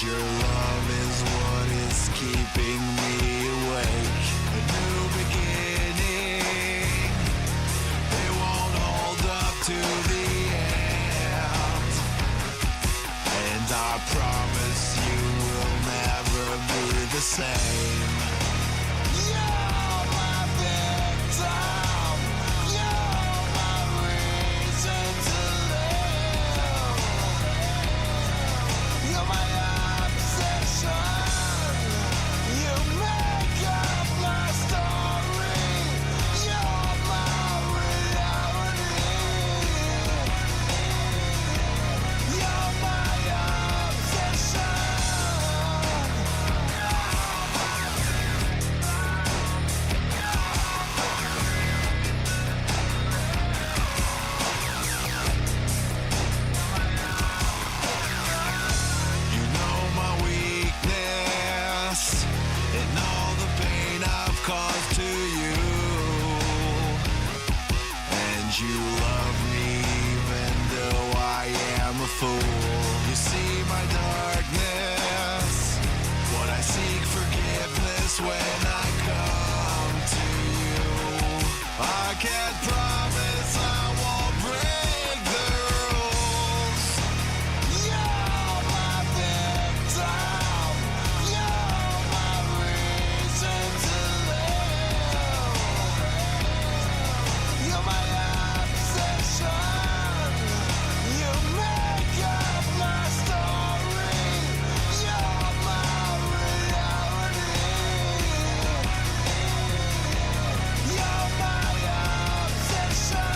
your love is what is keeping me awake. A new beginning, they won't hold up to the end. And I promise you will never be the same. You're my victim, you're my reason to live. You're my obsession, you make up my story. You're my reality. You're my obsession. You know my weakness and all the pain I've caused to you. And you love me even though I am a fool. You see my darkness, what I seek forgiveness when I come to you. I can't promise I won't break the rules. You're my victim, you're my reason to live. You're my obsession, you make up my story. You're my reality. You're my obsession.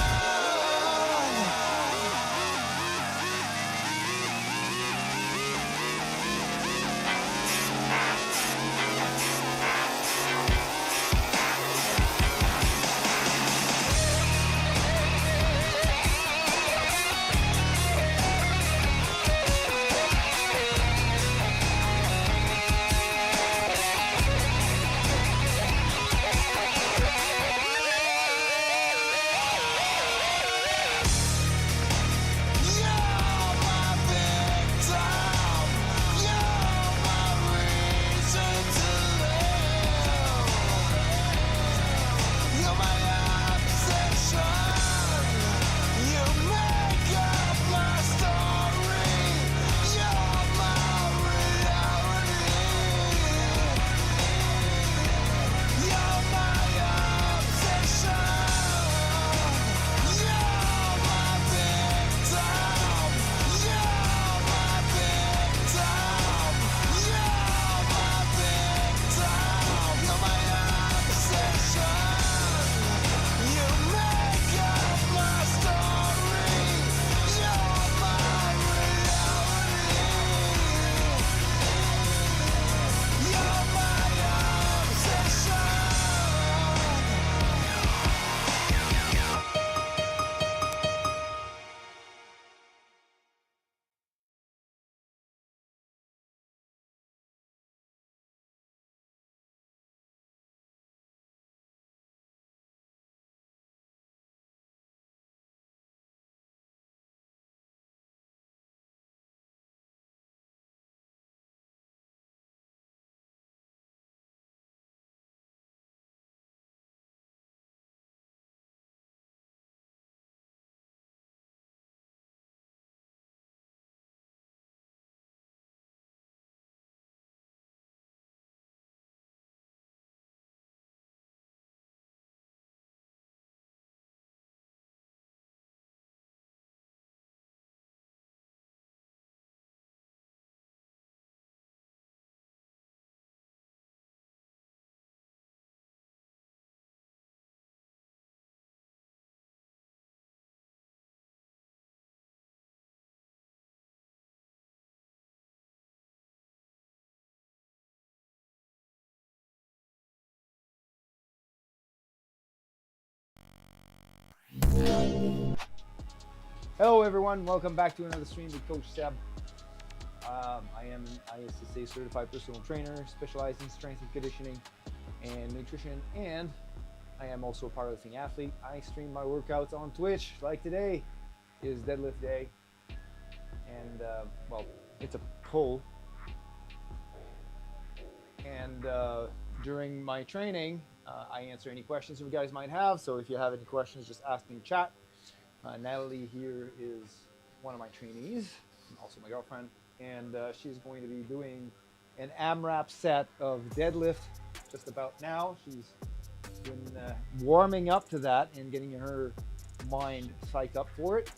You're my victim, you're my reason to live. You're my obsession, you make up my story. You're my reality. You're my obsession. You're my victim, you're my victim, you're my victim. You're my obsession, you make up my story. You're my reality. You're my obsession. Hello everyone, welcome back to another stream with Coach Seb. I am an ISSA certified personal trainer, specialized in strength and conditioning and nutrition, and I am also a powerlifting athlete. I stream my workouts on Twitch, like today is deadlift day, and well, it's a pull And during my training, I answer any questions you guys might have. So if you have any questions, just ask me in chat. Natalie here is one of my trainees, also my girlfriend, and she's going to be doing an AMRAP set of deadlift just about now. She's been warming up to that and getting her mind psyched up for it.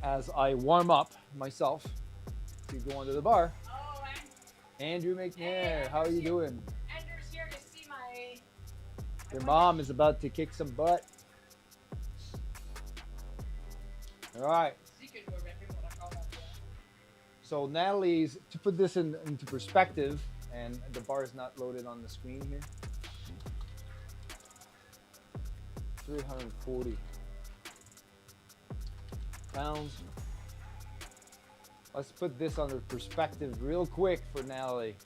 As I warm up myself to go onto the bar. Oh, Andrew McNair, Hey, how are you Andrew's doing? Andrew's here to see my. Your mom is about to kick some butt. All right. So Natalie's, to put this into perspective, and the bar is not loaded on the screen here. 340 pounds. Let's put this under perspective real quick for Natalie.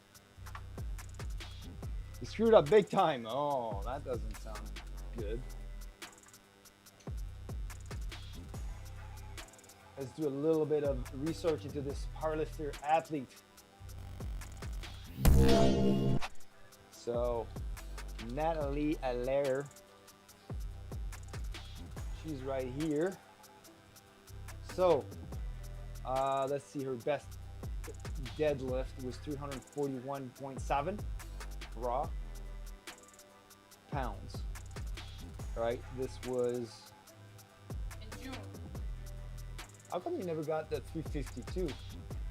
You screwed up big time. Oh, that doesn't sound good. Let's do a little bit of research into this powerlifter athlete. So, Natalie Allaire. She's right here. So, let's see, her best deadlift was 341.7 raw pounds. Right? This was In June. How come you never got the 352?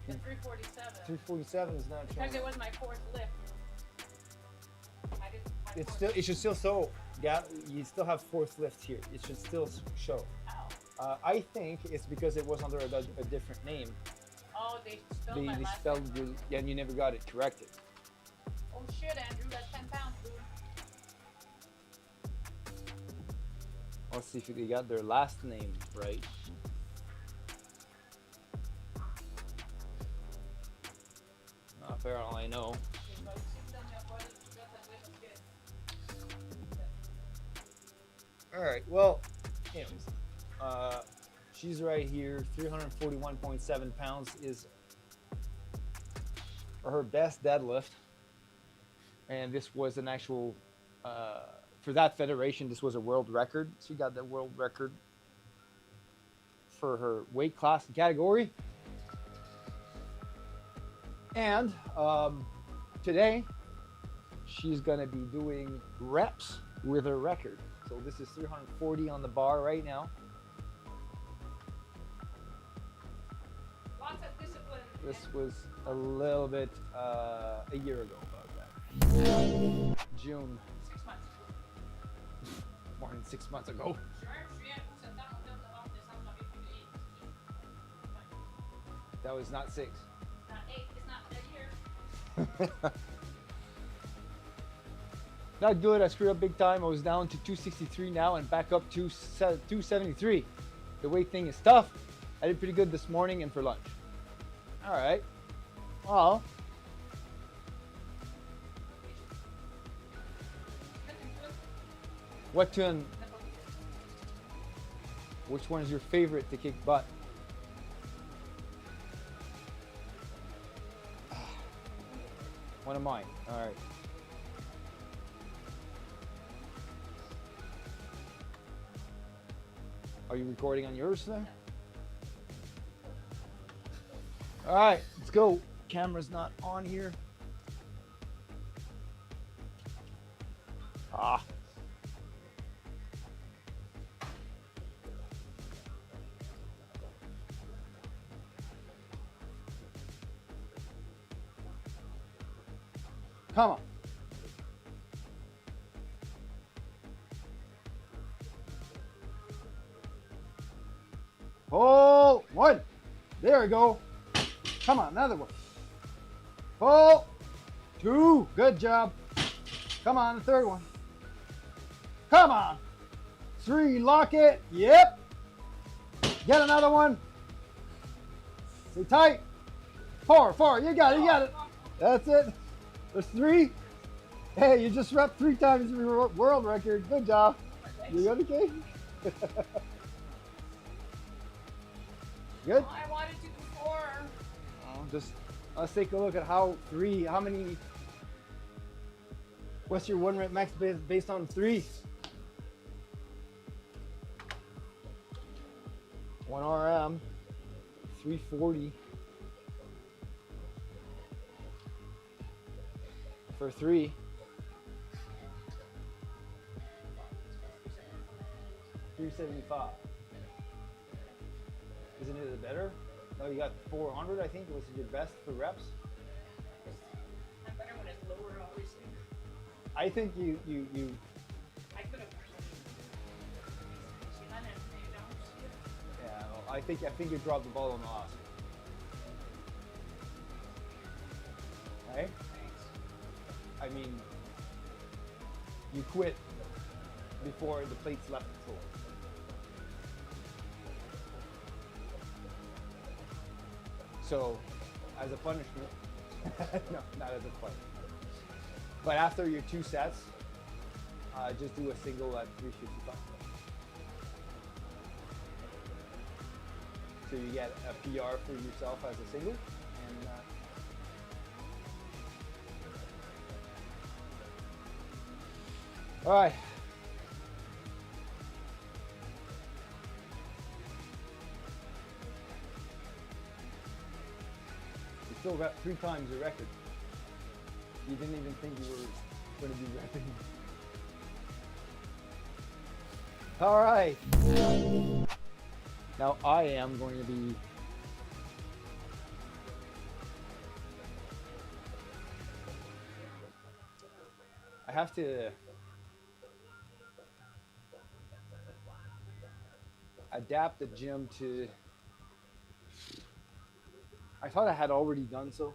The 347. 347 is not showing. Because it was my fourth lift. I didn't. My It's fourth still. It should still show. Yeah, you still have fourth lift here. It should still show. Oh. I think it's because it was under a different name. Oh, they spelled my They last spelled name. yeah, and you never got it corrected. Oh shit, Andrew, that's 10 pounds, dude. Let's see if they got their last name right. Apparently, I know. All right. Well, anyways, she's right here. 341.7 pounds is her best deadlift, and this was an actual for that federation. This was a world record. She got the world record for her weight class and category. And today, she's gonna be doing reps with her record. So this is 340 on the bar right now. Lots of discipline. This was a little bit a year ago about that. June, 6 months. more than 6 months ago. That was not 6. Not 8, it's not a year. Not good. I screwed up big time. I was down to 263 now and back up to 273. The weight thing is tough. I did pretty good this morning and for lunch. All right. Well, what tune? Which one is your favorite to kick butt? One of mine. All right. Are you recording on yours then? All right, let's go. Camera's not on here. Ah. Come on. Pull one. There we go. Come on, another one. Pull two. Good job. Come on, the third one. Come on. 3. Lock it. Yep. Get another one. Stay tight. 4. 4. You got it. You got it. That's it. There's 3. Hey, you just repped 3 times your world record. Good job. You okay? Good? I wanted to do 4. Oh, just Let's take a look at what's your 1 rep max based on 3? 1 RM, 340 for 3. 375. Isn't it better? No, you got 400, I think. Was your best for reps? I'm better when it's lower, obviously. I think you I could have yeah, well, I think you dropped the ball on the last one. Okay? I mean, you quit before the plates left the floor. So, as a punishment, no, not as a punishment. But after your 2 sets, just do a single at 355. So you get a PR for yourself as a single, and all right. You still got 3 times your record. You didn't even think you were going to be repping. All right. Now I am going to be I have to adapt the gym to. I thought I had already done so.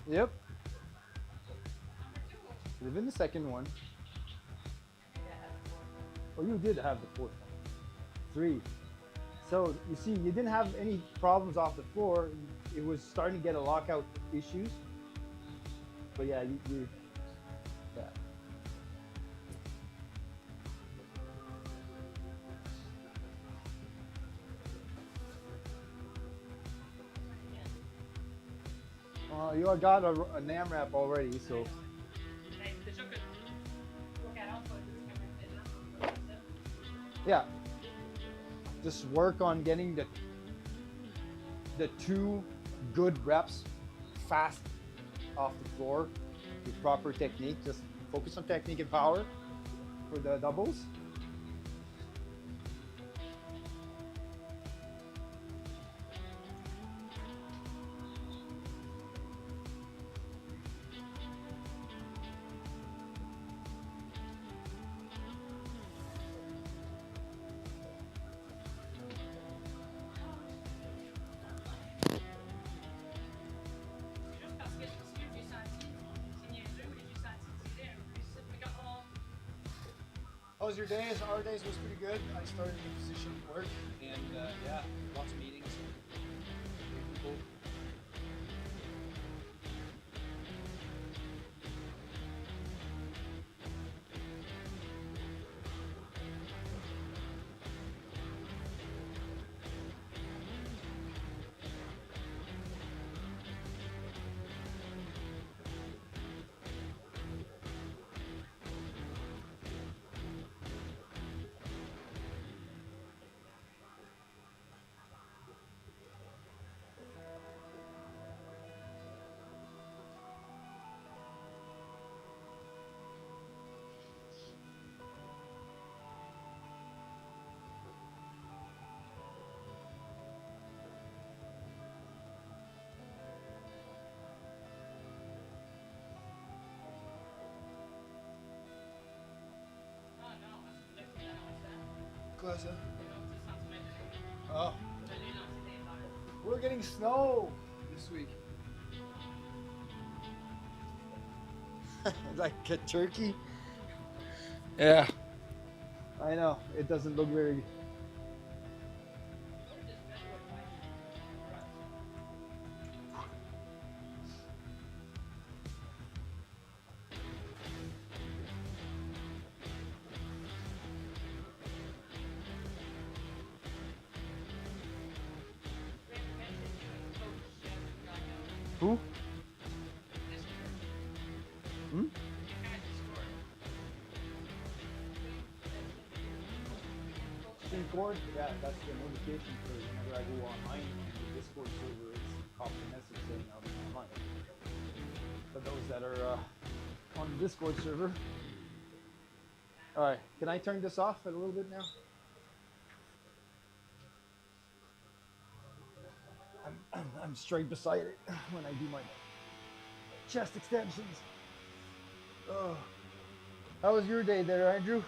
Yep. Should have been the second one. Oh, you did have the 4th one. 3. So you see, you didn't have any problems off the floor. It was starting to get a lockout issues. But yeah, you yeah. You got a NAM wrap already, so. Yeah. Just work on getting the 2 good reps fast off the floor with proper technique. Just focus on technique and power for the doubles. How was your days? Our days was pretty good. I started a new position at work, and yeah, lots of meetings. Cool. Quoi ça? Oh. We're getting snow. This week. Like a turkey. Yeah. I know it doesn't look very. Or just bend what my crutch. Who? Hmm? Discord? Yeah, that's the notification for whenever I go online. The Discord server is popping a message saying I'll be online. For those that are on the Discord server. Alright, can I turn this off a little bit now? I'm straight beside it when I do my chest extensions. Oh. How was your day there, Andrew?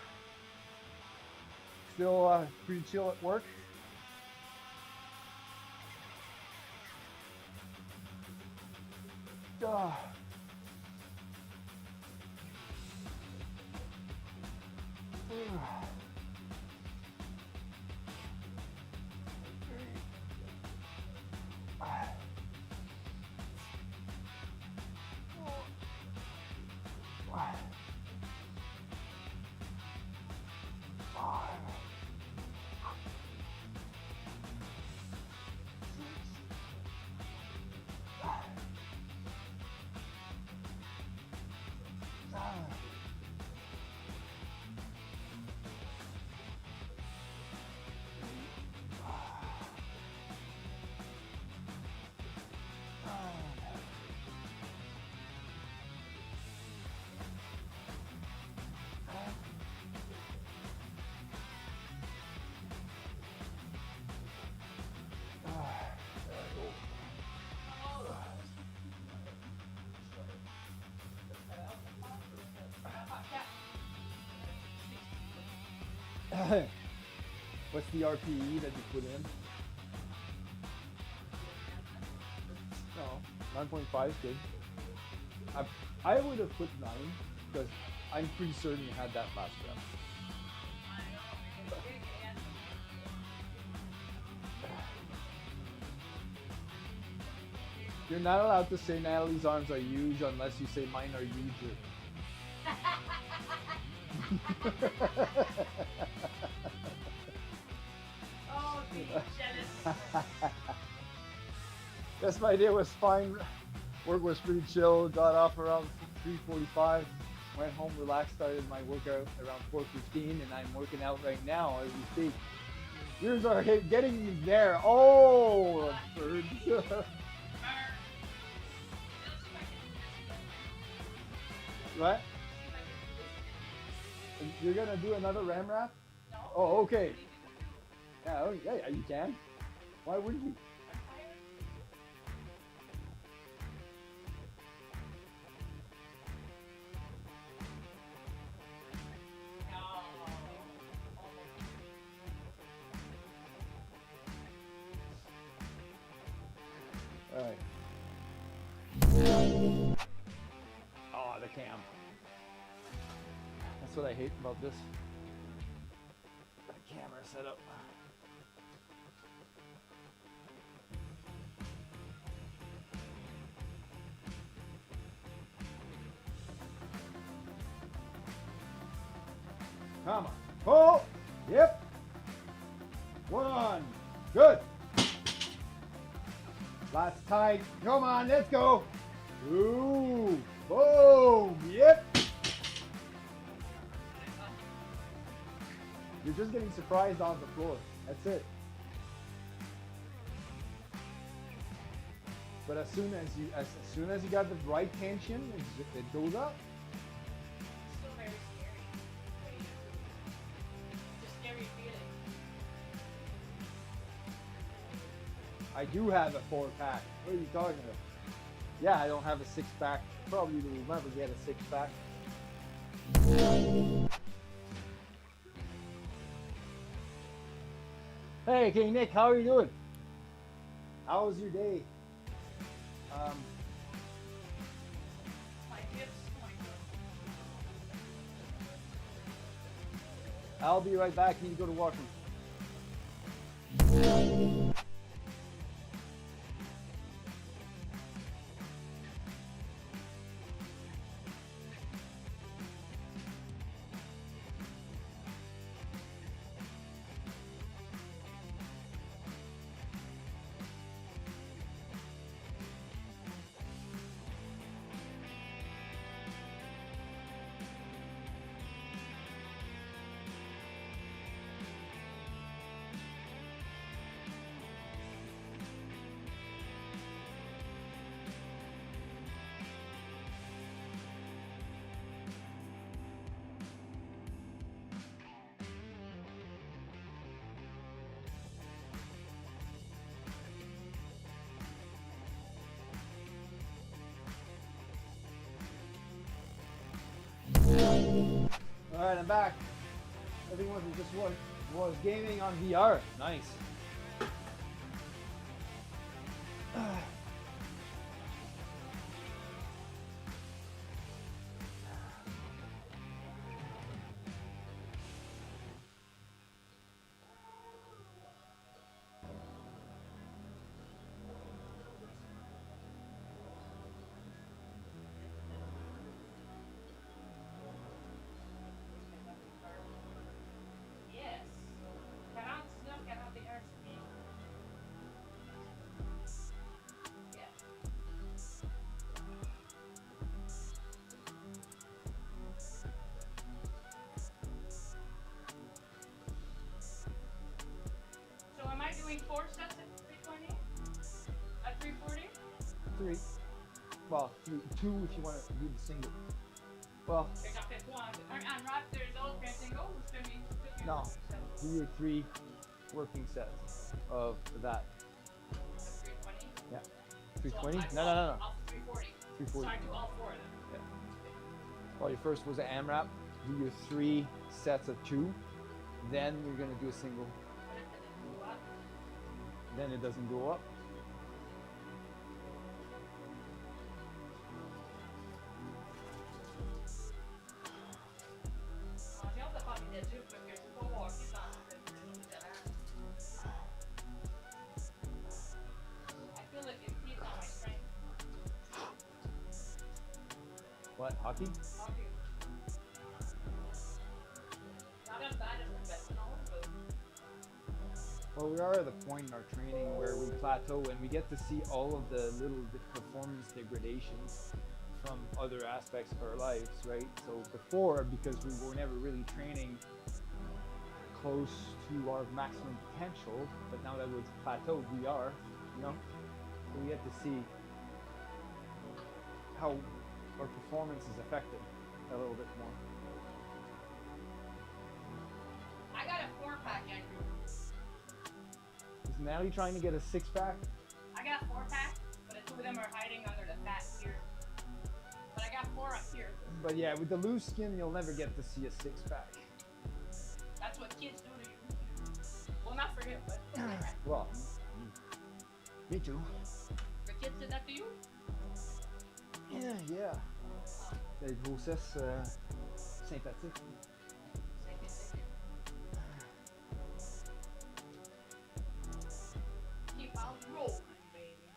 Still pretty chill at work? Ah. What's the RPE that you put in? No, 9.5 is good. I would have put 9 because I'm pretty certain you had that last rep. You're not allowed to say Natalie's arms are huge unless you say mine are huger. Oh, being jealous. Yes, my day was fine. Work was pretty chill. Got off around 3:45. Went home, relaxed, started my workout around 4:15, and I'm working out right now as we speak. Yours are getting me there. Oh, birds. What? You're gonna do another ram wrap? No. Oh, okay. Yeah, oh, yeah, you can. Why wouldn't you? All right. Oh, the cam. That's what I hate about this. The camera setup. Come on. Oh, yep. 1. Good. Last tight. Come on, let's go. 2. Boom. Yep. You're just getting surprised on the floor. That's it. But as soon as you got the right tension, it goes up. Still very scary. It's a scary feeling. I do have a 4-pack. What are you talking about? Yeah, I don't have a 6-pack. Probably will never get a 6-pack. Hey, King Nick, how are you doing? How was your day? My hips, I'll be right back. Need to go to washroom. All right, I'm back. Everyone who just was gaming on VR. Nice. Yes. 49 heures. Yeah. So am I doing 4 sets at 320? At 340? 3. Well, 2 if you want to do the single. Well, J'ai j'en fais 3 en rap, there's autres qu'un single ou je fais mes no. Do your 3 working sets of that. 320? Yeah. 320? So No. I'll 340. 340. So I do all 4 of them. Yeah. Well, your first was an AMRAP. Do your 3 sets of 2. Then you're going to do a single. Then it doesn't go up. J'ai hâte de faire des deadlifts parce que je peux pas walker dans cette saison de talent. I feel like it feeds on my strength. What? Hockey? Walking. Not as bad as professional, but Well, we are at the point in our training where we plateau and we get to see all of the little performance degradations from other aspects of our lives, right? So before, because we were never really training close to our maximum potential, but now that we've plateaued, we are, you know? So we get to see how our performance is affected a little bit more. I got a 4-pack, Andrew. Is Natalie trying to get a 6-pack? I got a 4-pack, but the 2 of them are hiding under the fat here. But I got 4 up here. But yeah, with the loose skin, you'll never get to see a 6-pack. That's what kids do to you. Well, not for him, but Well, me too. your kids did that to you? Yeah. Des grossesses sympathiques. Keep on rolling, baby.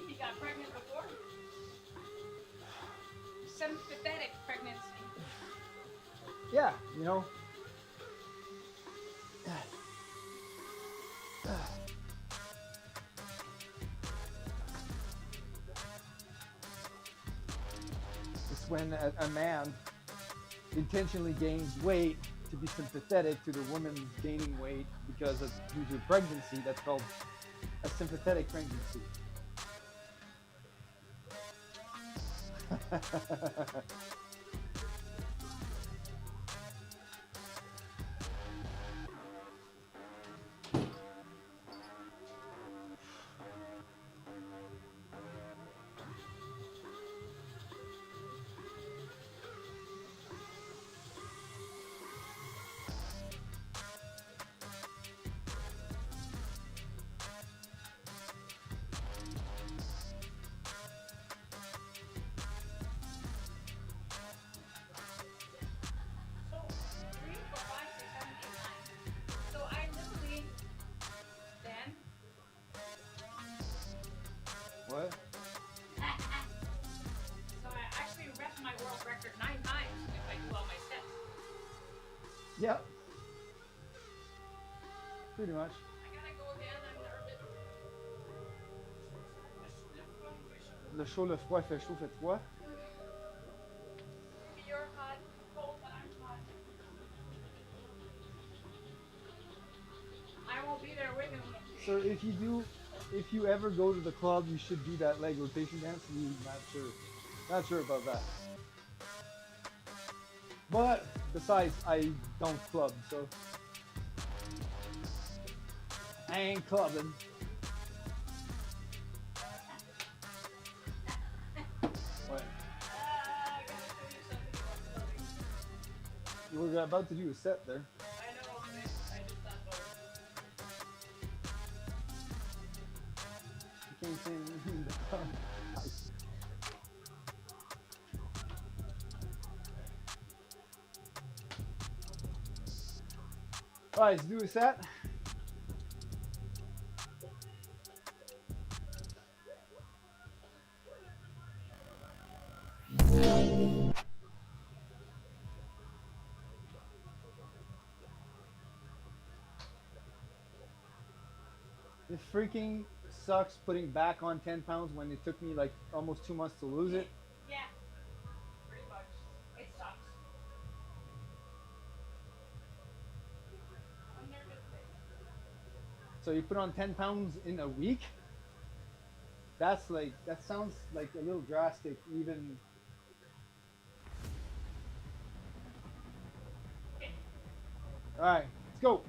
He got pregnant before? Sympathetic pregnancy. Yeah, you know. It's when a man intentionally gains weight to be sympathetic to the woman gaining weight because of due to pregnancy. That's called a sympathetic pregnancy. Yep. Pretty much. I gotta go again. I'm nervous. Le chaud, le froid, fait chaud, fait froid. Maybe you're hot, cold, but I'm hot. I won't be there with him. So if you ever go to the club, you should do that leg rotation dance. I'm not sure about that. But besides, I don't club, so I ain't clubbing. What? I gotta show you something about clubbing. You were about to do a set there. I know, but I just thought about it. You can't say anything. Alright, let's do a set. It freaking sucks putting back on 10 pounds when it took me like almost 2 months to lose it. Yeah, pretty much. It sucks. I'm nervous. So you put on 10 pounds in a week? That sounds like a little drastic even. All right, let's go.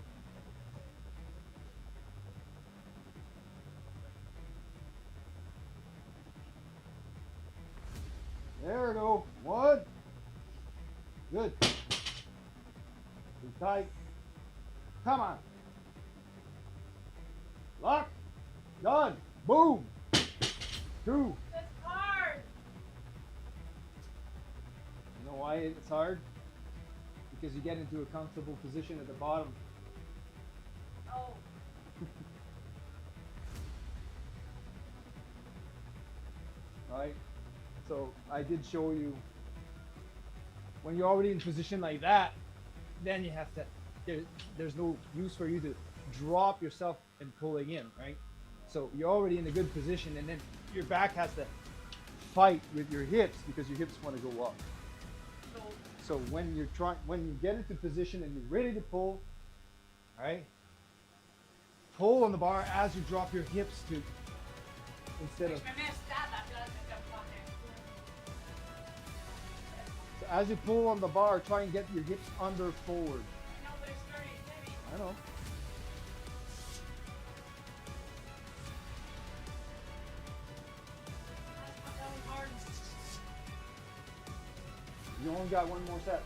There we go. One. Good. Too tight. Come on. Lock. Done. Boom. Two. That's hard. You know why it's hard? Because you get into a comfortable position at the bottom. Oh. Right? So I did show you when you're already in position like that, then you have to, there's no use for you to drop yourself and pulling in, right? So you're already in a good position, and then your back has to fight with your hips because your hips want to go up. So when you get into position and you're ready to pull, all right, pull on the bar as you drop your hips to, instead of, so as you pull on the bar, try and get your hips under forward. I know, but it's very heavy. I know. That was hard. You only got one more set.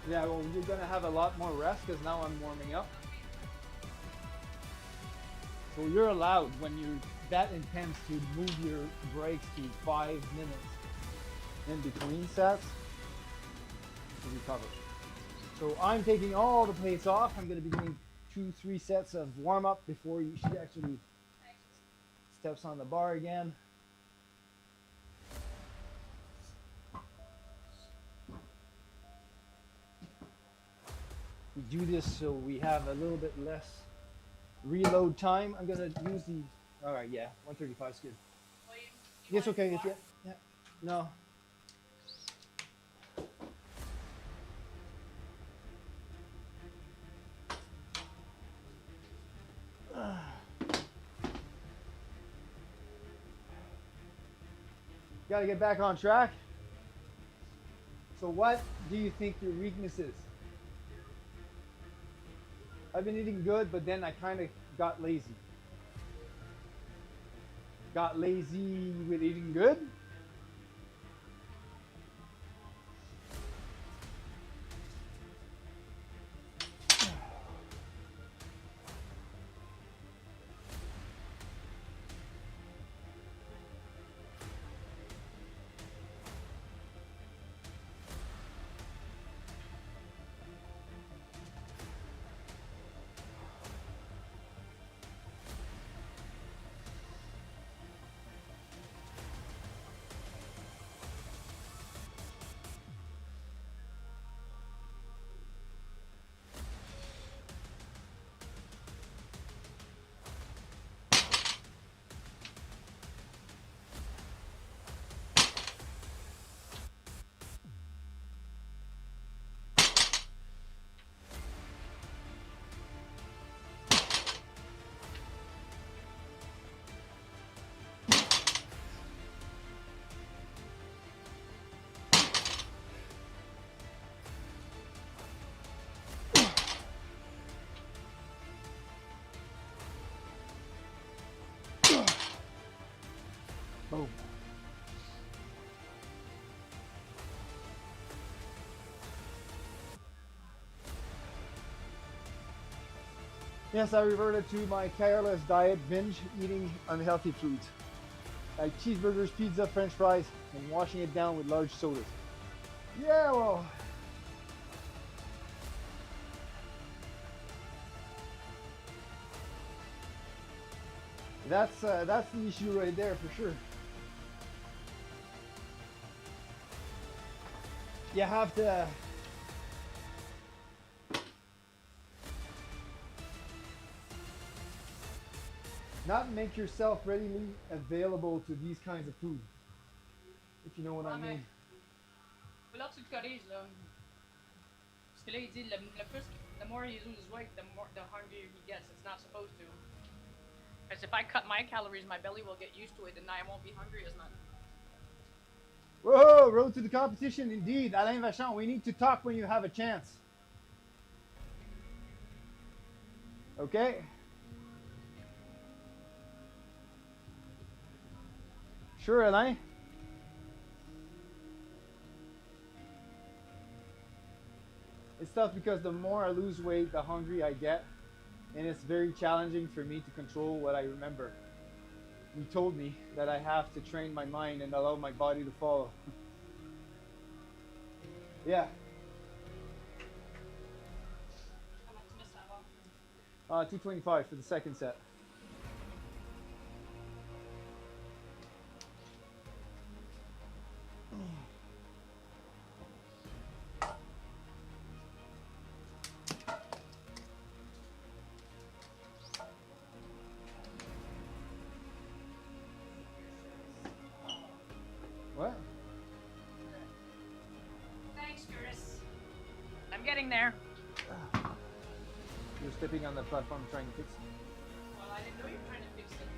Yeah, well, you're gonna have a lot more rest because now I'm warming up. So you're allowed, when you're that intense, to move your breaks to 5 minutes in between sets to recover. So I'm taking all the plates off. I'm gonna be doing 2-3 sets of warm up before she actually steps on the bar again. We do this so we have a little bit less reload time. I'm gonna use the, all right, yeah, 135 is good. Well, you It's want okay, to it's, yeah, no. Gotta get back on track. So what do you think your weakness is? I've been eating good, but then I kind of got lazy. Got lazy with eating good? Yes, I reverted to my careless diet, binge eating unhealthy foods like cheeseburgers, pizza, french fries, and washing it down with large sodas. Yeah, well, that's the issue right there for sure. You have to not make yourself readily available to these kinds of food, if you know what I mean. Faut là que tu te corriges là. Parce que là il dit the more he loses weight, the hungrier he gets. It's not supposed to. Because if I cut my calories, my belly will get used to it, and I won't be hungry as much. Whoa, road to the competition indeed. Alain Vachon, we need to talk when you have a chance. Okay? Sure, Alain? It's tough because the more I lose weight, the hungrier I get. And it's very challenging for me to control what I remember. You told me that I have to train my mind and allow my body to follow. Yeah. How much you missed that one? 225 for the second set. What? Thanks, Chris. I'm getting there. You're stepping on the platform trying to fix it. Well, I didn't know you were trying to fix it.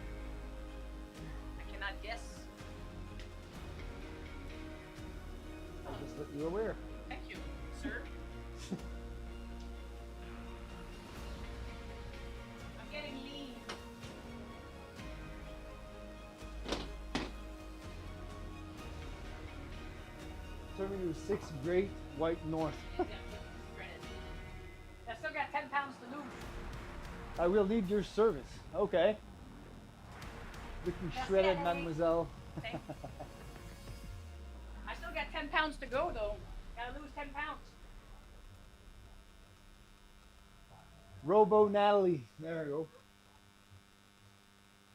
I cannot guess. I just let you aware. Thank you, sir. I'm getting lean. Turning to 6 Great White North. Yeah, granted. I still got 10 pounds to lose. I will need your service. Okay. Looking That's shredded, it. mademoiselle. Thanks. I still got 10 pounds to go, though. Gotta lose 10 pounds. Robo Natalie. There we go.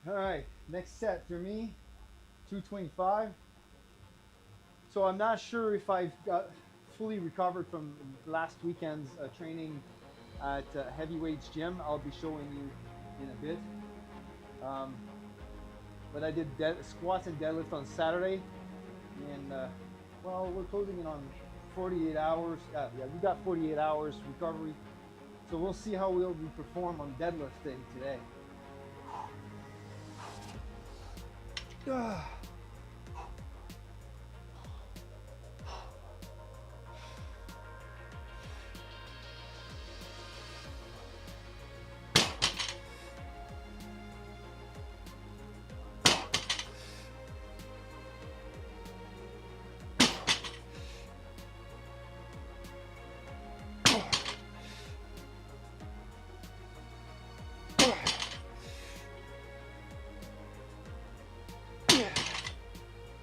All right. Next set for me, 225. So I'm not sure if I've got fully recovered from last weekend's training at Heavyweights Gym. I'll be showing you in a bit. But I did squats and deadlift on Saturday, and well, we're closing in on 48 hours. Yeah, we got 48 hours recovery. So we'll see how we perform on deadlifting today.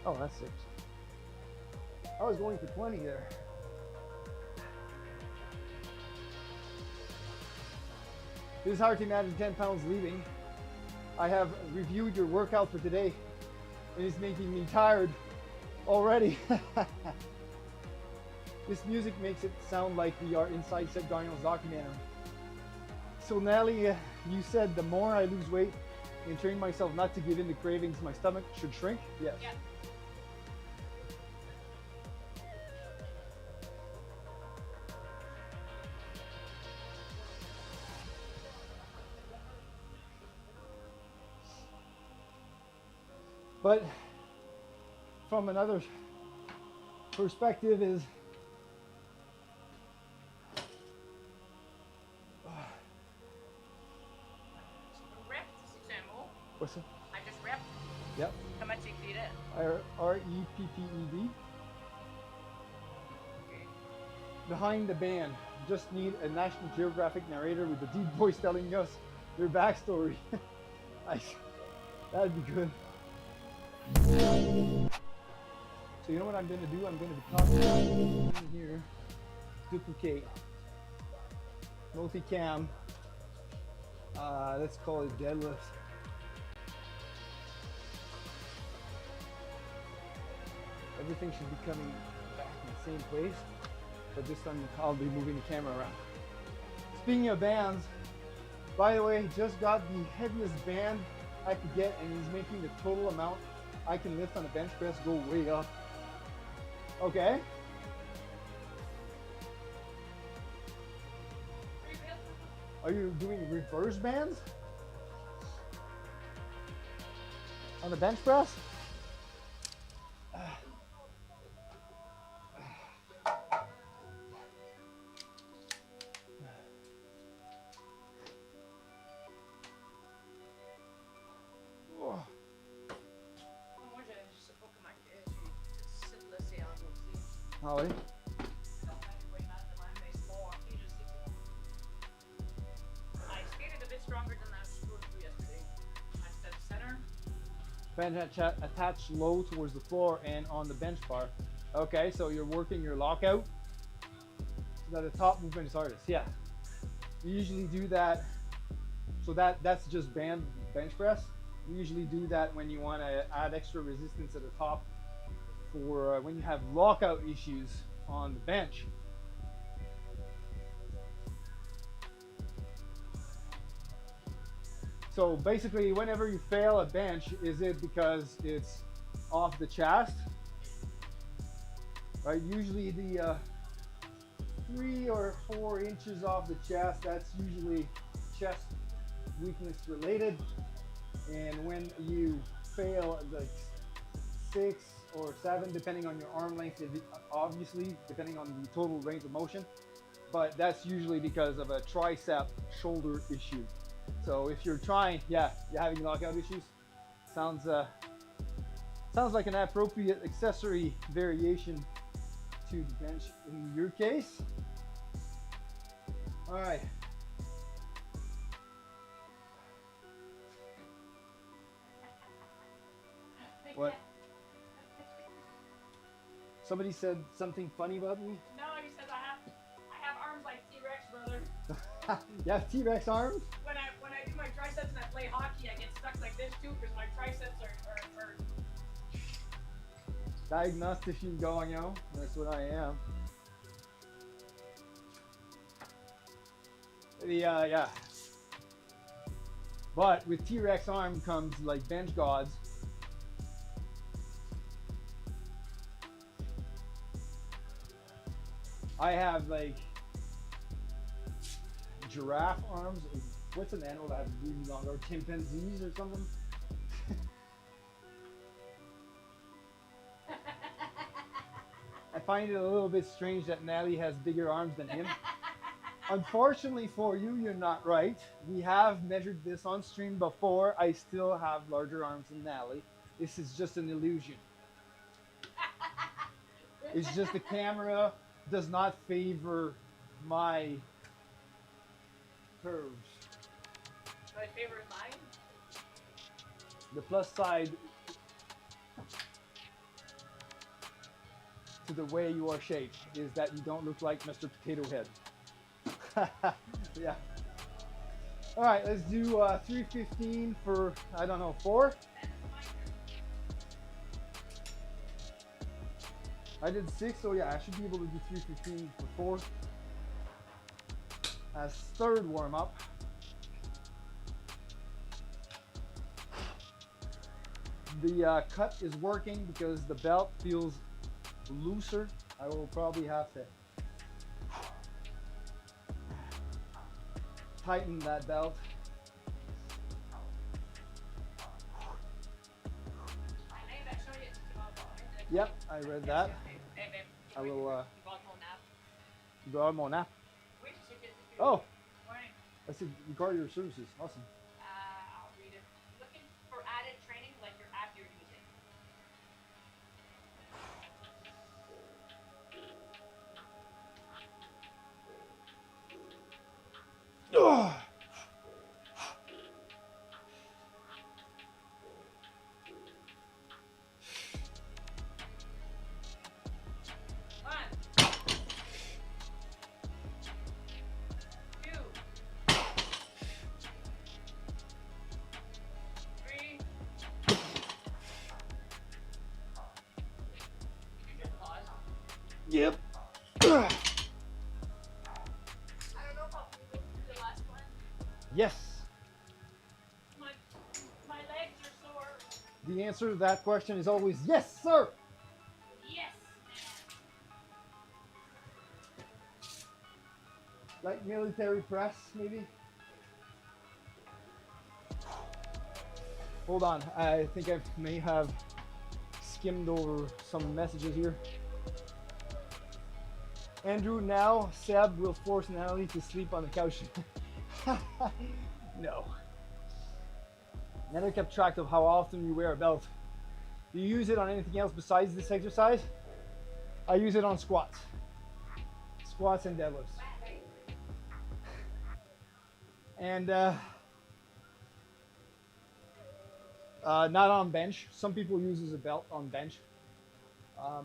Oh, that's 6. I was going for 20 there. It is hard to imagine 10 pounds leaving. I have reviewed your workout for today, and it's making me tired already. This music makes it sound like we are inside Seth Garneau's documentary. So Nelly, you said the more I lose weight and train myself not to give in to cravings, my stomach should shrink? Yes. Yeah. But from another perspective is Rep, c'est un mot. what's it? I just rep. Yep. Comment tu écrirais? REPPED. Behind the band. Just need a National Geographic narrator with a deep voice telling us their backstory. That'd be good. So you know what I'm gonna do? I'm gonna be copying in here, duplicate, multicam. Let's call it deadlift. Everything should be coming back in the same place, but this time I'll be moving the camera around. Speaking of bands, by the way, just got the heaviest band I could get, and he's making the total amount I can lift on a bench press go way up. Okay. Are you doing reverse bands on the bench press? Ah oui. Band attached low towards the floor and on the bench bar. Okay, so you're working your lockout so that the top movement is hardest. Yeah, we usually do that. So that's just bench press. We usually do that when you want to add extra resistance at the top for when you have lockout issues on the bench. So basically, whenever you fail a bench, is it because it's off the chest? Right, usually the 3 or 4 inches off the chest, that's usually chest weakness related. And when you fail like 6 or 7, depending on your arm length, obviously, depending on the total range of motion, but that's usually because of a tricep shoulder issue. So if you're trying, yeah, you're having lockout issues, sounds like an appropriate accessory variation to the bench in your case. All right. What? Somebody said something funny about me? No, he says I have arms like T-Rex, brother. You have T-Rex arms? When I do my triceps and I play hockey, I get stuck like this too because my triceps are Diagnostician going, yo. That's what I am. Yeah. But with T-Rex arm comes like bench gods. I have like giraffe arms. What's an animal that has really long arms? Chimpanzees or something? I find it a little bit strange that Natalie has bigger arms than him. Unfortunately for you, you're not right. We have measured this on stream before. I still have larger arms than Natalie. This is just an illusion. It's just the camera does not favor my curves. my favorite line. The plus side to the way you are shaped is that you don't look like Mr. Potato Head. Yeah. All right, let's do 315 for, I don't know, 4? I did 6, so yeah, I should be able to do 315 for 4 as third warm up. The cut is working because the belt feels looser. I will probably have to tighten that belt. Yep, I read that. I will go on mon app. Oh, I said regard your services. Awesome. I'll read it. Looking for added training like your app you're using. Yep. I don't know if I'll be able to do the last one. Yes. My legs are sore. The answer to that question is always yes, sir. Yes, Like military press, maybe. Hold on, I think I may have skimmed over some messages here. Andrew, now Seb will force Natalie to sleep on the couch. No. Never kept track of how often you wear a belt. Do you use it on anything else besides this exercise? I use it on squats. Squats and deadlifts. And not on bench. Some people use a belt on bench,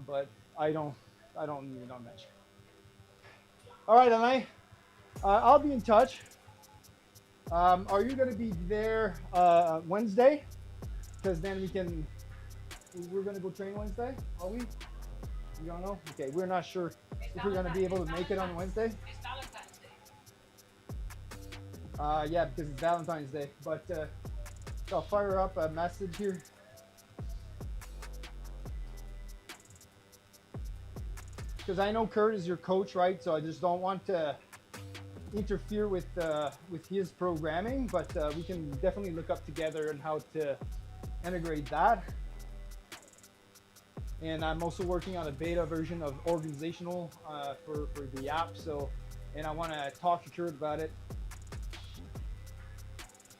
but I don't need it on bench. All right, Alain. I'll be in touch. Are you going to be there Wednesday? Because then we're going to go train Wednesday. Are we? You don't know? Okay, we're not sure if we're going to be able to make it on Wednesday. It's Valentine's Day. Yeah, because it's Valentine's Day. But I'll fire up a message here. Because I know Kurt is your coach, right? So I just don't want to interfere with his programming, but we can definitely look up together on how to integrate that. And I'm also working on a beta version of organizational for the app. So, and I want to talk to Kurt about it.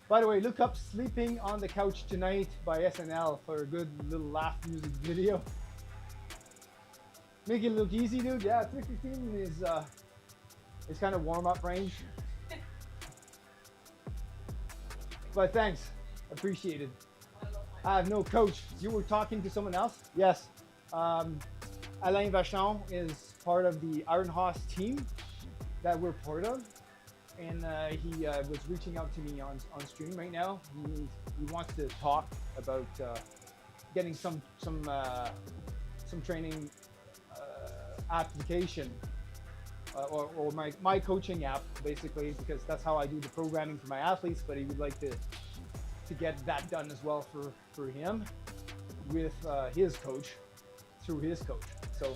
By the way, look up Sleeping on the Couch Tonight by SNL for a good little laugh music video. Make it look easy, dude. Yeah, 315 is kind of warm-up range. But thanks, appreciate it. I have no coach. You were talking to someone else? Yes. Alain Vachon is part of the Iron Horse team that we're part of. And he was reaching out to me on stream right now. He wants to talk about getting some training application or my coaching app, basically, because that's how I do the programming for my athletes. But he would like to get that done as well for him with his coach, through his coach. So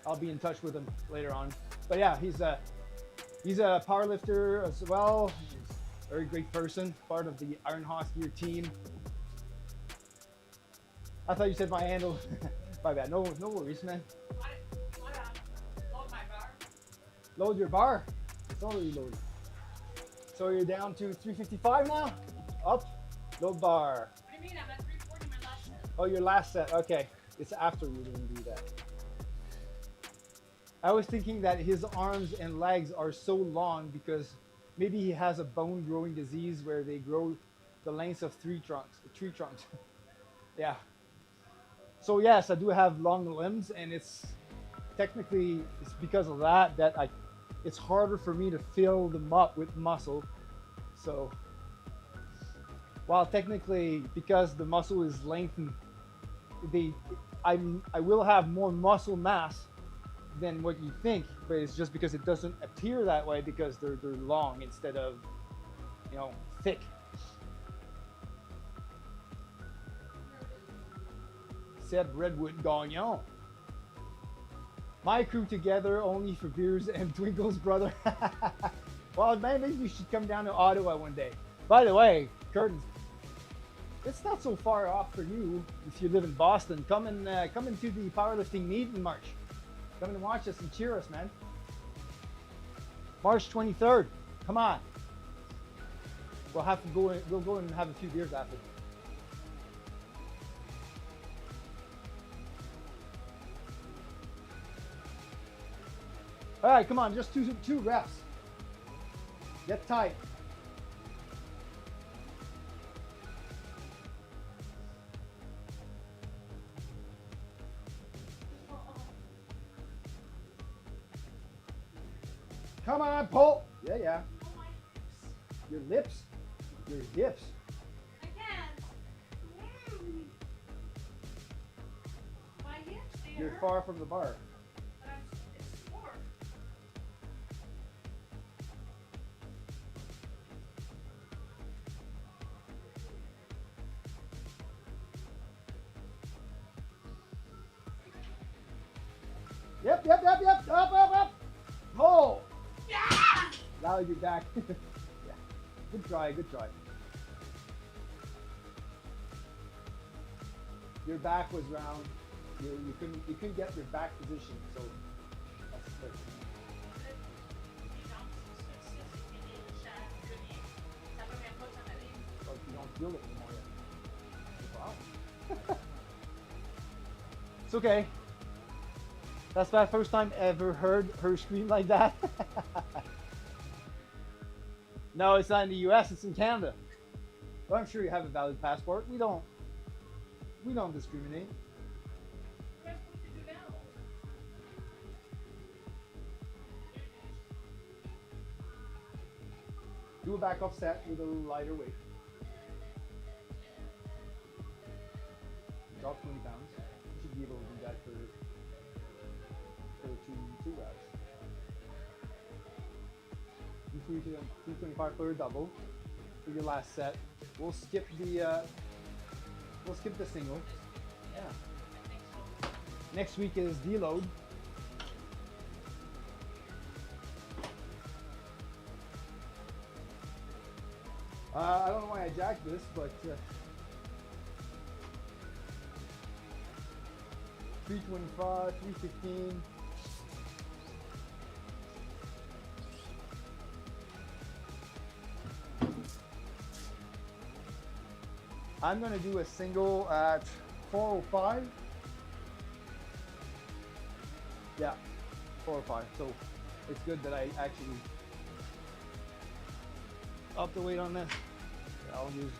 I'll be in touch with him later on. But yeah, he's a powerlifter as well. He's a very great person, part of the Iron Horse Gear team. I thought you said my handle. My bad. No worries, man. Load my bar. Load your bar. It's already loaded. So you're down to 355 now? Up. Load bar. What do you mean? I'm at 340 my last set. Oh, your last set. Okay. It's after you didn't do that. I was thinking that his arms and legs are so long because maybe he has a bone growing disease where they grow the length of tree trunks. Yeah. So yes, I do have long limbs, and it's because of that it's harder for me to fill them up with muscle. So while technically, because the muscle is lengthened, I will have more muscle mass than what you think, but it's just because it doesn't appear that way because they're long instead of, thick. Said Redwood Gagnon. My crew together only for beers and Twinkles, brother. Well, maybe you should come down to Ottawa one day. By the way, Curtin, it's not so far off for you if you live in Boston. Come into the powerlifting meet in March. Come and watch us and cheer us, man. March 23rd. Come on. We'll go and have a few beers after. All right, come on, just two reps. Get tight. Come on, pull. Yeah. Your lips, your hips. I can't. My hips, You're far from the bar. Yep. Up. Oh! Yeah! Now you're back. Yeah. Good try. Your back was round. You couldn't get your back position, so that's the first thing. But you don't feel it anymore yet. Wow. It's okay. That's my first time ever heard her scream like that. No, it's not in the US, it's in Canada. But I'm sure you have a valid passport. We don't discriminate. What am I supposed to do now? Do a back off set with a lighter weight. Drop 20 pounds. You should be able to do that for two reps. Do 225 for a double for your last set. We'll skip the single. Yeah. Next week is deload. I don't know why I jacked this, but 325, 315. I'm gonna do a single at 405. Yeah, 405. So it's good that I actually up the weight on this. I'll use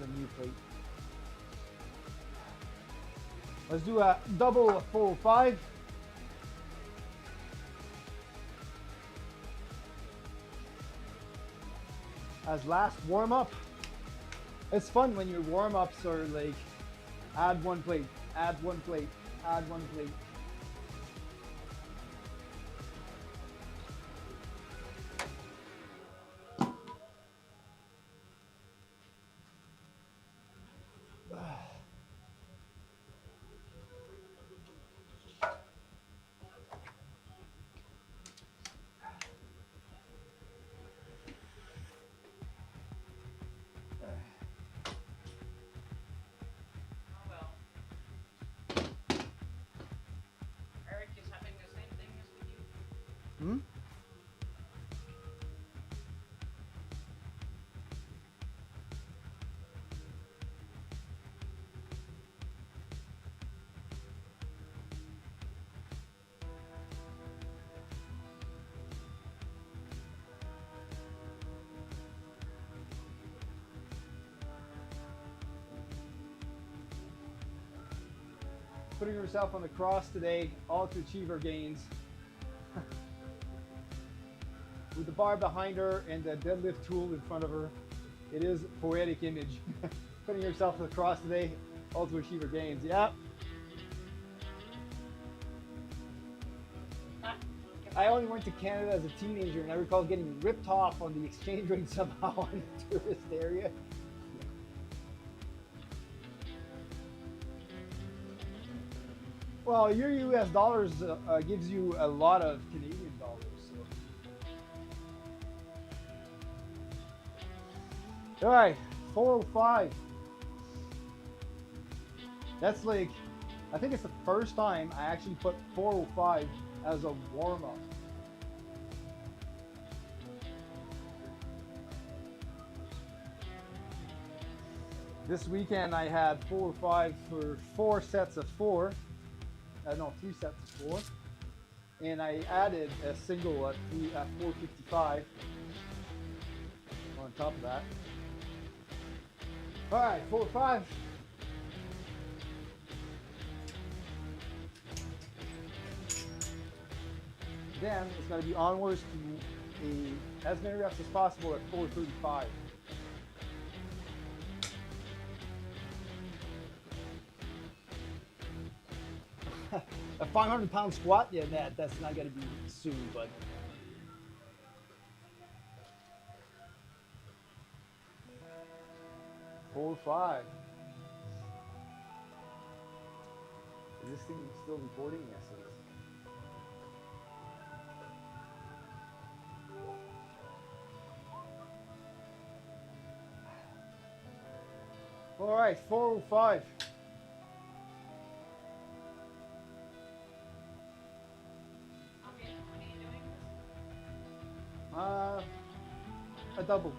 the new plate. Let's do a double of 405. As last warm up. It's fun when your warm ups are like add one plate, add one plate, add one plate. Hmm? Putting herself on the cross today, all to achieve her gains. With the bar behind her and the deadlift tool in front of her, it is a poetic image. Putting herself on the cross today, all to achieve her gains. Yeah. I only went to Canada as a teenager, and I recall getting ripped off on the exchange rate somehow in the tourist area. Well, your US dollars gives you a lot of Canadian dollars. So. All right, 405. That's like, I think it's the first time I actually put 405 as a warm-up. This weekend I had 405 for 4 sets of 4. No, 3 sets of 4. And I added a single at 455 on top of that. All right, 405. Then it's going to be onwards to as many reps as possible at 435. A 500-pound squat, yeah, that's not going to be soon, but. Four, 5. Is this thing still recording? Yes, it is. All right, 405. Okay, how many are you doing this? A double. Okay.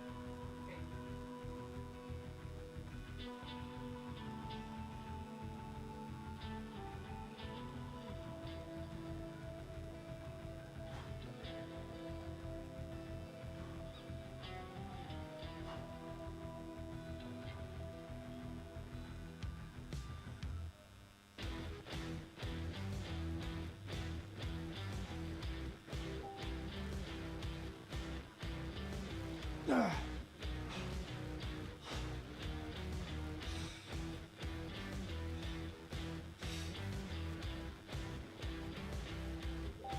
One.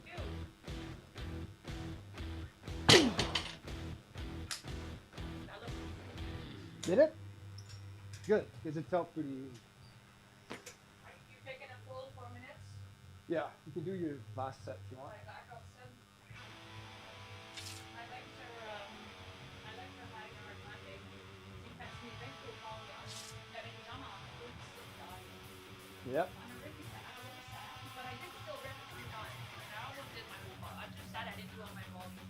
Two. That looks Did it? Good, because it felt pretty easy. Are you taking a full 4 minutes? Yeah, you can do your last set if you want. My backup said my legs are high or Monday. He texted me, thanks for calling me. That means I'm on a good sick diet. Yep. I'm a really sad. I'm a little sad. But I did still rip 3 times. And I almost did my whole ball. I'm just sad I didn't do all my volume.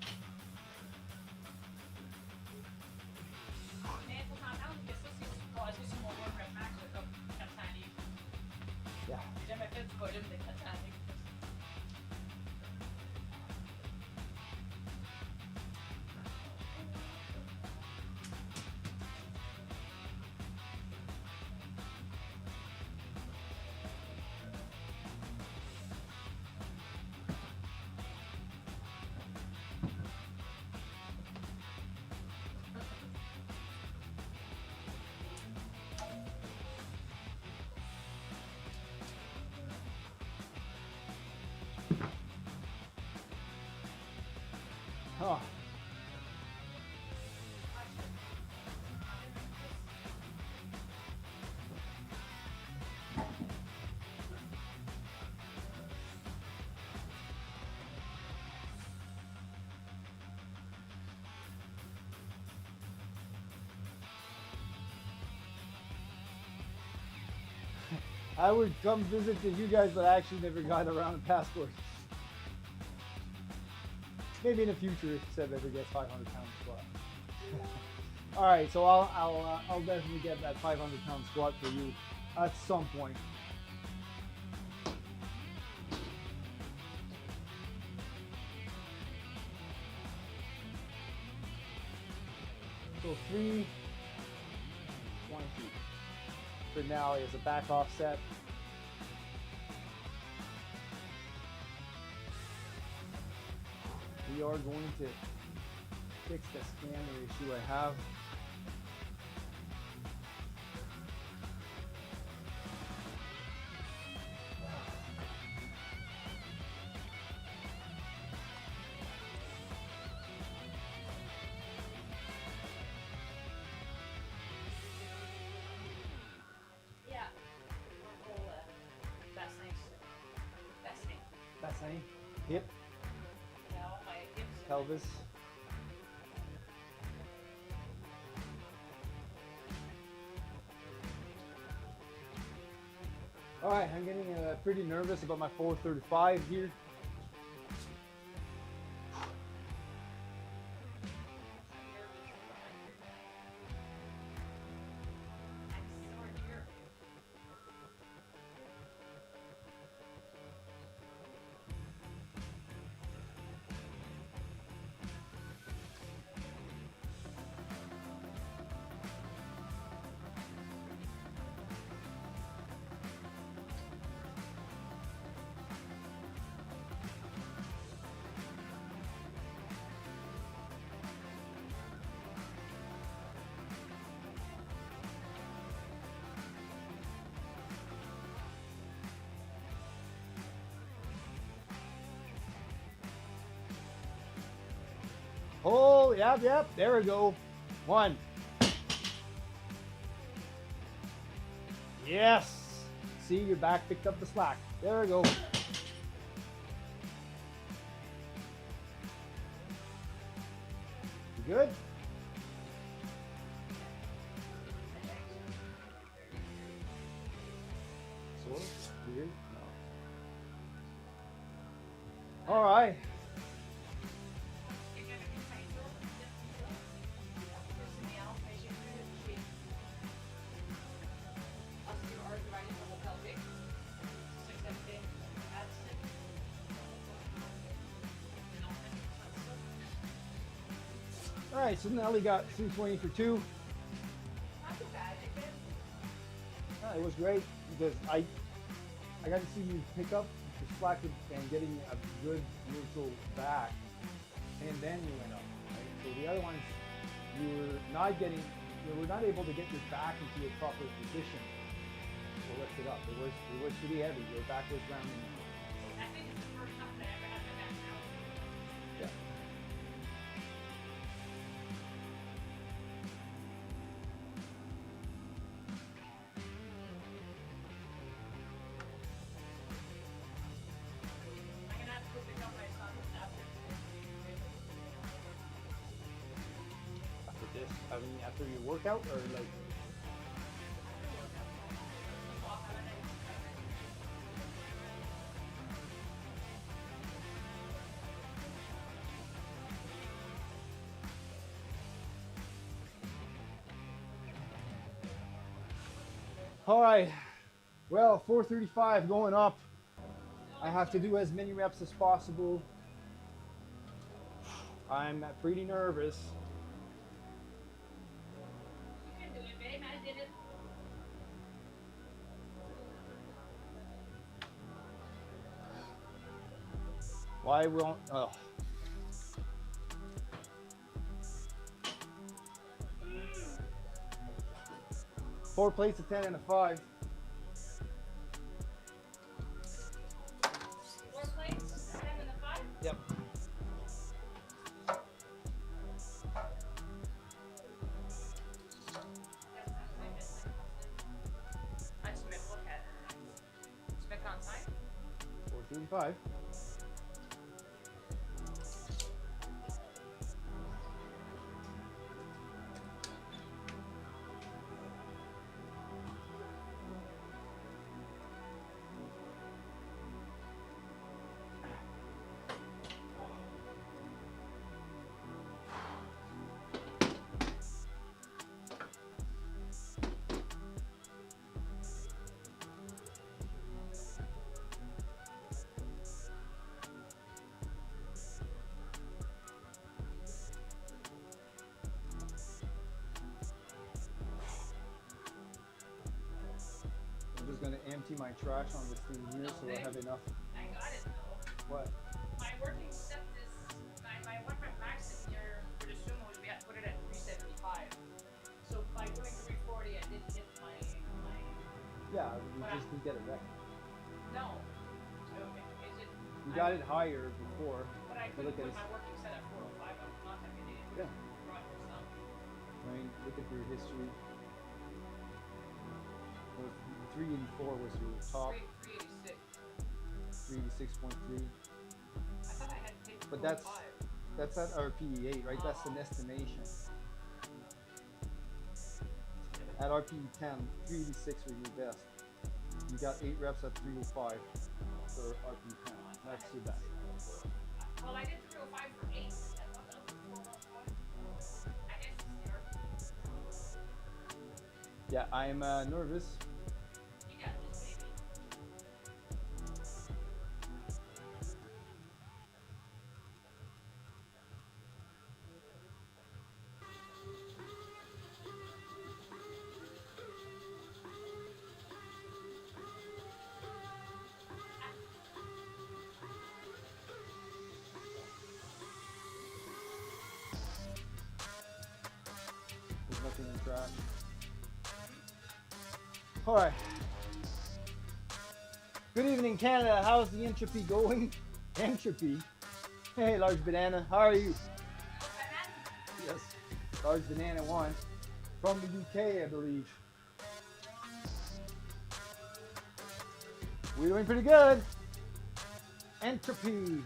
And for time, I don't think it's just more work rep max with a tiny. Yeah. J'ai jamais fait du volume de 4 années. Oh. I would come visit you guys, but I actually never got around to passport. Maybe in the future if Seb ever gets 500 pound squat. All right, so I'll definitely get that 500 pound squat for you at some point. So 320 for now is a back offset. We are going to fix the scanner issue I have. Yeah. Whole bassin. That's any hip, Yeah, all my hips. pelvis. All right, I'm getting pretty nervous about my 435 here. Oh, yep, there we go. 1. Yes. See, your back picked up the slack. There we go. good? Sore? Weird? No. All right. All right, so Nelly got 220 for 2. It was great because I got to see you pick up the slack and getting a good neutral back, and then you went up. Right? So the other ones, you were not able to get your back into a proper position to lift it up. It was pretty heavy. Your back was rounding. I think it's the first time that I ever had my back down. Yeah. I'm gonna have to go pick up my son after. After this, I mean, after your workout or like. All right, well, 435 going up. I have to do as many reps as possible. I'm pretty nervous. You can do it, babe. I did it. Why won't, oh. Four plates of 10 and a 5. 4 plates, 10 and a 5. Yep. That's Smith, look at it. Smith on time. 435. I'm just gonna empty my trash on this thing here so I have enough. I got it though. What? My working set is my one rep max in here for the sumo is we had to put it at 375. So by doing 340, I didn't hit my. Yeah, you just didn't get it right. No. Okay. Is it? You got it higher before. But I If you couldn't look at put his, my working set at 405. I was not having it. Yeah. Brockville stuff. I mean, look at your history. Was 384 was your top, 386. 386.3. I thought I had hit But that's 405. at RPE 8, right? That's an estimation. At RPE 10, 386 was your best. You got 8 reps at 305 for RPE 10. That's too bad. Well, I did 305 for 8. I thought that was 405. I guess it's the Yeah, I'm nervous. You got this, baby. There's nothing in trash. All right. Good evening, Canada. How's the entropy going? Entropy? Hey, Large Banana. How are you? Yes. Large Banana 1. From the UK, I believe. We're doing pretty good. Entropy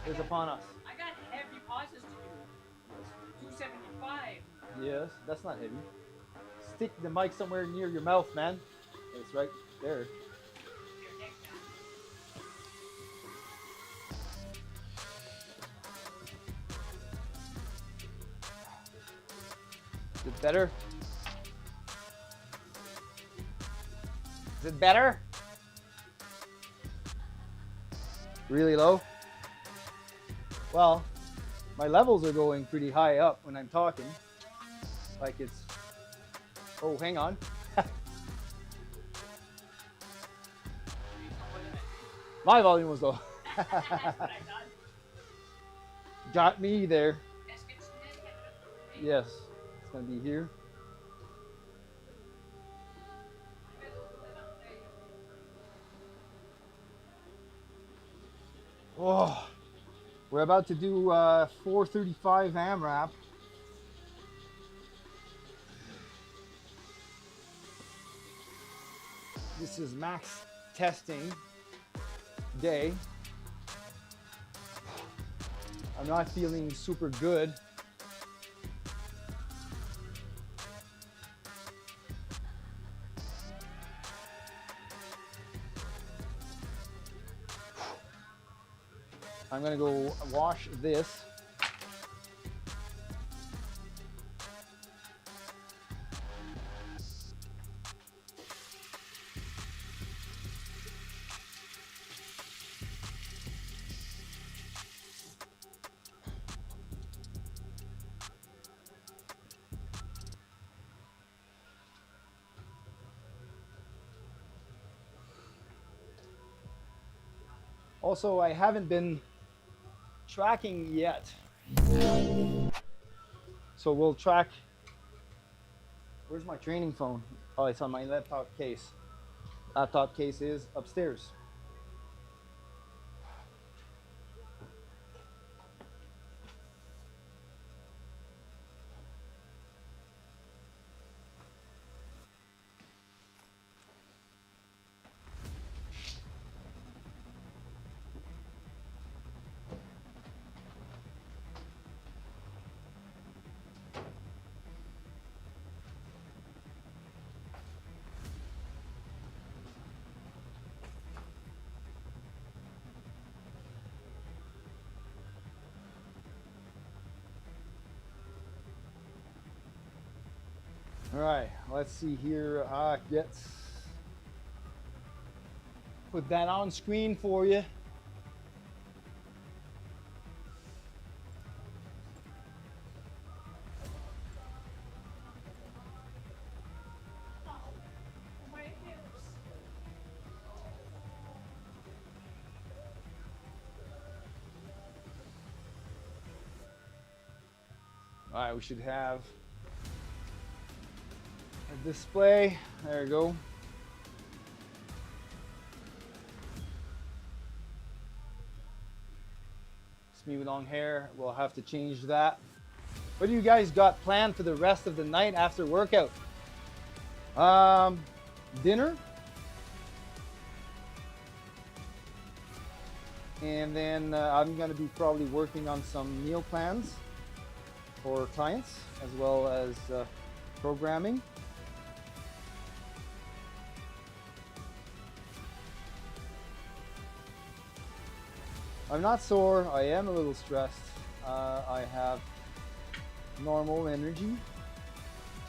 is upon us. I got heavy pauses to do. Yes, that's not heavy. Stick the mic somewhere near your mouth, man. It's right there. Is it better? Is it better? Really low? Well, my levels are going pretty high up when I'm talking. Like it's... Oh, hang on. My volume was low. That's what I thought. Got me there. Est-ce que tu mets Yes, it's gonna be here. Oh, we're about to do 435 AMRAP. This is max testing day. I'm not feeling super good. I'm gonna go wash this. Also, I haven't been tracking yet. So we'll track. Where's my training phone? Oh, it's on my laptop case. Laptop case is upstairs. All right, let's see here. Let's put that on screen for you. my hips? All right, we should have a display. There we go. It's me with long hair. We'll have to change that. What do you guys got planned for the rest of the night after workout? Dinner. And then I'm going to be probably working on some meal plans for clients as well as programming. I'm not sore. I am a little stressed. I have normal energy.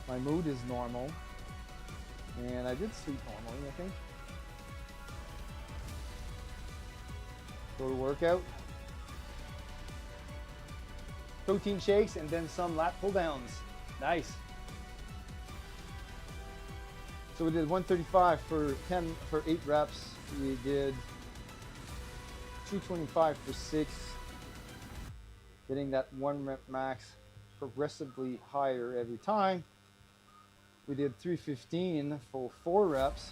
My mood is normal. And I did sleep normally, I think. Go to workout. Protein shakes and then some lat pull downs. Nice. So we did 135 for 8 reps. We did 225 for 6. Getting that 1 rep max progressively higher every time. We did 315 for 4 reps.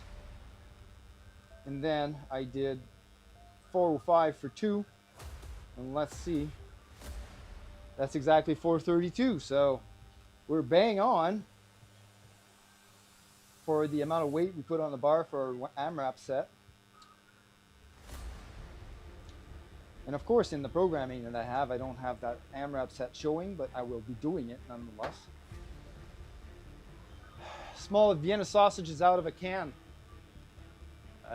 And then I did 405 for 2. And let's see. That's exactly 432. So we're bang on for the amount of weight we put on the bar for our AMRAP set. And of course, in the programming that I don't have that AMRAP set showing, but I will be doing it nonetheless. small Vienna sausages out of a can.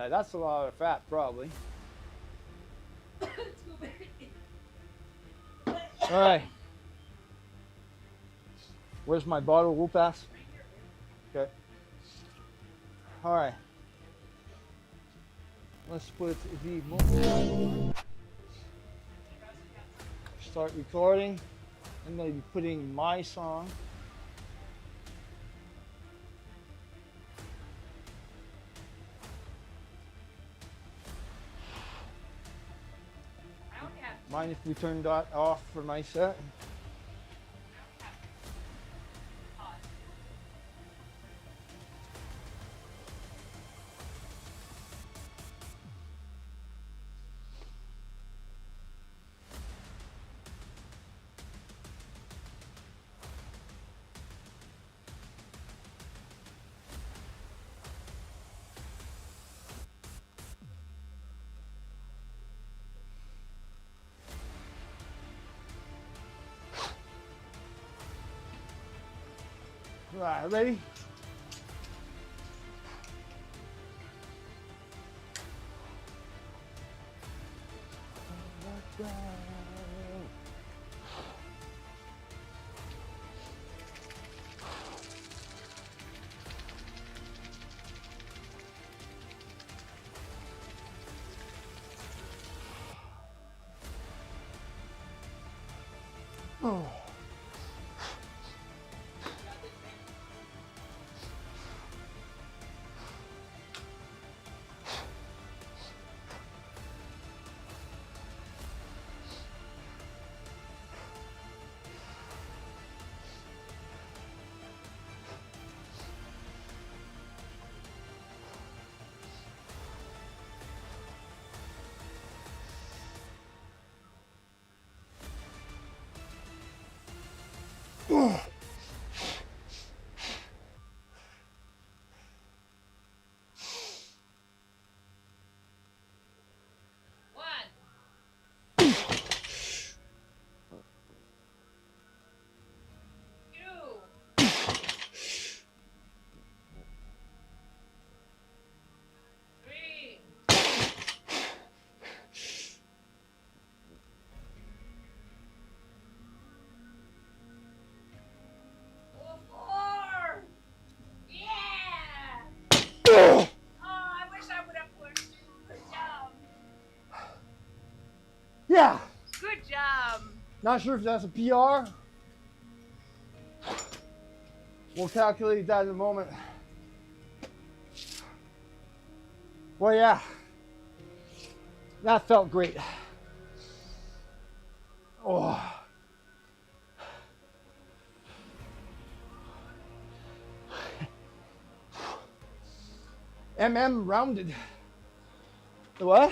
That's a lot of fat, probably. All right. Where's my bottle? We'll pass. Okay. All right. Let's put the start recording. I'm going to be putting my song. Mind if we turn that off for my set? Right, ready? Oh. Yeah. Good job. Not sure if that's a PR. We'll calculate that in a moment. Well, yeah. That felt great. Oh. Rounded. The what?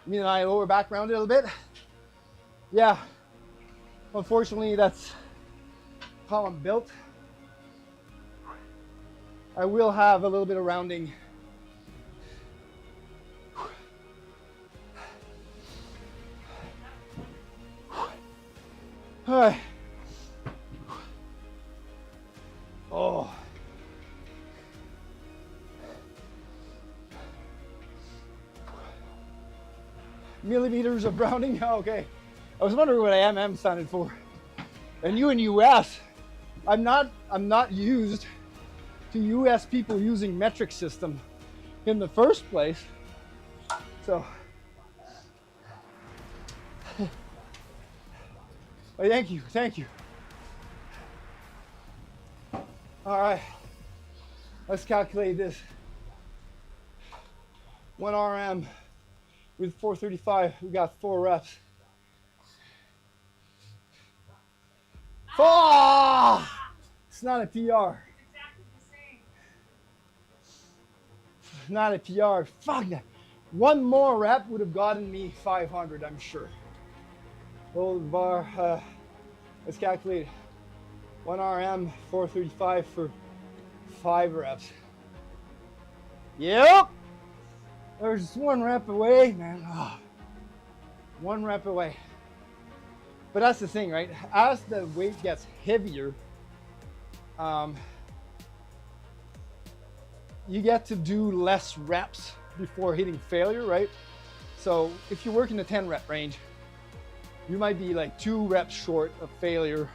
You mean I lower back rounded a little bit? Yeah. Unfortunately, that's how I'm built. I will have a little bit of rounding. All right. Oh. Millimeters of rounding. Okay. I was wondering what MM sounded for. And you in US, I'm not used to US people using metric system in the first place. So oh, thank you. All right, let's calculate this. 1 RM with 435, we got 4 reps. 4! It's not a PR. It's exactly the same. Not a PR. Fuck that. One more rep would have gotten me 500, I'm sure. Hold the bar. Let's calculate. 1 RM, 435 for 5 reps. Yep. There's just 1 rep away, man. Oh, 1 rep away. But that's the thing, right? As the weight gets heavier, you get to do less reps before hitting failure, right? So if you work in the 10 rep range, you might be like 2 reps short of failure,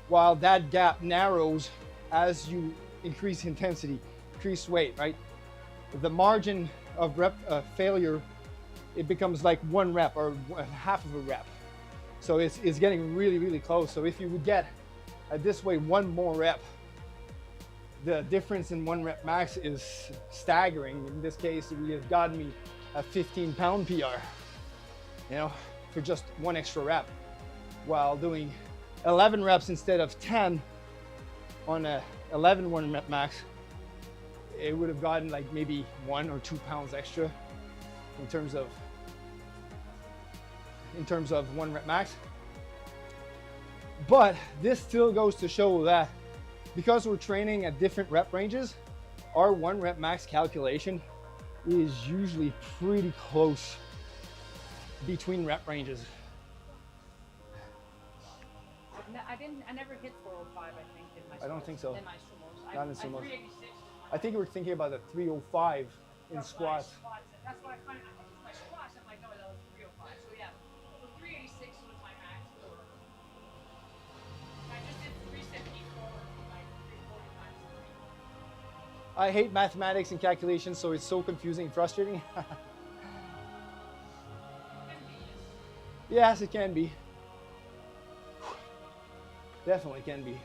while that gap narrows as you increase intensity, increase weight, right? The margin of failure, it becomes like 1 rep or half of a rep. So it's getting really, really close. So if you would get this way 1 more rep, the difference in 1 rep max is staggering. In this case, it would have gotten me a 15-pound PR, you know, for just 1 extra rep, while doing 11 reps instead of 10 on a 11 1 rep max. It would have gotten like maybe 1 or 2 pounds extra in terms of 1 rep max. But this still goes to show that because we're training at different rep ranges, our 1 rep max calculation is usually pretty close between rep ranges. I never hit 405, I think, in my I don't think so. In my sumos. Not in sumos. 386. I think you were thinking about the 305 in squats. That's what I find. I think my squats, I'm like, no, that was 305. So yeah, so 386 was my max. I just did 374, like 345. I hate mathematics and calculations, so it's so confusing and frustrating. Yes, it can be. Definitely can be.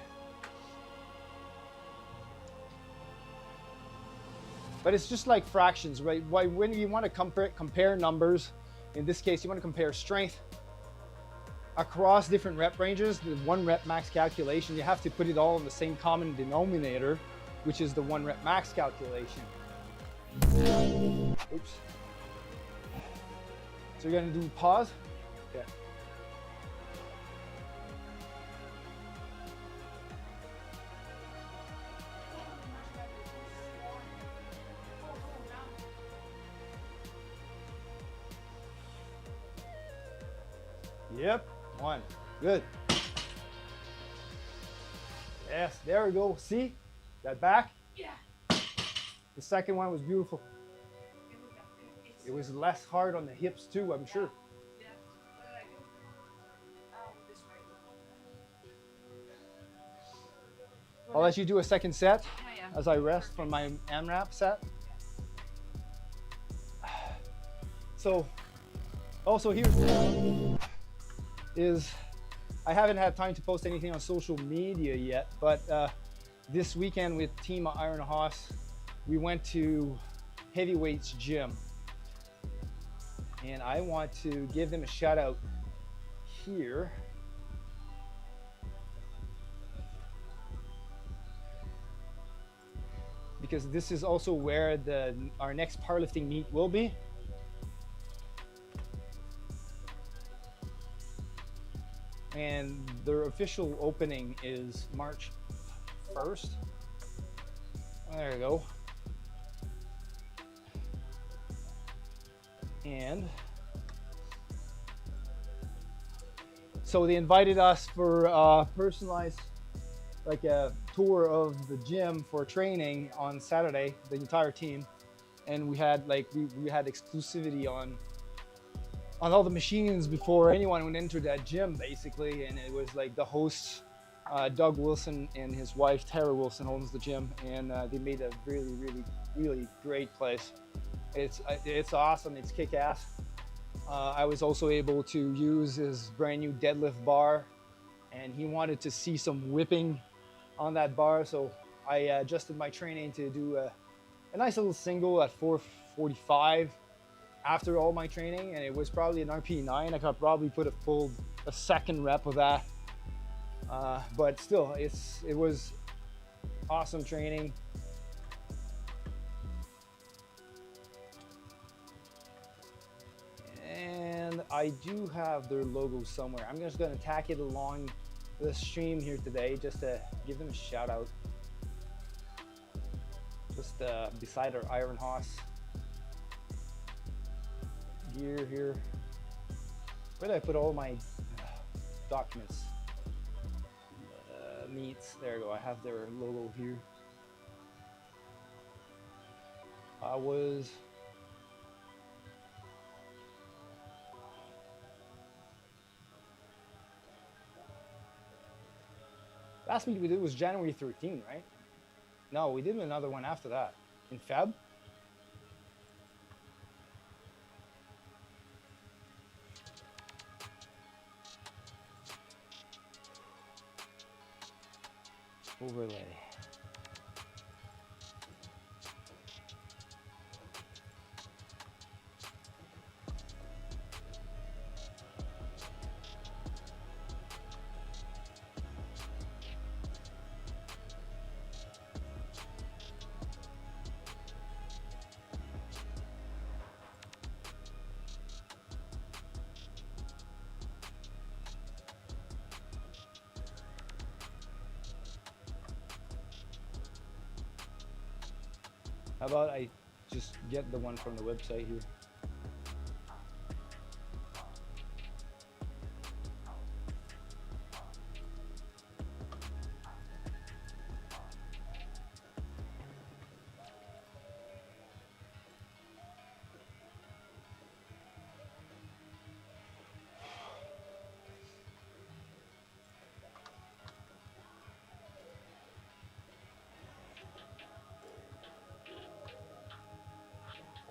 But it's just like fractions, right? When you want to compare numbers, in this case, you want to compare strength across different rep ranges, the 1 rep max calculation, you have to put it all in the same common denominator, which is the 1 rep max calculation. Oops. So you're going to do pause. Yeah. Yep, 1. Good. Yes, there we go. See that back? Yeah. The second one was beautiful. It was less hard on the hips too, I'm sure. Yeah. What did I do? This way. I'll let you do a second set Yeah. as I rest from my AMRAP set. So, also here's I haven't had time to post anything on social media yet, but this weekend with Team Iron Horse, we went to Heavyweights Gym. And I want to give them a shout out here. Because this is also where our next powerlifting meet will be. And their official opening is March 1st. There you go. And so they invited us for a personalized, like a tour of the gym for training on Saturday, the entire team. And we had we had exclusivity on all the machines before anyone would enter that gym, basically. And it was like the host, Doug Wilson, and his wife Tara Wilson owns the gym, and they made a really, really, really great place. It's awesome. It's kick-ass. I was also able to use his brand new deadlift bar, and he wanted to see some whipping on that bar, so I adjusted my training to do a nice little single at 445 after all my training, and it was probably an RP9. I could probably put a second rep of that, but still, it was awesome training. And I do have their logo somewhere. I'm just gonna tack it along the stream here today just to give them a shout out. Just beside our Iron Horse gear here. Where did I put all my documents? meets. There you go. I have their logo here. I was last meet we did was January 13, right? No, we did another one after that in Feb. Overlay. How about I just get the one from the website here?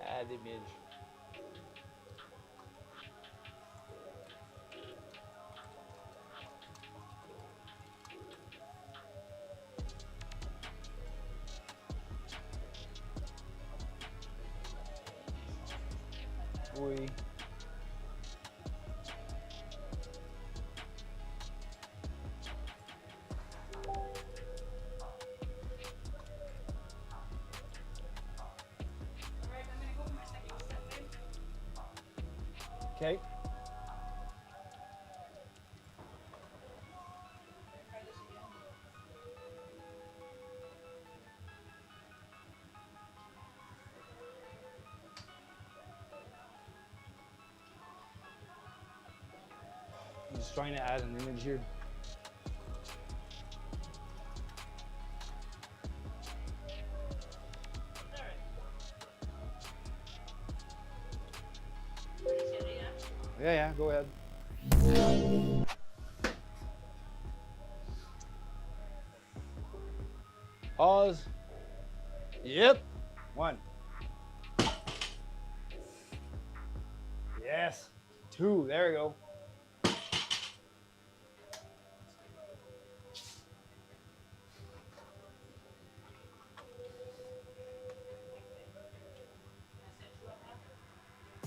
Add image. Oi. Okay. I'm just trying to add an image here. Yeah, go ahead. Pause. Yep. 1. Yes. 2. There we go.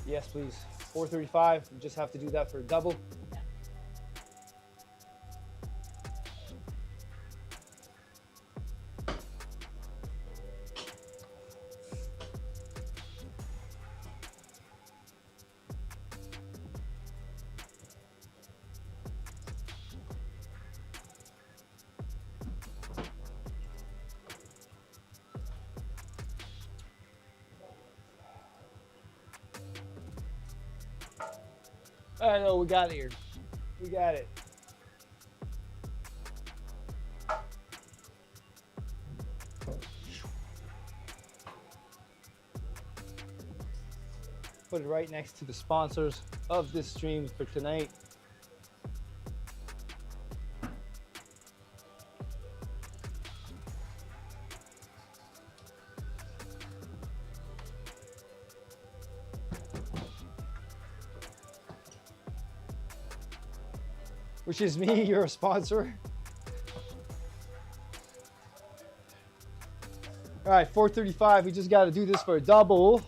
Yes, please. 435. You just have to do that for a double. All right, no, we got it here. We got it. Put it right next to the sponsors of this stream for tonight. Which is me, you're a sponsor. All right, 435, we just got to do this for a double.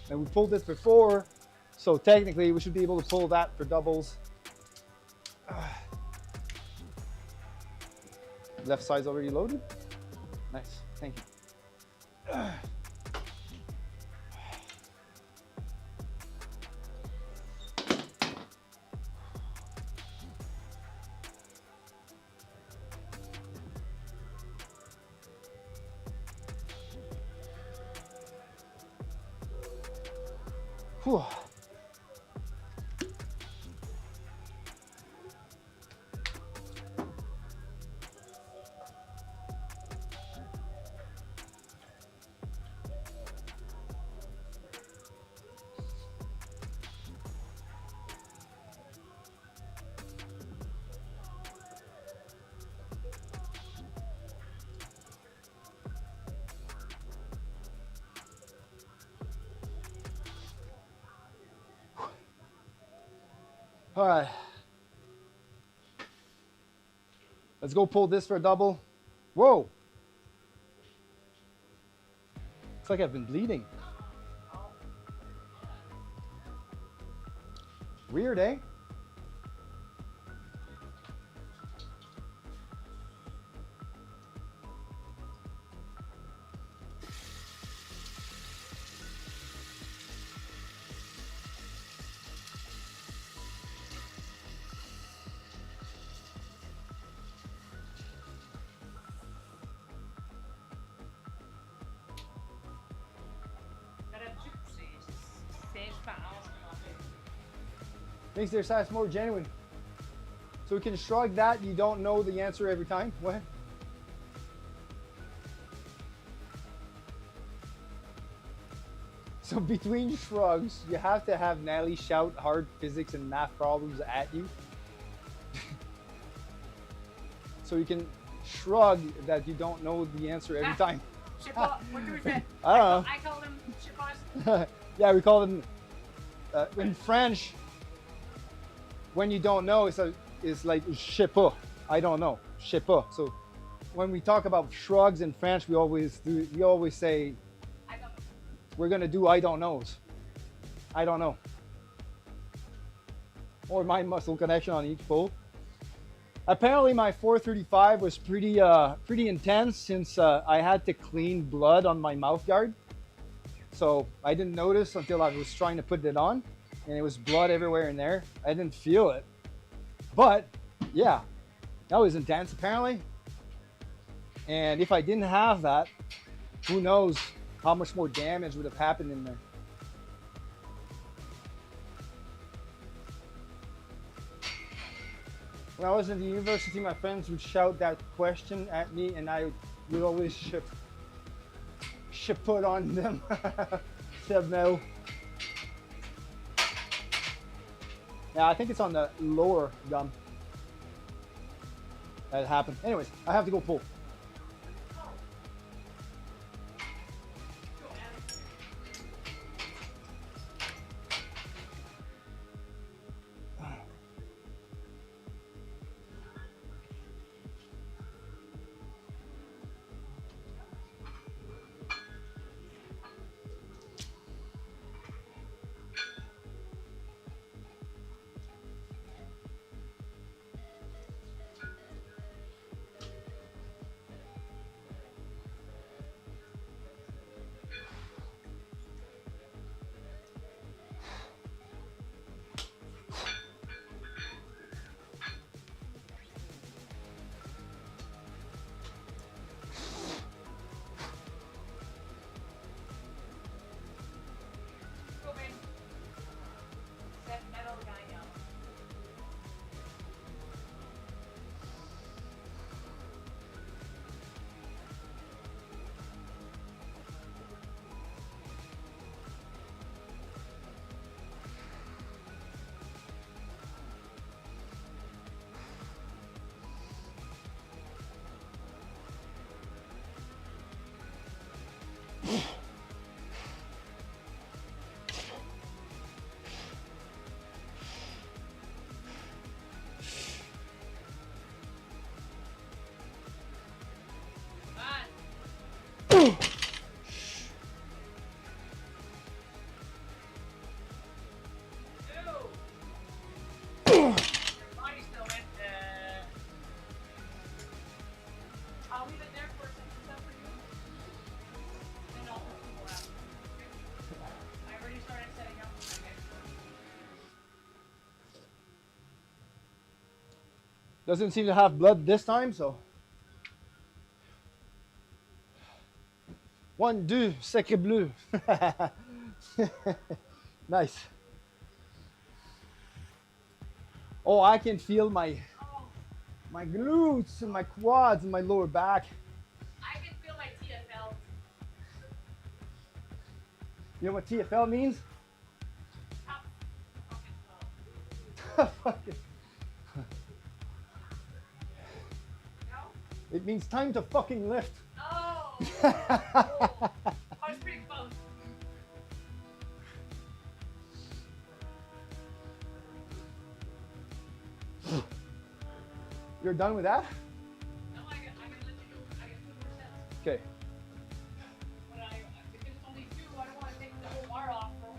And we pulled it for 4. So technically, we should be able to pull that for doubles. Left side's already loaded. Nice, thank you. Whew. All right. Let's go pull this for a double. Whoa. Looks like I've been bleeding. Weird, eh? Makes the exercise more genuine. So we can shrug that you don't know the answer every time. What? So between shrugs, you have to have Natalie shout hard physics and math problems at you. So you can shrug that you don't know the answer every time. What do we say? I don't know. I call them shipos. Yeah, we call them in French. When you don't know, it's like je sais pas. I don't know. Je sais pas. So when we talk about shrugs in French, we always say I don't know. we're gonna do I don't knows. I don't know. Or mind muscle connection on each pull. Apparently my 435 was pretty intense since I had to clean blood on my mouth guard. So I didn't notice until I was trying to put it on, and it was blood everywhere in there. I didn't feel it. But yeah, that was intense apparently. And if I didn't have that, who knows how much more damage would have happened in there. When I was in the university, my friends would shout that question at me, and I would always put on them. Said no. Yeah, I think it's on the lower gum that happened. Anyways, I have to go pull. Doesn't seem to have blood this time, so. 1, 2, sacré bleu. Nice. Oh, I can feel my glutes and my quads and my lower back. I can feel my TFL. You know what TFL means? Fucking. It means time to fucking lift. Oh! I was pretty close. You're done with that? No, I'm gonna let you go. I got 2 more sets. Okay. But because it's only 2, I don't want to take the whole bar off, bro.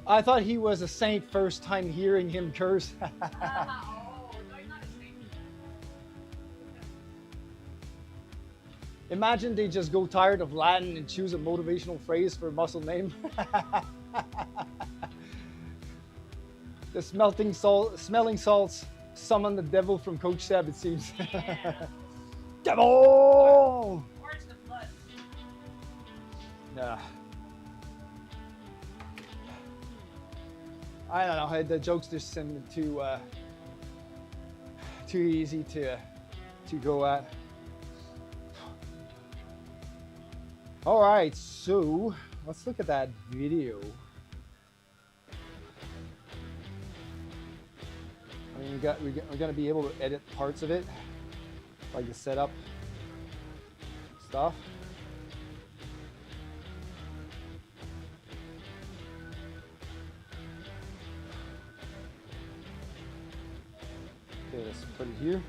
I thought he was a saint first time hearing him curse. Oh, no, you're not a saint. Imagine they just go tired of Latin and choose a motivational phrase for a muscle name. The smelling salts summon the devil from Coach Seb, it seems. Yeah. Devil! Or it's the blood. Yeah. I don't know. The jokes just seem too easy to go at. All right, so let's look at that video. I mean, we're gonna be able to edit parts of it, like the setup stuff. Okay, let's put it here.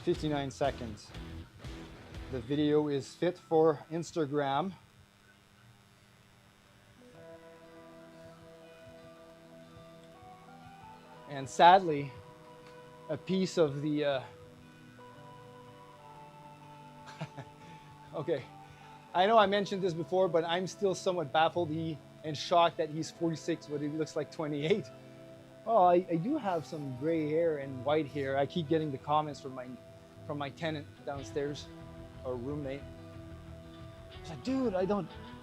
"59 seconds. The video is fit for Instagram. And sadly, a piece of the okay. I know I mentioned this before, but I'm still somewhat baffled and shocked that he's 46, but he looks like 28. Oh, I do have some gray hair and white hair. I keep getting the comments from my tenant downstairs, or roommate. He's like, dude, I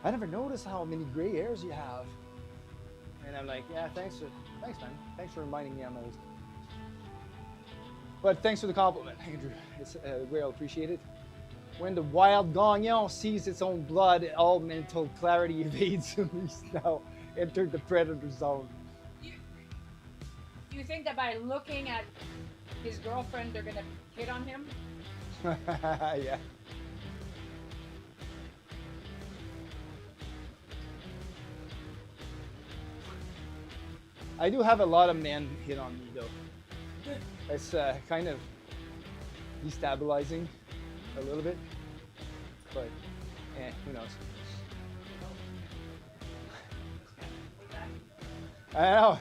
never noticed how many gray hairs you have. And I'm like, yeah, thanks man. Thanks for reminding me on those. But thanks for the compliment, Andrew. It's well appreciated. When the wild gagnon sees its own blood, all mental clarity evades him. He's now entered the predator zone. You think that by looking at his girlfriend, they're gonna hit on him? Yeah. I do have a lot of men hit on me though. It's kind of destabilizing a little bit, but who knows? I know.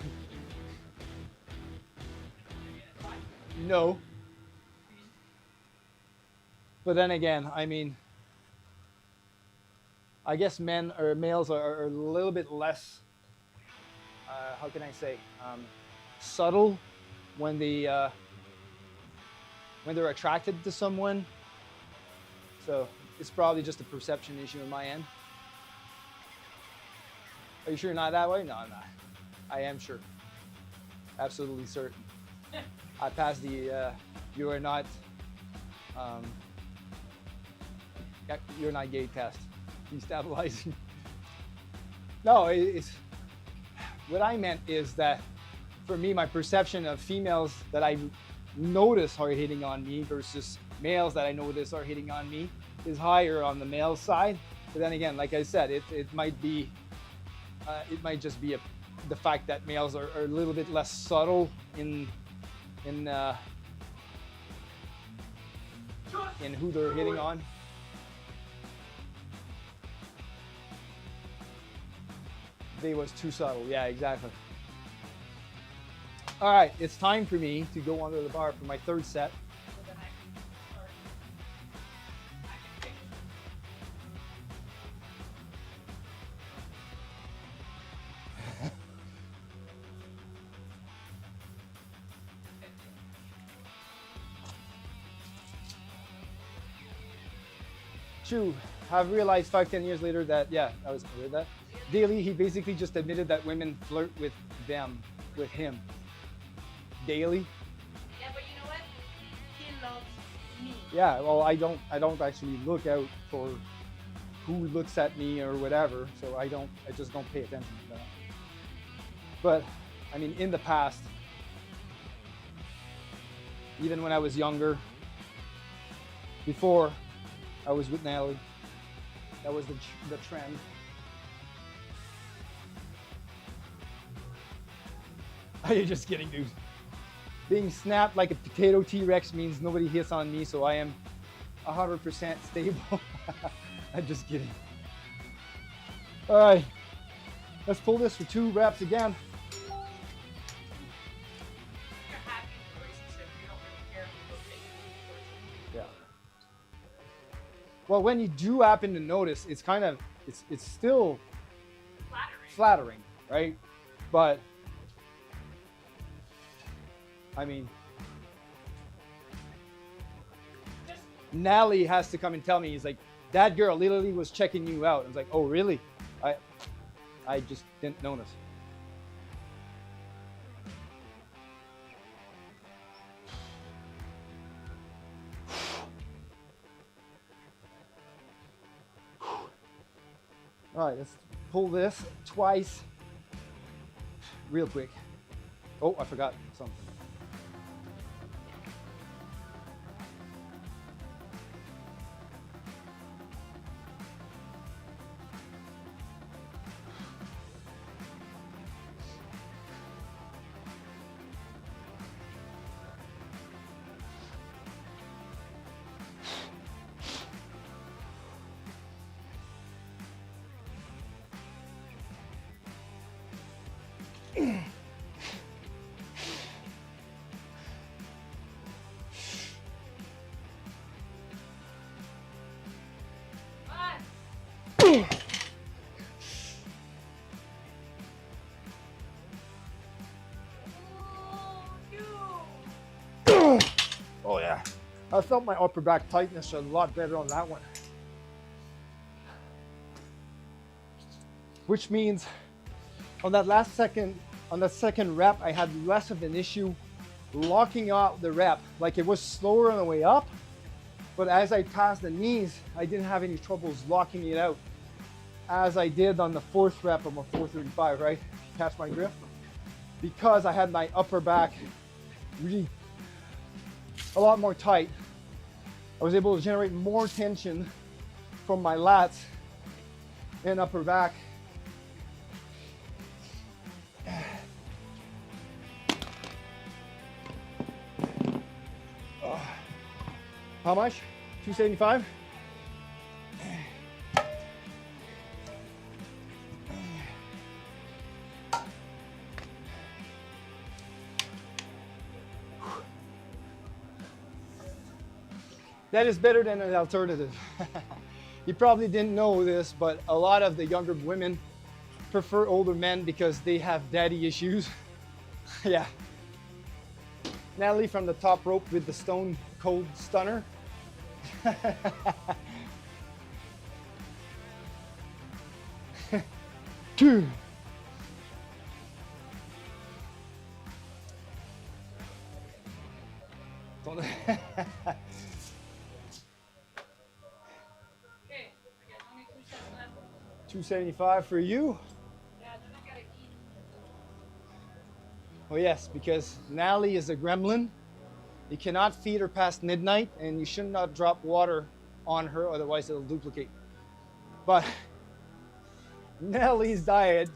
No. But then again, I mean, I guess males are a little bit less, how can I say, subtle when they're attracted to someone. So it's probably just a perception issue on my end. Are you sure you're not that way? No, I'm not. I am sure. Absolutely certain. I passed the you're not gay test. Destabilizing. No, it's what I meant is that for me, my perception of females that I notice are hitting on me versus males that I notice are hitting on me is higher on the male side. But then again, like I said, it might be, it might just be the fact that males are a little bit less subtle in who they're hitting on. They was too subtle. Yeah, exactly. All right, it's time for me to go under the bar for my third set. True. I've realized 5-10 years later that, yeah, I was aware of that. Daily, he basically just admitted that women flirt with him. Daily. Yeah, but you know what? He loves me. Yeah, well, I don't actually look out for who looks at me or whatever, so I just don't pay attention to that. But I mean, in the past, even when I was younger, before I was with Natalie, that was the trend. Are you just kidding, dude? Being snapped like a potato T-Rex means nobody hits on me, so I am 100% stable. I'm just kidding. All right, let's pull this for 2 reps again. Yeah. Well, when you do happen to notice, it's kind of, it's still flattering, right? But I mean, Nally has to come and tell me, he's like, that girl literally was checking you out. I was like, oh, really? I just didn't notice. All right, let's pull this twice real quick. Oh, I forgot something. Oh yeah, I felt my upper back tightness a lot better on that one. Which means on that second rep, I had less of an issue locking out the rep. Like it was slower on the way up, but as I passed the knees, I didn't have any troubles locking it out as I did on the 4th rep of my 435, right? Catch my drift? Because I had my upper back really a lot more tight. I was able to generate more tension from my lats and upper back. How much? 275? That is better than an alternative. You probably didn't know this, but a lot of the younger women prefer older men because they have daddy issues. Yeah. Natalie from the top rope with the stone cold stunner. Two. Don't 275 for you. Yeah, then I gotta eat. Oh yes, because Nally is a gremlin. You cannot feed her past midnight, and you should not drop water on her, otherwise it'll duplicate. But Nelly's diet,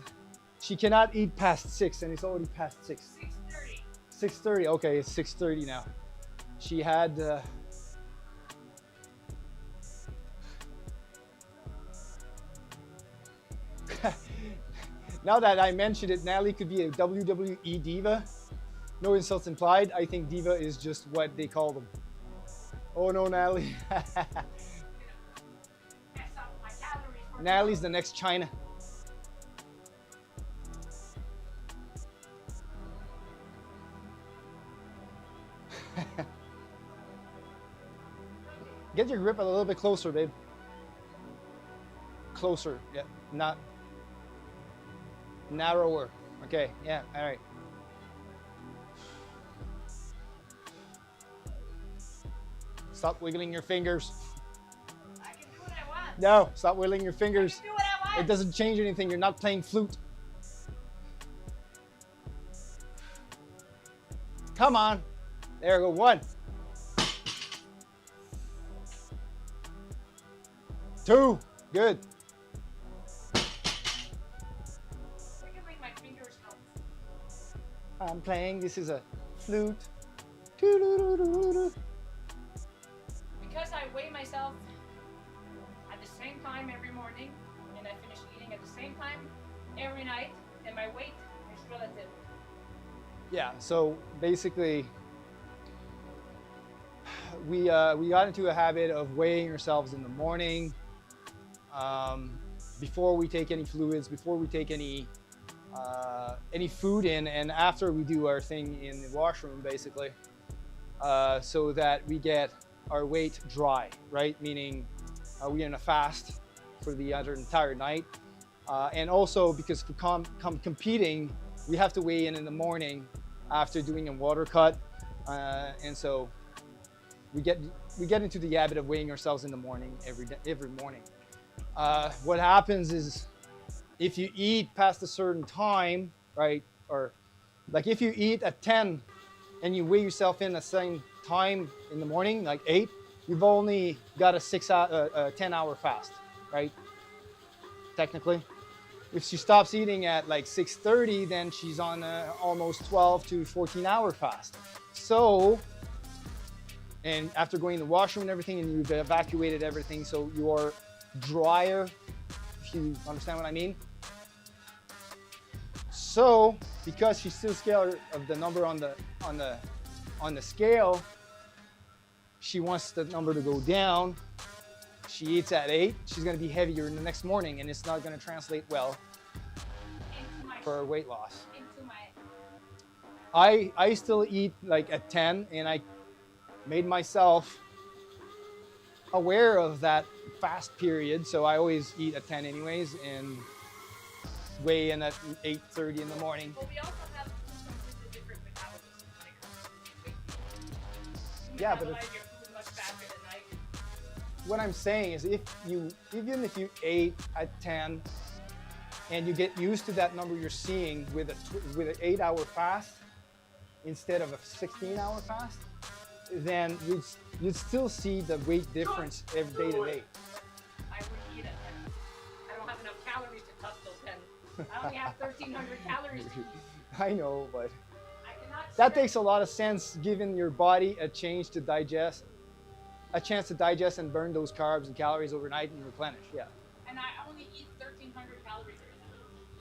she cannot eat past 6, and it's already past 6. 6:30. 6:30, okay, it's 6:30 now. She had, now that I mentioned it, Natalie could be a WWE diva. No insults implied. I think diva is just what they call them. Oh no, Natalie. Natalie's the next China. Get your grip a little bit closer, babe. Closer, yeah, not narrower. Okay, yeah, all right. Stop wiggling your fingers. I can do what I want. No, stop wiggling your fingers. I can do what I want. It doesn't change anything. You're not playing flute. Come on. There we go. 1, 2. Good. Wiggling my fingers helps. I'm playing. This is a flute. Doo-doo-doo-doo-doo. Because I weigh myself at the same time every morning, and I finish eating at the same time every night, and my weight is relative. Yeah, so basically, we got into a habit of weighing ourselves in the morning, before we take any fluids, before we take any food in, and after we do our thing in the washroom, basically, so that we get our weight dry, right? Meaning we're in a fast for the entire night, and also because for competing, we have to weigh in the morning after doing a water cut, and so we get into the habit of weighing ourselves in the morning every morning. What happens is if you eat past a certain time, right, or like if you eat at 10 and you weigh yourself in the same time in the morning, like 8, you've only got a 10-hour fast, right? Technically. If she stops eating at like 6:30, then she's on almost 12 to 14-hour fast. So, and after going to the washroom and everything, and you've evacuated everything, so you're drier, if you understand what I mean. So, because she's still scared of the number on the scale, she wants the number to go down. She eats at 8, she's gonna be heavier in the next morning, and it's not gonna translate well for her weight loss. I still eat like at 10, and I made myself aware of that fast period, so I always eat at 10 anyways, and weigh in at 8:30 in the morning. But we also have completely different metabolism when it comes to weight. You Yeah, but metabolize your food much faster than I do. What I'm saying is even if you ate at 10 and you get used to that number you're seeing with an 8-hour fast instead of a 16-hour fast, then you'd still see the weight difference every day to day. I wouldn't eat at 10. I don't have enough calories to touch those 10. I only have 1,300 calories to eat. I know, but I cannot that stretch. takes a lot of sense, giving your body a chance to digest and burn those carbs and calories overnight and replenish. Yeah. And I only eat 1,300 calories.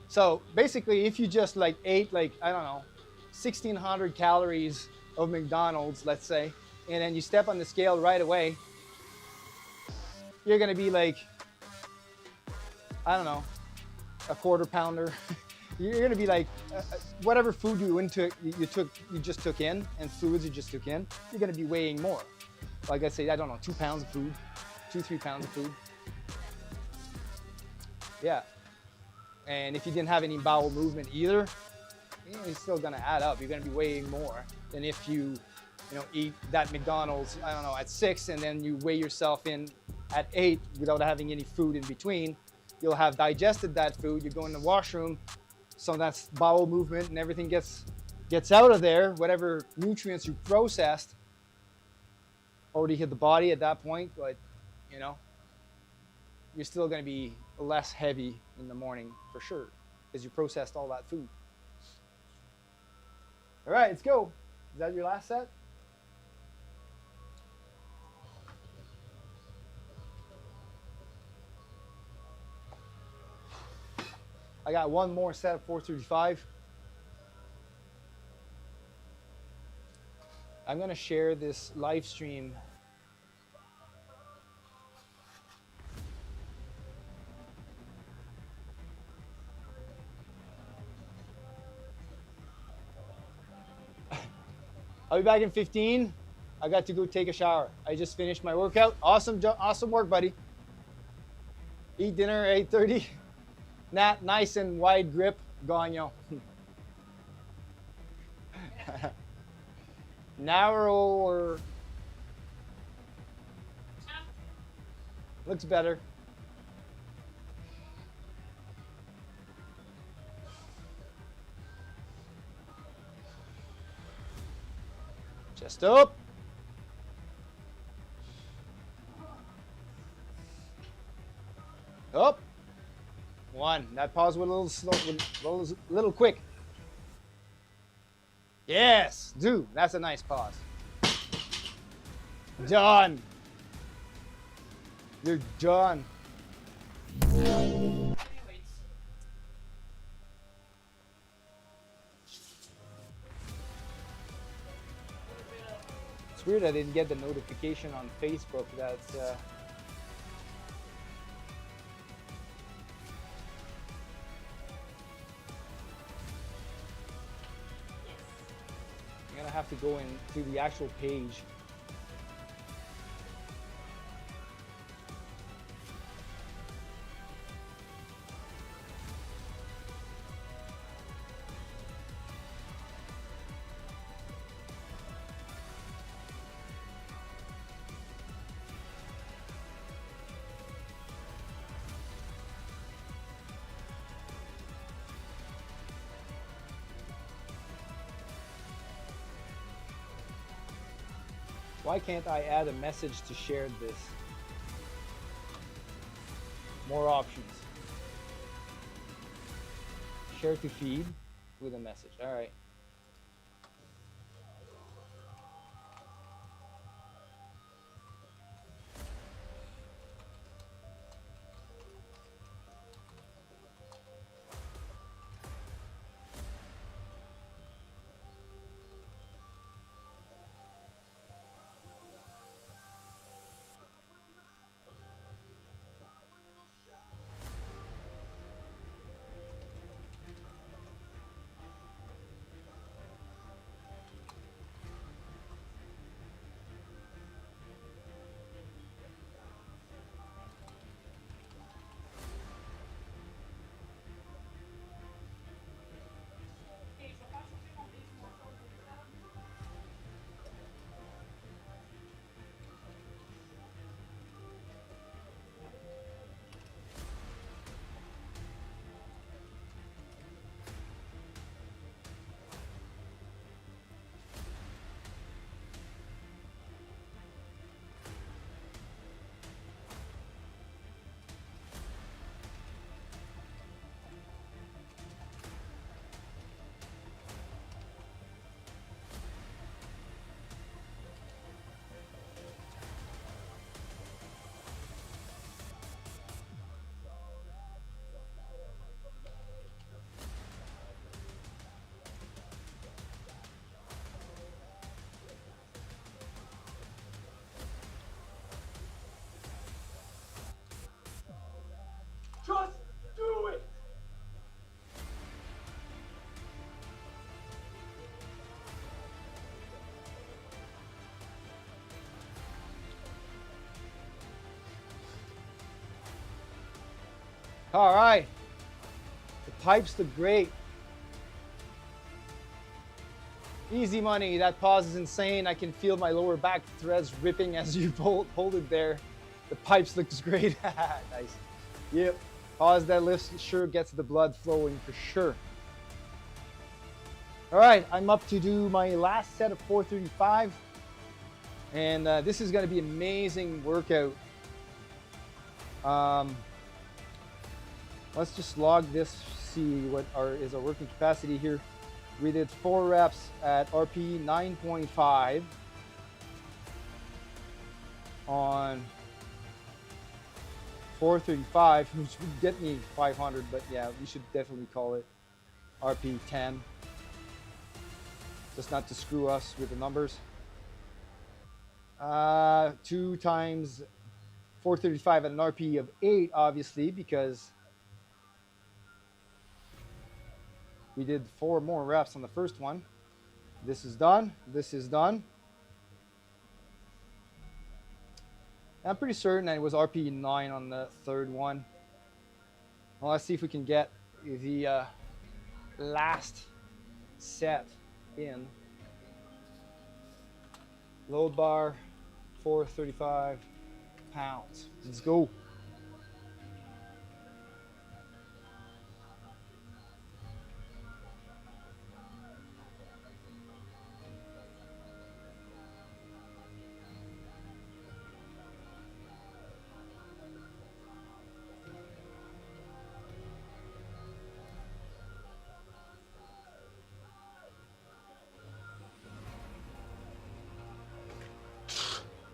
So basically, if you just like ate like, I don't know, 1,600 calories of McDonald's, let's say, and then you step on the scale right away, you're gonna be like, I don't know, a quarter pounder. You're gonna be like, whatever food you just took in, and fluids you just took in, you're gonna be weighing more. Like I say, I don't know, 2 pounds of food, 3 pounds of food. Yeah. And if you didn't have any bowel movement either, it's still gonna add up. You're gonna be weighing more than if you eat that McDonald's, I don't know, at 6, and then you weigh yourself in at 8 without having any food in between. You'll have digested that food. You go in the washroom, so that's bowel movement, and everything gets out of there. Whatever nutrients you processed already hit the body at that point, but you're still gonna be less heavy in the morning for sure, because you processed all that food. All right, let's go. Is that your last set? I got one more set of 435. I'm gonna share this live stream. I'll be back in 15. I got to go take a shower. I just finished my workout. Awesome work, buddy. Eat dinner at 8:30. Nice and wide grip, gagnon. Narrower. Looks better. Chest up. Up. 1. That pause was a little slow, little quick. Yes, dude, that's a nice pause. Done. You're done. Anyways. It's weird I didn't get the notification on Facebook that I'm gonna have to go into the actual page. Why can't I add a message to share this? More options. Share to feed with a message. All right. Just do it! All right. The pipes look great. Easy money. That pause is insane. I can feel my lower back threads ripping as you hold it there. The pipes looks great. Nice. Yep. Pause deadlifts sure gets the blood flowing for sure. All right, I'm up to do my last set of 435. And this is going to be an amazing workout. Let's just log this, see what is our working capacity here. We did 4 reps at RP 9.5 on 435, which would get me 500, but yeah, we should definitely call it RP 10. Just not to screw us with the numbers. 2 times 435 at an RP of 8, obviously, because we did 4 more reps on the first one. This is done. This is done. I'm pretty certain that it was RP 9 on the third one. Well, let's see if we can get the last set in. Load bar, 435 pounds. Let's go.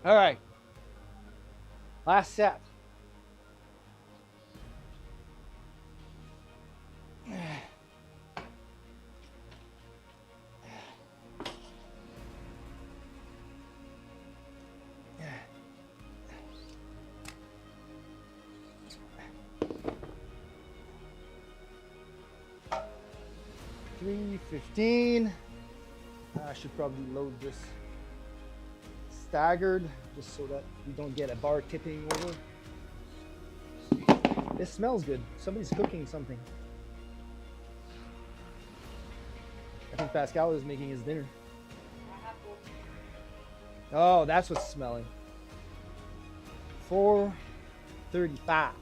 All right. Last set. $315. I should probably load this staggered just so that we don't get a bar tipping over. It smells good. Somebody's cooking something. I think Pascal is making his dinner. Oh, that's what's smelling. 435.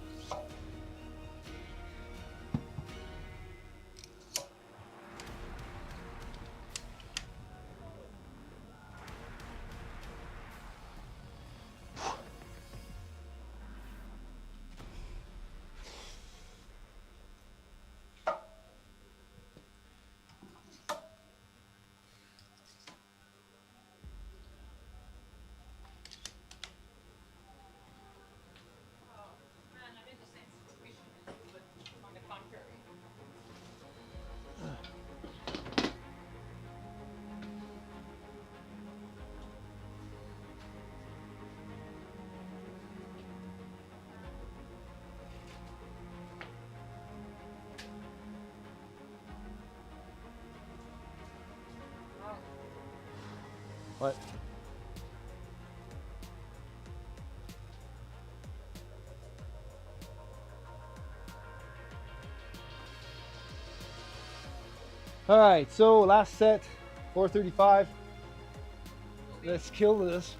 What? All right, so last set, 435. Let's kill this.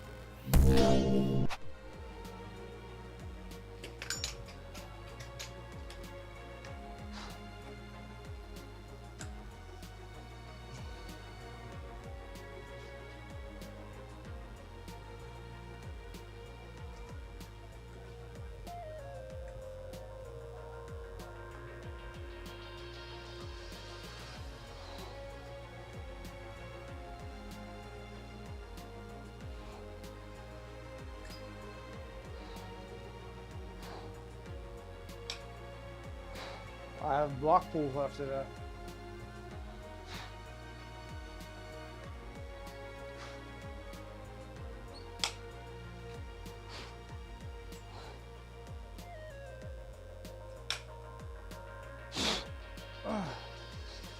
I have block pulls after that.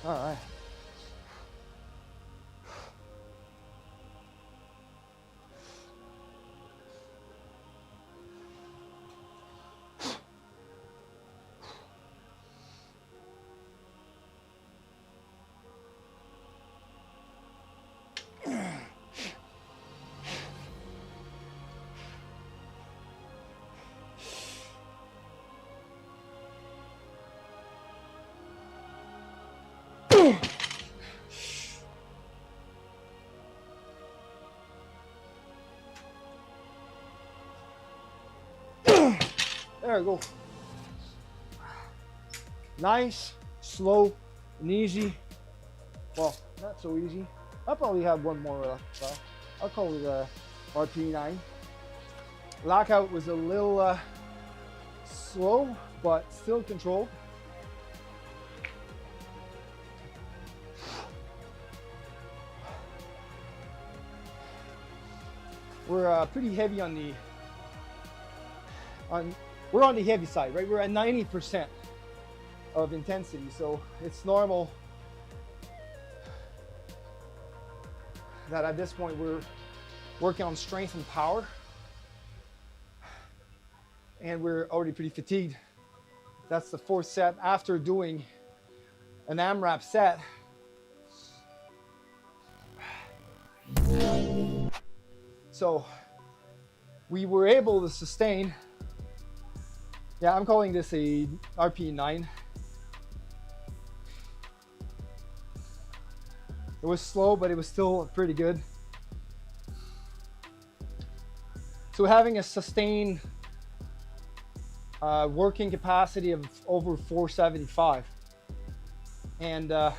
All right. There we go. Nice, slow, and easy. Well, not so easy. I'll probably have one more left. So I'll call it a RP9. Lockout was a little slow, but still controlled. We're pretty heavy on the we're on the heavy side, right? We're at 90% of intensity, so it's normal that at this point we're working on strength and power, and we're already pretty fatigued. That's the fourth set after doing an AMRAP set. So we were able to sustain. Yeah, I'm calling this a RP9. It was slow, but it was still pretty good. So having a sustained working capacity of over 475 and our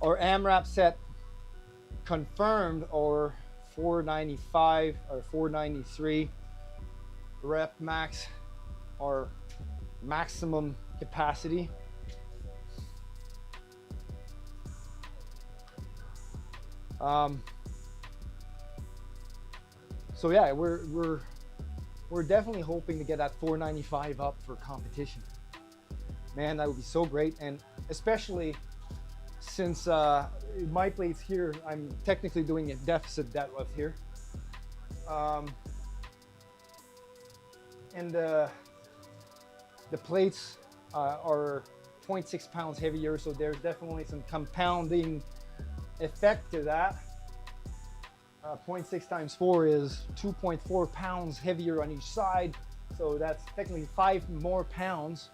AMRAP set confirmed or 495 or 493 rep max, or maximum capacity. So yeah, we're definitely hoping to get that 495 up for competition. Man, that would be so great, and especially since my plates here, I'm technically doing a deficit deadlift here, and the plates are 0.6 pounds heavier, so there's definitely some compounding effect to that. 0.6 times 4 is 2.4 pounds heavier on each side, so that's technically 5 more pounds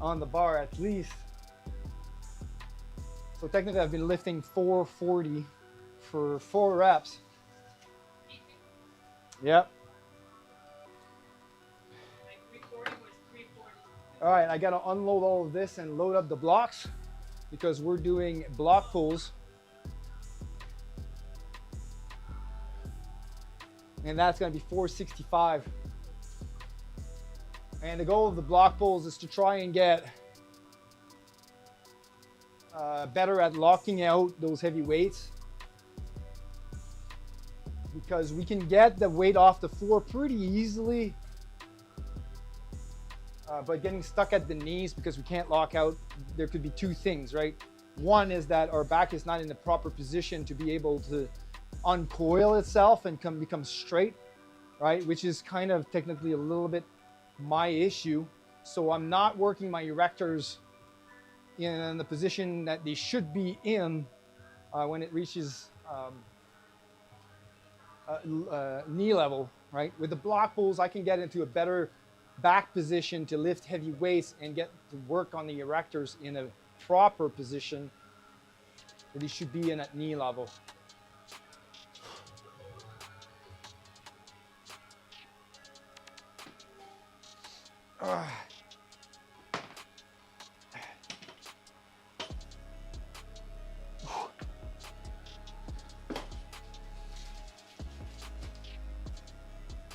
on the bar at least. So technically I've been lifting 440 for 4 reps. Yep. My 340 was 340. All right, I gotta unload all of this and load up the blocks because we're doing block pulls. And that's gonna be 465. And the goal of the block pulls is to try and get better at locking out those heavy weights, because we can get the weight off the floor pretty easily, but getting stuck at the knees because we can't lock out, there could be two things, right? One is that our back is not in the proper position to be able to uncoil itself and become straight, right? Which is kind of technically a little bit my issue. So I'm not working my erectors in the position that they should be in when it reaches knee level, right? With the block pulls, I can get into a better back position to lift heavy weights and get to work on the erectors in a proper position that they should be in at knee level.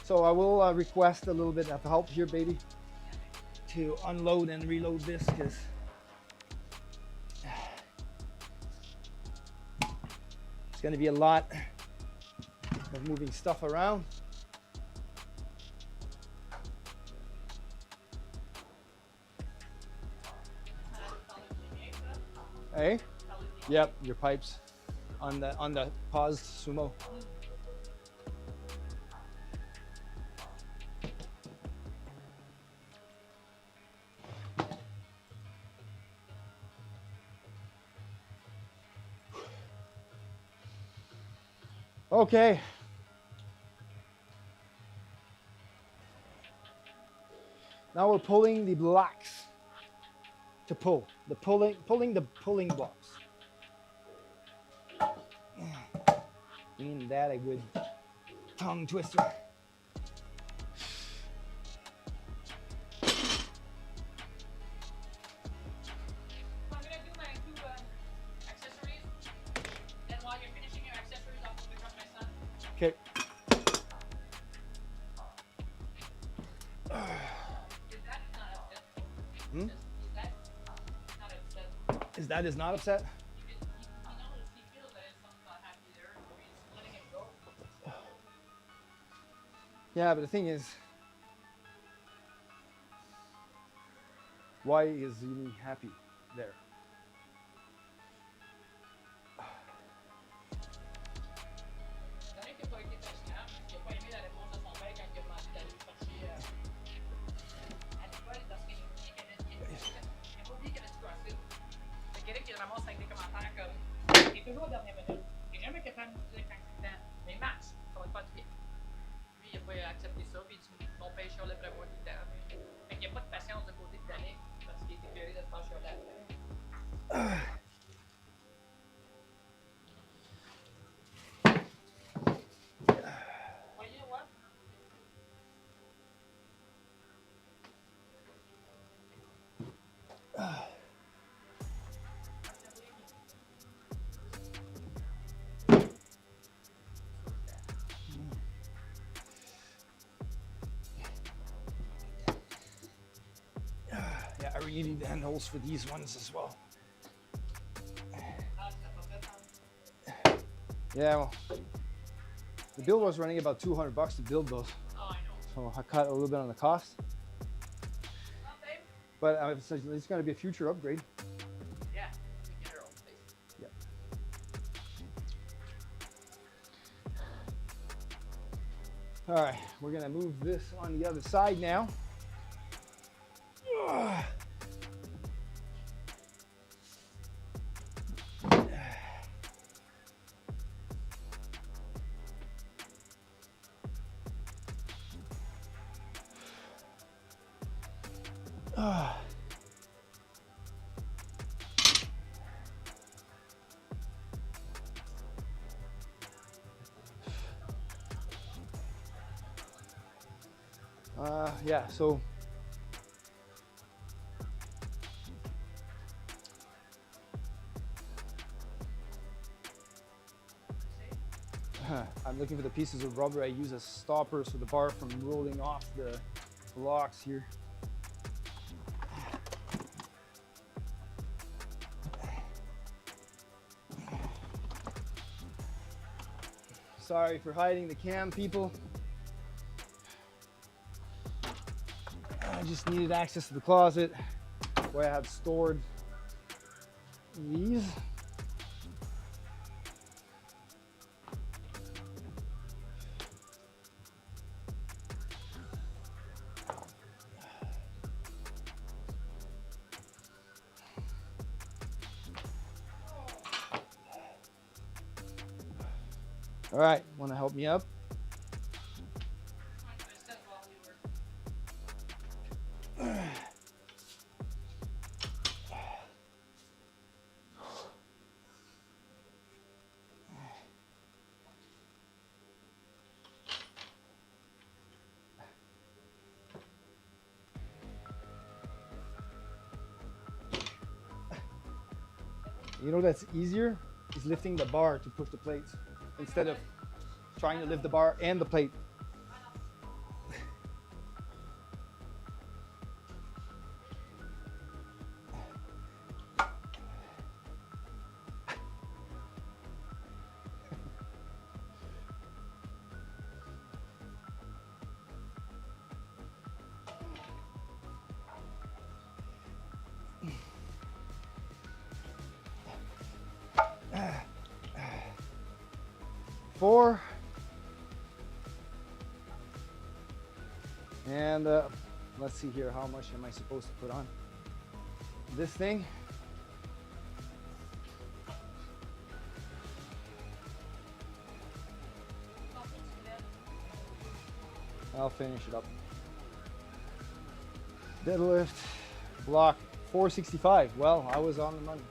So I will request a little bit of help here, baby, to unload and reload this, because it's going to be a lot of moving stuff around. Hey? Yep, your pipes on the paused sumo. Okay. Now we're pulling the blocks to pull. Pulling the pulling blocks. Ain't that a good tongue twister? I'm gonna do my 2 accessories. Then while you're finishing your accessories, I'll pick up my son. Okay. His dad is not upset. Hmm? His dad is not upset. His dad is not upset? He knows, he feels that something's not happy there, so he's letting him go. Yeah, but the thing is, why is he happy there? C'est vrai qu'il n'a pas été fascinant, parce qu'il n'a pas aimé la réponse de son père quand il a demandé d'aller chercher à l'école, parce qu'il n'a pas oublié qu'il y avait du CrossFit. Fait qu'Éric, il ramasse avec des commentaires comme « T'es toujours à la dernière minute, t'es jamais capable de nous dire quand c'est le temps, mais Max, ça va te faire du bien. » Lui, il n'a pas accepté ça, puis il dit « Mon père chialait après moi tout le temps. » Fait qu'il n'y a pas de patience de côté de Danick, parce qu'il était écœuré de se faire chialer après. you need handholds for these ones as well. Yeah, well, the build was running about $200 to build those. Oh, I know. So I cut a little bit on the cost. Well, babe. But it's going to be a future upgrade. Yeah, we get our own place. Yeah. All right, we're going to move this on the other side now. Yeah, so I'm looking for the pieces of rubber I use as stoppers for the bar from rolling off the blocks here. Sorry for hiding the cam, people. I just needed access to the closet where I had stored these. All right, want to help me up? You know that's easier is lifting the bar to push the plates instead of trying to lift the bar and the plate. Four. And let's see here, how much am I supposed to put on this thing? I'll finish it up. Deadlift, block 465. Well, I was on the money.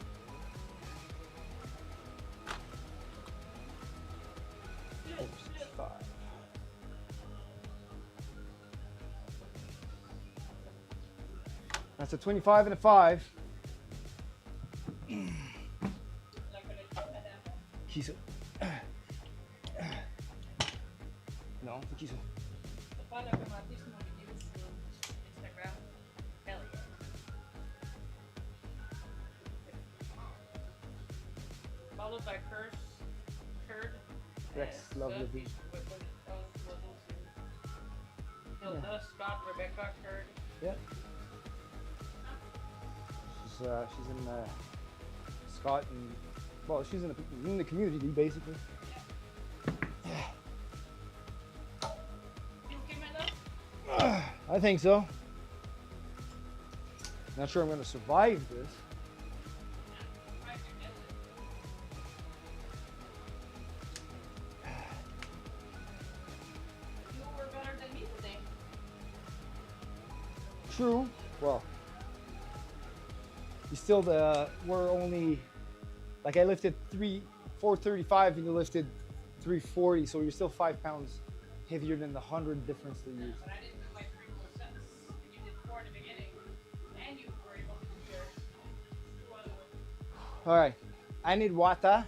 That's a 25 and a 5. Quiso. No, quiso. Instagram. Hell yeah. Followed by Curd. Rex, lovely. Hilda, Scott, Rebecca, Curd. Yeah. She's in Scott and well, she's in the community basically. You okay, my love? I think so. Not sure I'm going to survive this. You were better than me today. True. Well, you still we're only like I lifted 435 and you lifted 340, so you're still 5 pounds heavier than the 100 difference that you. But I didn't do my 3 more sets. And you did 4 in the beginning, and you were able to do your 2 other ones. All right, I need water.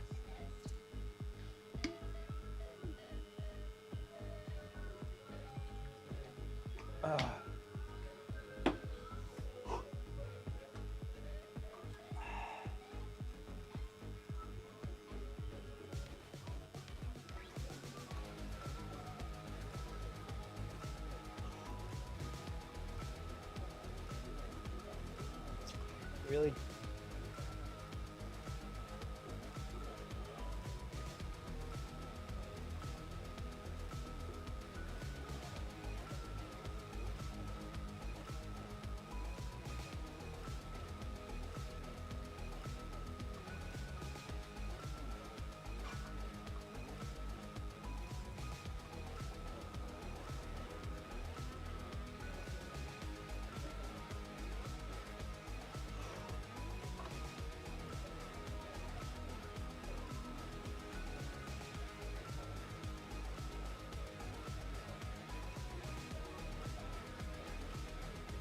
really.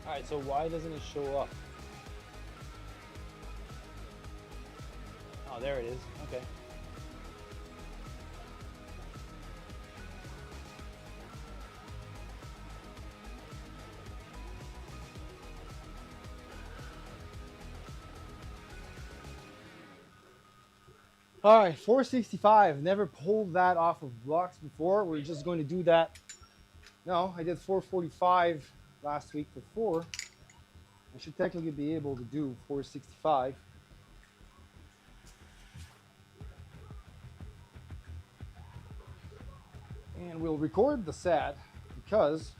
All right, so why doesn't it show up? Oh, there it is. Okay. All right, 465. Never pulled that off of blocks before. We're just going to do that. No, I did 445 last week for 4. I should technically be able to do 465. And we'll record the set because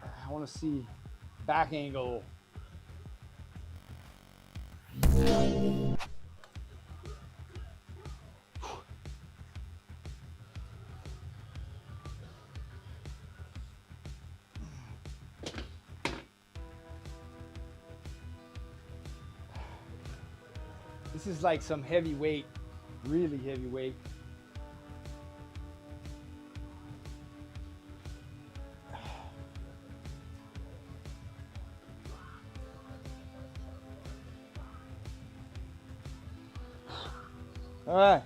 I want to see back angle. This is like some heavy weight, really heavy weight. All right.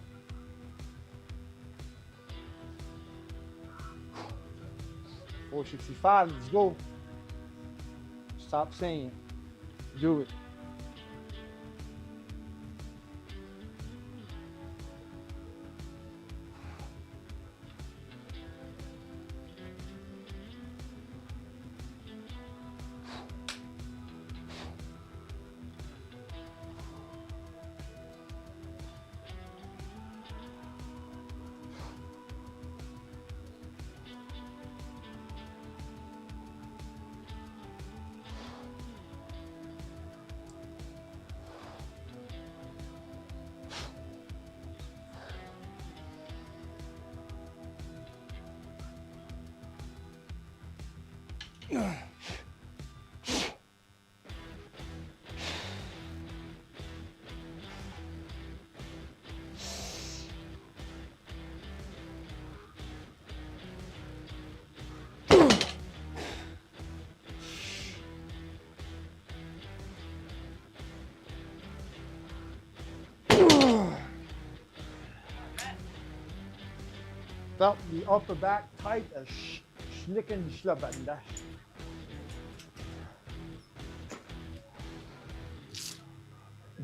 $465, let's go. Stop saying it. Do it. Felt the upper back tight as schnicken schlabanda.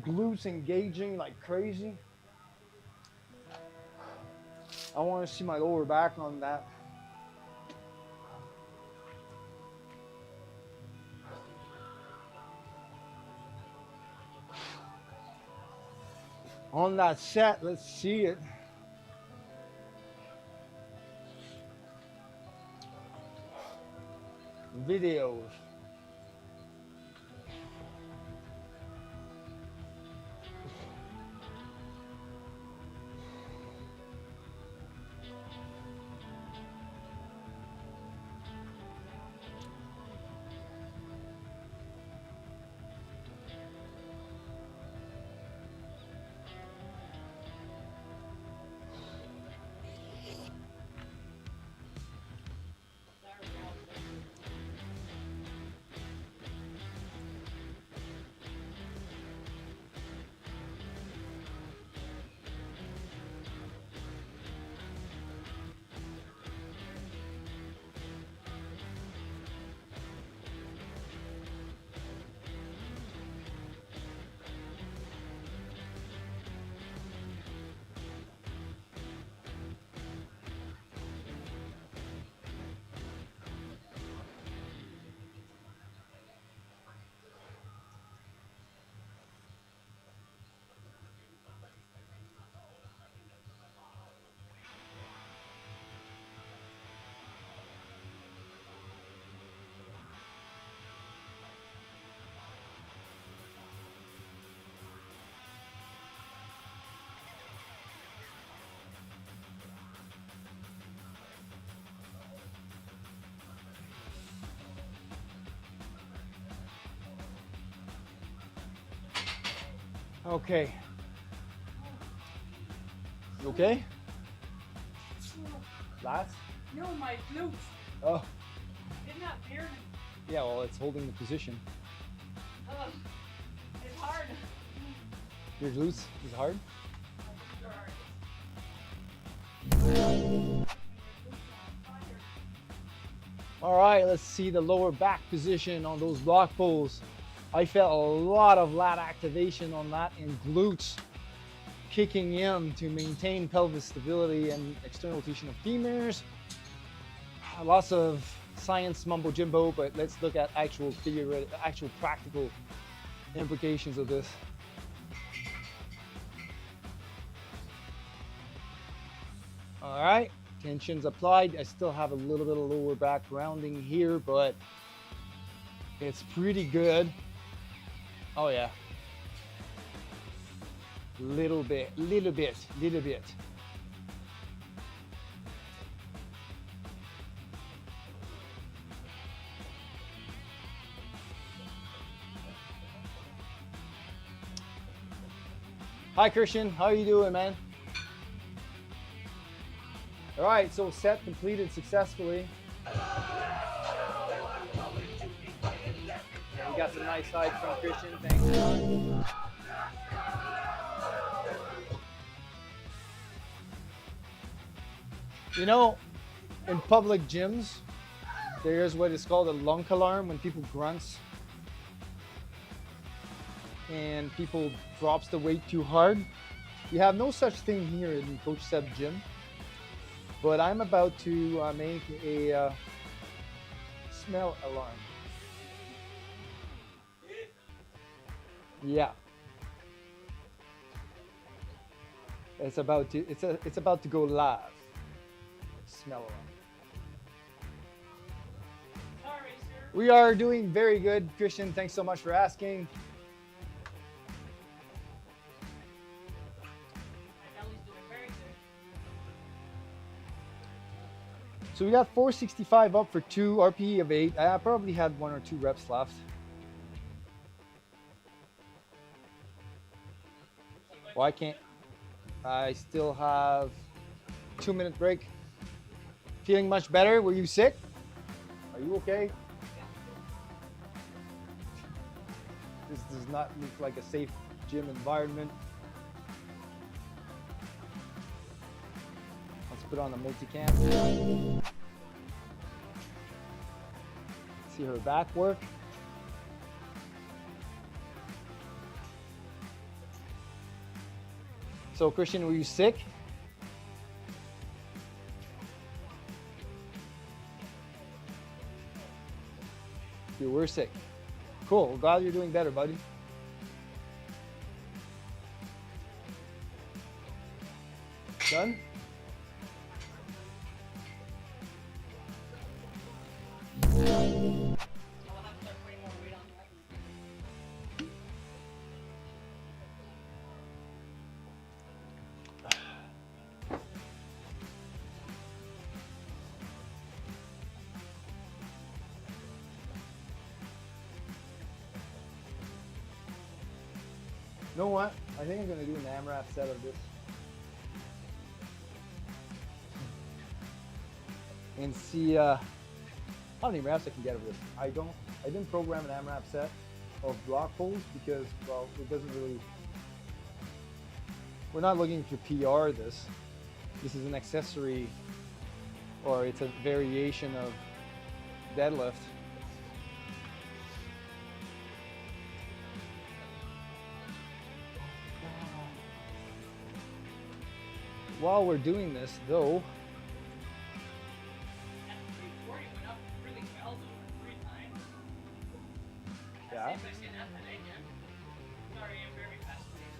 Glutes engaging like crazy. I want to see my lower back on that. On that set, let's see it. Videos. Okay. You okay? Last? No, my glutes. Oh, Isn't that weird? yeah, well, it's holding the position. Ugh. It's hard. Your glutes is hard? All right, let's see the lower back position on those block pulls. I felt a lot of lat activation on that and glutes kicking in to maintain pelvis stability and external rotation of femurs. Lots of science mumbo jumbo, but let's look at actual practical implications of this. All right, tension's applied. I still have a little bit of lower back rounding here, but it's pretty good. Oh yeah. Little bit. Hi Christian, how are you doing, man? All right, so set completed successfully. We got some nice sides from Christian, thanks. You know, in public gyms, there's what is called a lunk alarm when people grunts and people drops the weight too hard. You have no such thing here in Coach Seb gym, but I'm about to make a smell alarm. Yeah. It's about to go live. Smell alarm. Sorry, sir. We are doing very good, Christian. Thanks so much for asking. My belly's doing very good. So we got 465 up for 2, RPE of 8. I probably had 1 or 2 reps left. Well, I can't. I still have 2-minute break. Feeling much better? Were you sick? Are you okay? This does not look like a safe gym environment. Let's put on the multicam. See her back work. So Christian, were you sick? You were sick. Cool. Glad you're doing better, buddy. Done? I'll have to start putting more weight on that. You know what? I think I'm gonna do an AMRAP set of this. And see how many reps I can get of this. I didn't program an AMRAP set of block pulls because, well, it doesn't really, we're not looking to PR this. This is an accessory, or it's a variation of deadlift. While we're doing this, though, That 340 went up really well though, 3 times. Yeah. That's the same as I said that today, yeah. Sorry, I'm very fascinated.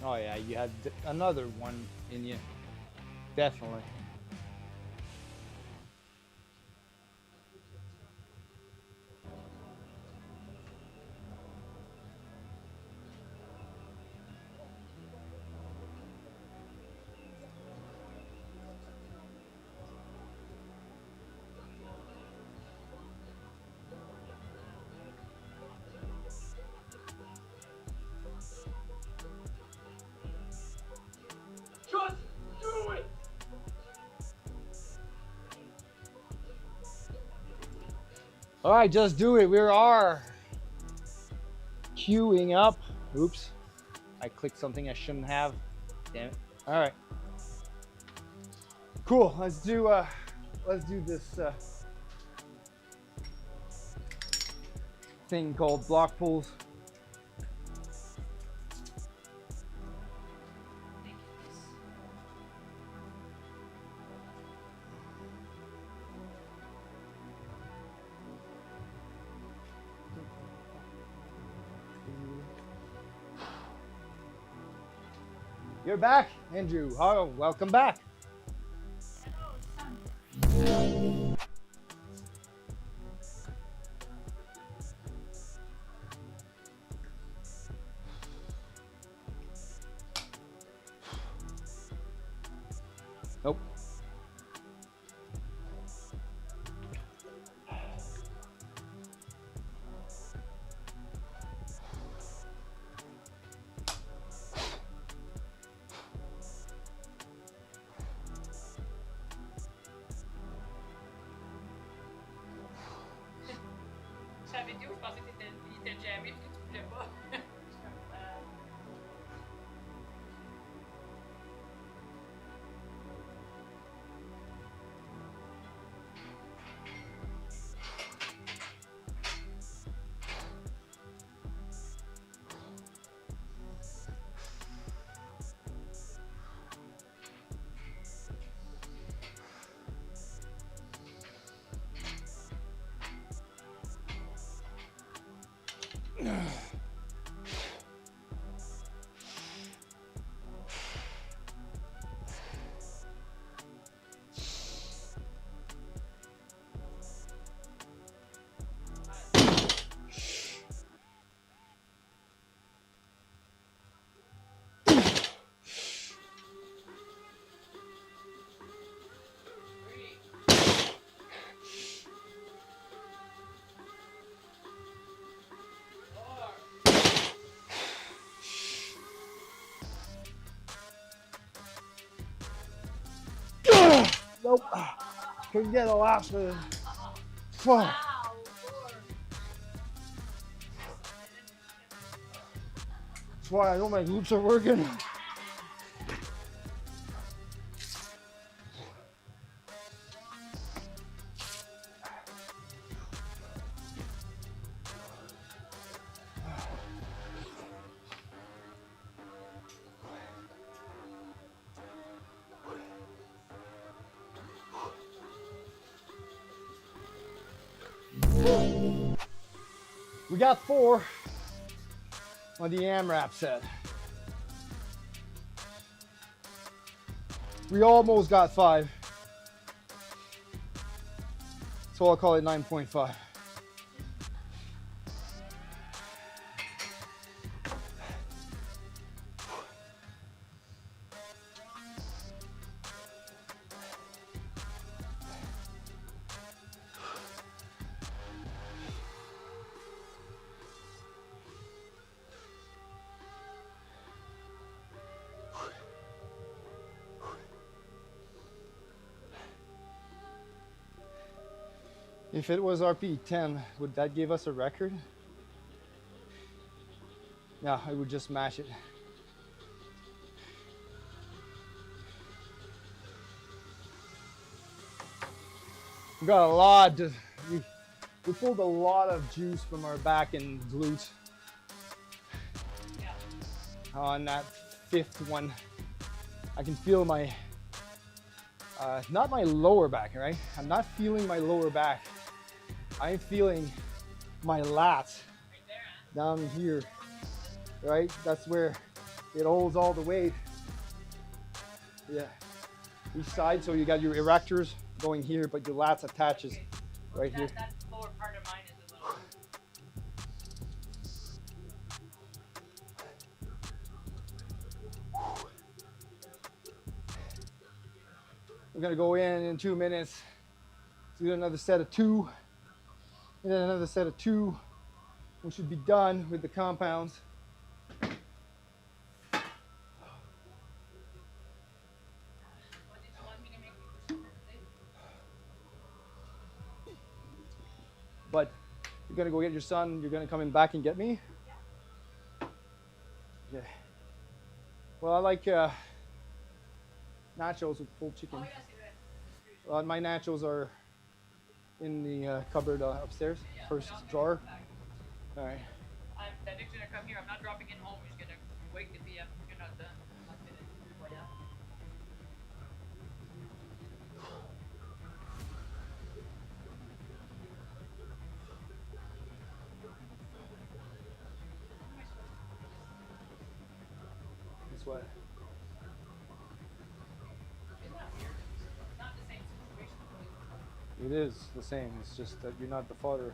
oh yeah, you had another one in you. Definitely. All right, just do it. We are queuing up. Oops, I clicked something I shouldn't have. Damn it. All right. Cool. Let's do this thing called block pulls. You're back, Andrew. Oh, welcome back. Nope. Sur la vidéo, je pensais que il était jammé puis que tu voulais pas. Nope. Couldn't get a last one. Fuck. That's why I know my glutes are working. We got 4 on the AMRAP set. We almost got 5. So I'll call it 9.5. If it was RP 10, would that give us a record? Yeah, I would just smash it. We got a lot. We pulled a lot of juice from our back and glutes. Yeah. On that 5th one, I can feel my, not my lower back, right? I'm not feeling my lower back. I'm feeling my lats Right there, huh? down here, right? That's where it holds all the weight. Yeah, each side. So you got your erectors going here, but your lats attaches Okay. right here. That lower part of mine is a little. We're gonna go in 2 minutes. Do another set of 2, and then another set of 2. We should be done with the compounds. What did you want me to make you push for today? but you're gonna go get your son. You're gonna come in back and get me. Yeah. Well, I like nachos with pulled chicken. Oh, yes, it is. My nachos are in the cupboard upstairs, first drawer. All right. That Nick's gonna come here. I'm not dropping in home. He's gonna wait to be you're not done. I'm not finished before that. Guess what? Isn't that weird? It's not the same situation. It is the same. It's just that you're not the father.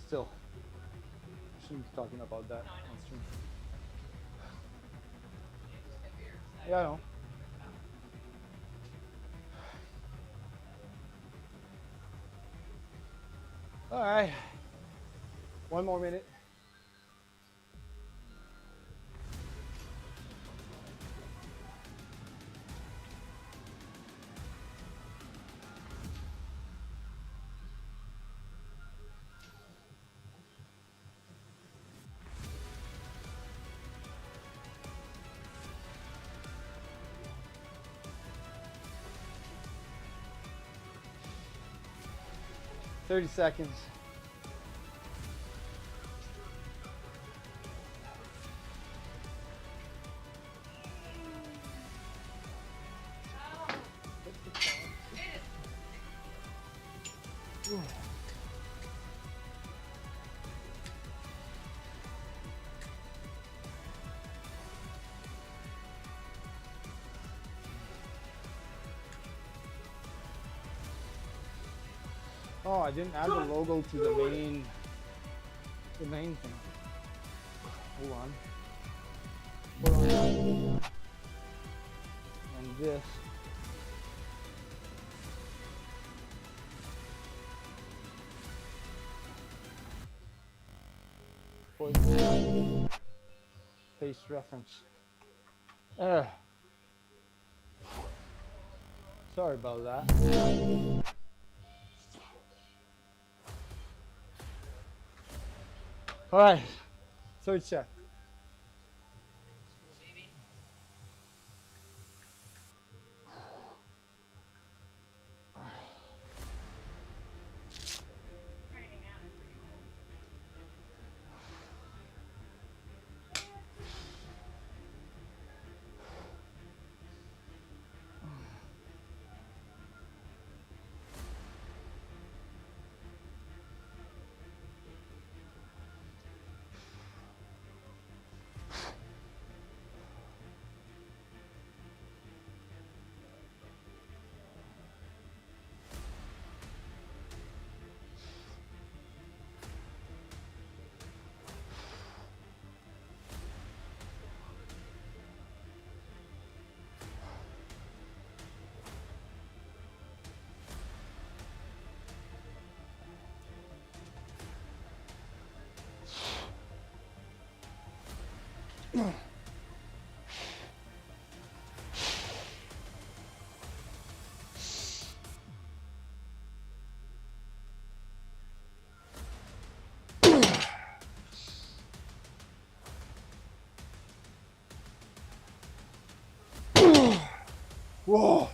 Still, I shouldn't be talking about that on stream. Yeah, I know. All right. One more minute. Thirty seconds. Oh, I didn't add the logo to the main thing. Hold on. Hold on. And this. Paste reference. Sorry about that. All right, third set. Whoa.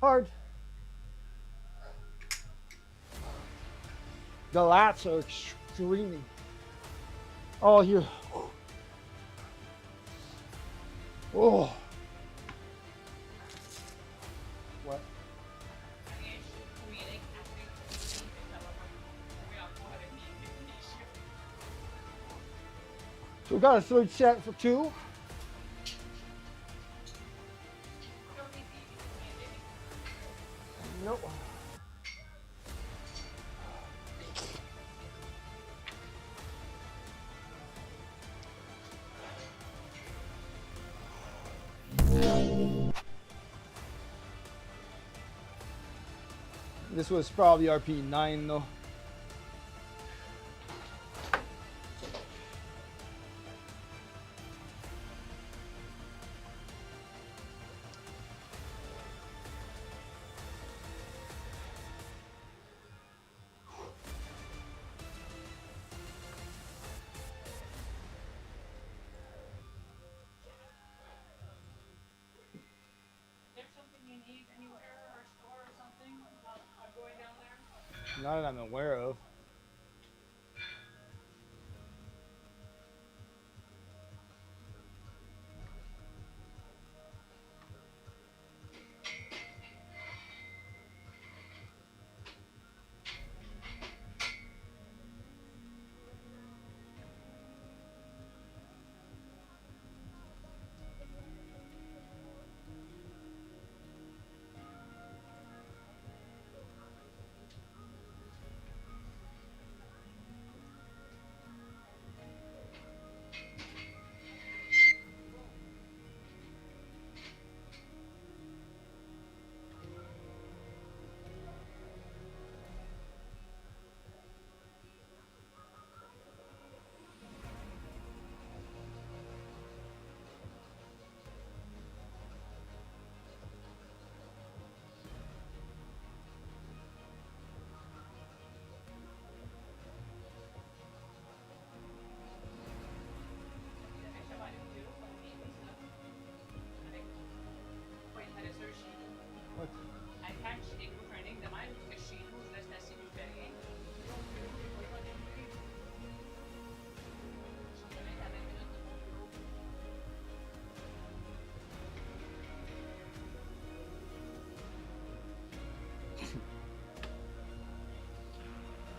Hard. The lats are extremely. Oh, here. Oh. What? So we got a third set for two. Nope. This was probably RP 9 though. Not that I'm aware of. What?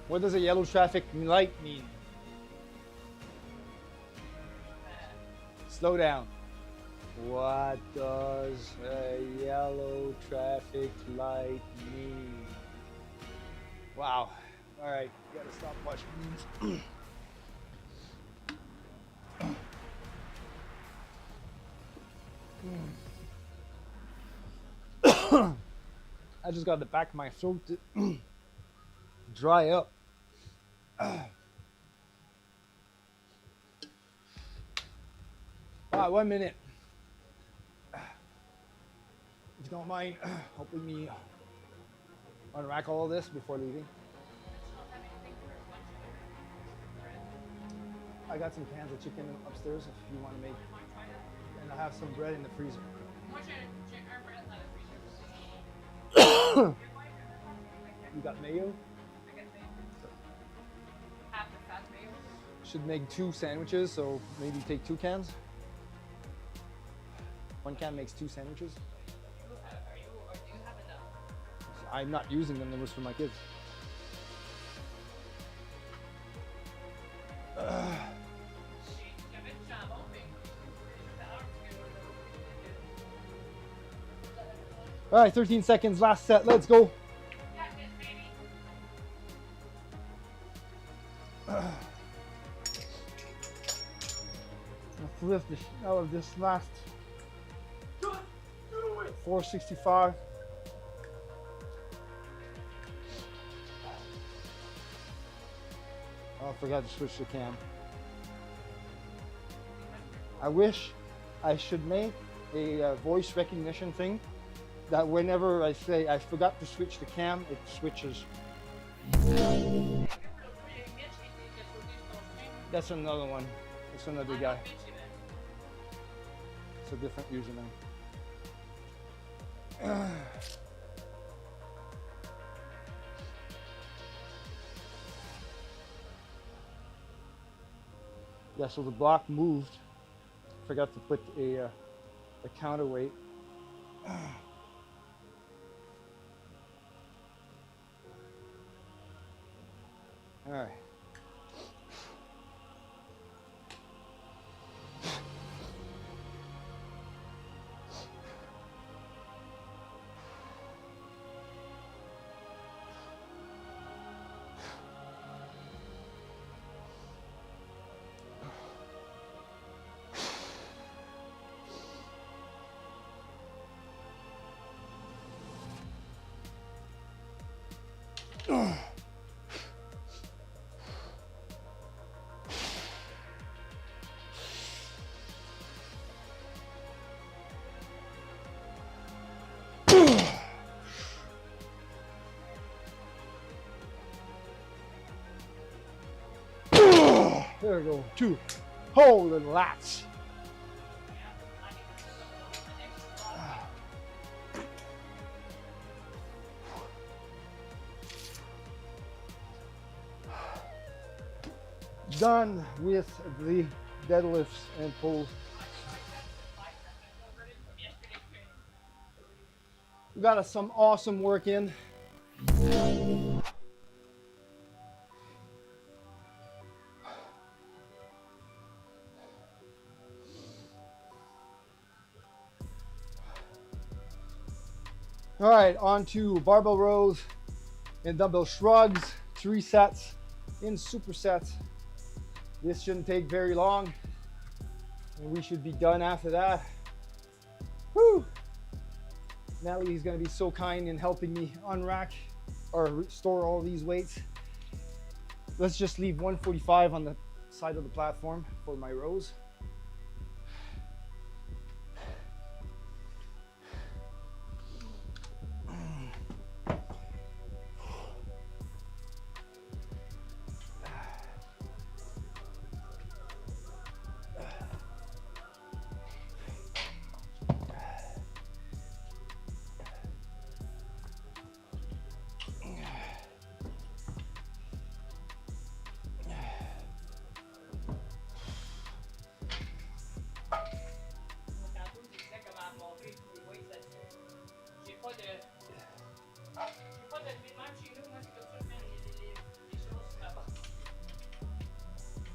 What does a yellow traffic light mean? Slow down. What does a yellow traffic light mean? Wow. All right, gotta stop watching these. I just got the back of my throat to dry up. All right, 1 minute. If you don't mind helping me unrack all of this before leaving. I got some cans of chicken upstairs if you want to make, and I have some bread in the freezer. You got mayo? Should make 2 sandwiches, so maybe take 2 cans. 1 can makes 2 sandwiches. I'm not using them, it was for my kids. All right, 13 seconds, last set, let's go. Let's lift this out of this last 465. Oh, I forgot to switch the cam. I wish I should make a voice recognition thing that whenever I say I forgot to switch the cam, it switches. That's another one. It's another guy. It's a different username. Yeah, so the block moved. Forgot to put a counterweight. All right. There we go. 2. Hold and latch. done with the deadlifts and pulls. We got us some awesome work in. All right, on to barbell rows and dumbbell shrugs, 3 sets in supersets. This shouldn't take very long, and we should be done after that. Woo! Natalie is going to be so kind in helping me unrack or store all these weights. Let's just leave 145 on the side of the platform for my rows.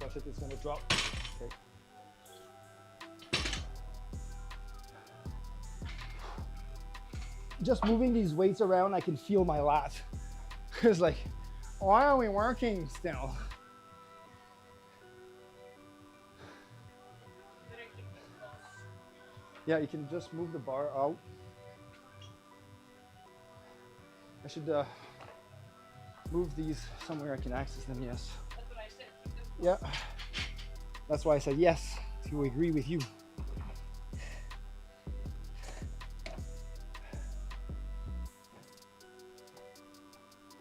Watch it, it's gonna drop. Okay. Just moving these weights around, I can feel my lat. It's like, why are we working still? Yeah, you can just move the bar out. I should move these somewhere I can access them, yes. That's what I said. Yeah, that's why I said yes, to agree with you.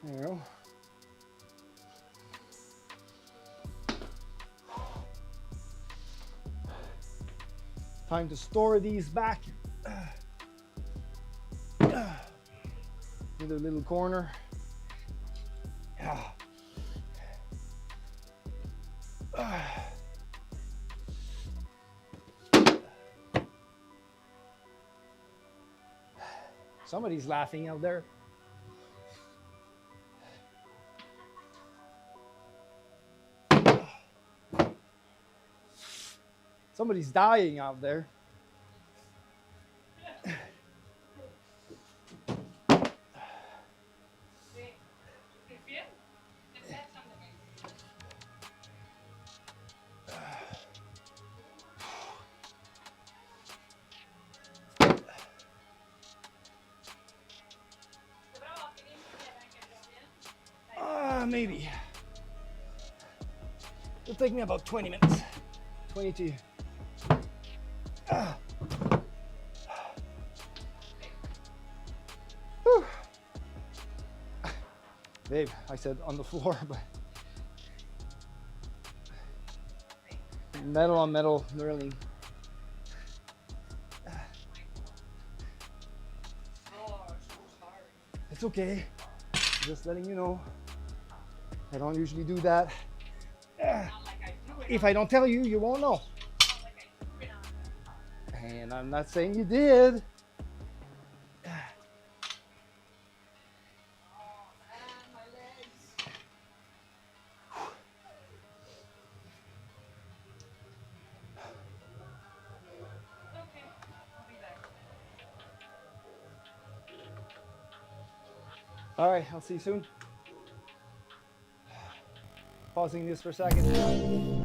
There you go. Time to store these back in the little corner. Somebody's laughing out there. Somebody's dying out there. Maybe. It'll take me about 20 minutes. 22. Whew. Babe, I said on the floor, but metal on metal knurling. It's okay. Just letting you know. I don't usually do that. If I don't tell you, you won't know. And I'm not saying you did. All right, I'll see you soon. Pausing this for a second.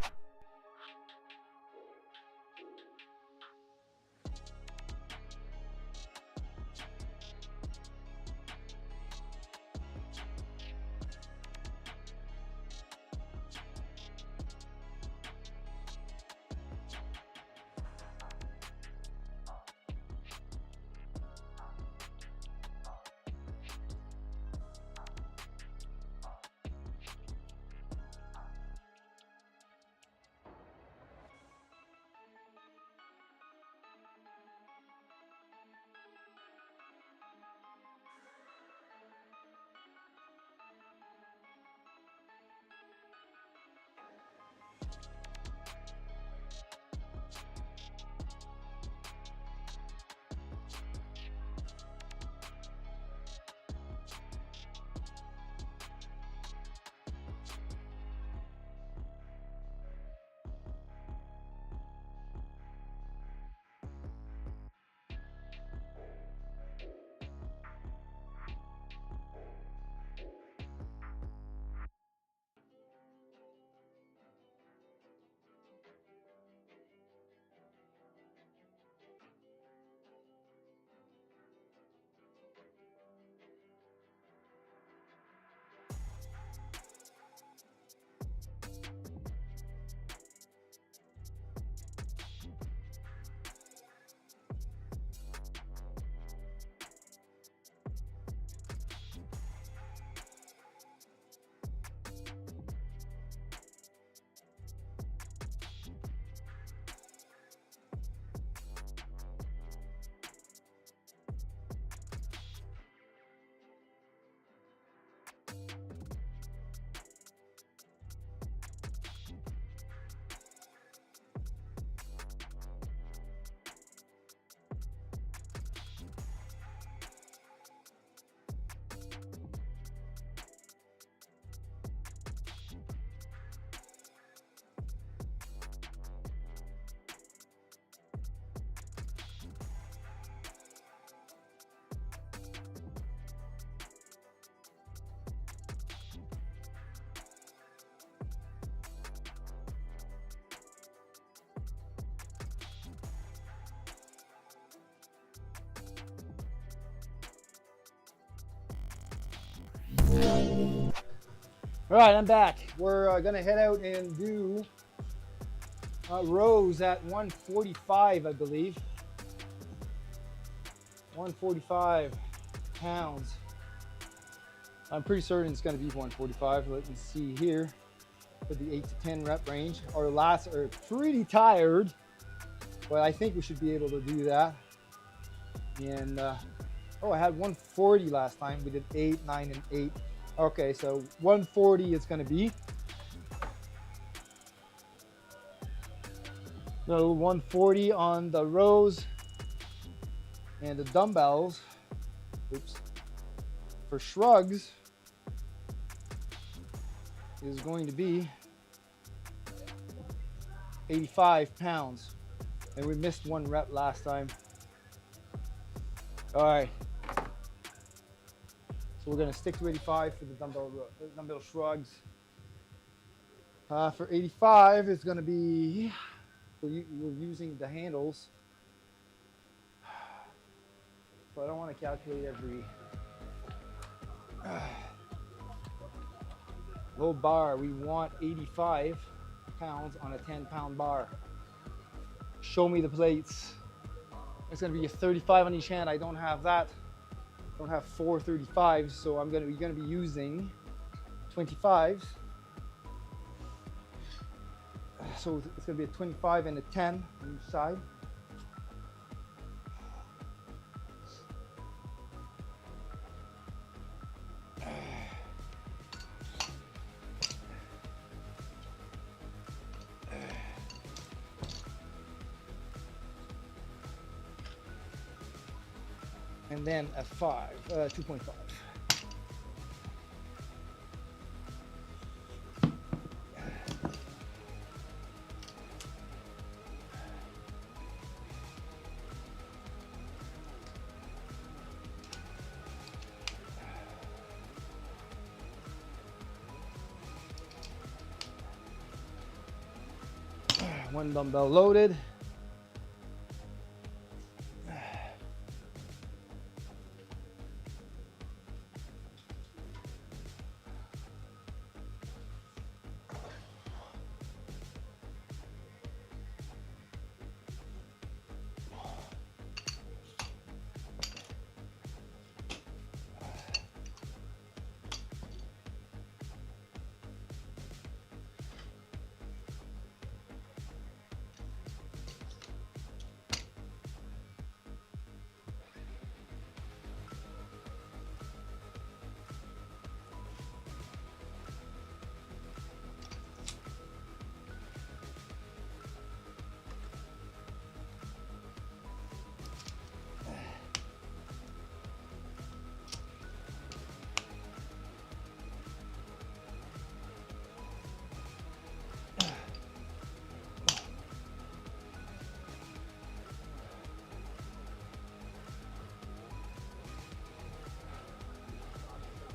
All right, I'm back. We're gonna head out and do rows at 145, I believe. 145 pounds. I'm pretty certain it's gonna be 145. Let me see here for the 8 to 10 rep range. Our lats are pretty tired, but I think we should be able to do that. And oh, I had 140 last time. We did 8, 9, and 8. Okay, so 140 is going to be. So 140 on the rows and the dumbbells. Oops. For shrugs is going to be 85 pounds. And we missed 1 rep last time. All right. So we're going to stick to 85 for the dumbbell shrugs. For 85, it's going to be, we're using the handles. So I don't want to calculate every low bar. We want 85 pounds on a 10-pound bar. Show me the plates. It's going to be a 35 on each hand. I don't have that. I don't have 4 35s, so we're going to be using 25s. So it's going to be a 25 and a 10 on each side. And then a 2.5. One dumbbell loaded.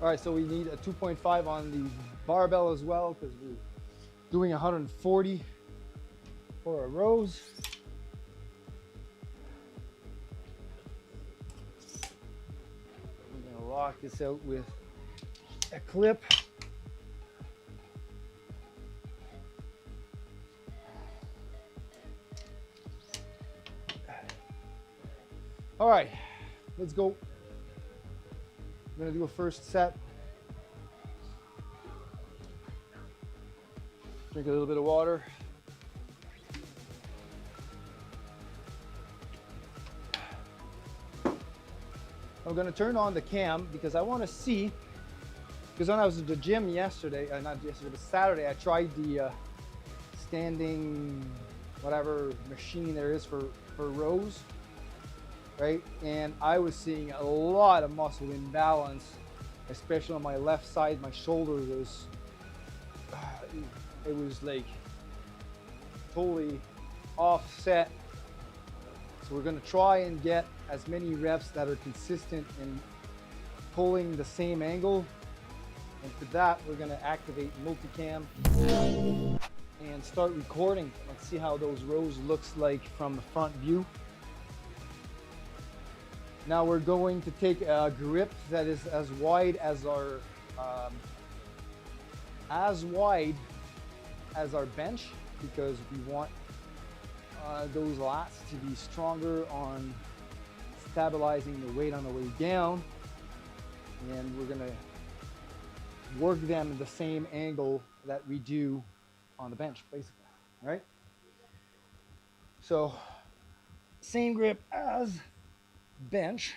All right, so we need a 2.5 on the barbell as well because we're doing 140 for our rows. We're gonna lock this out with a clip. All right, let's go. We're gonna do a first set. Drink a little bit of water. I'm gonna turn on the cam because I want to see. Because when I was at the gym yesterday, not yesterday, but Saturday, I tried the standing, whatever machine there is for rows. Right, and I was seeing a lot of muscle imbalance, especially on my left side. My shoulder was, it was like totally offset. So we're gonna try and get as many reps that are consistent in pulling the same angle. And for that, we're gonna activate multicam and start recording. Let's see how those rows looks like from the front view. Now we're going to take a grip that is as wide as our as wide as our bench because we want those lats to be stronger on stabilizing the weight on the way down, and we're gonna work them at the same angle that we do on the bench, basically, right? So same grip as bench.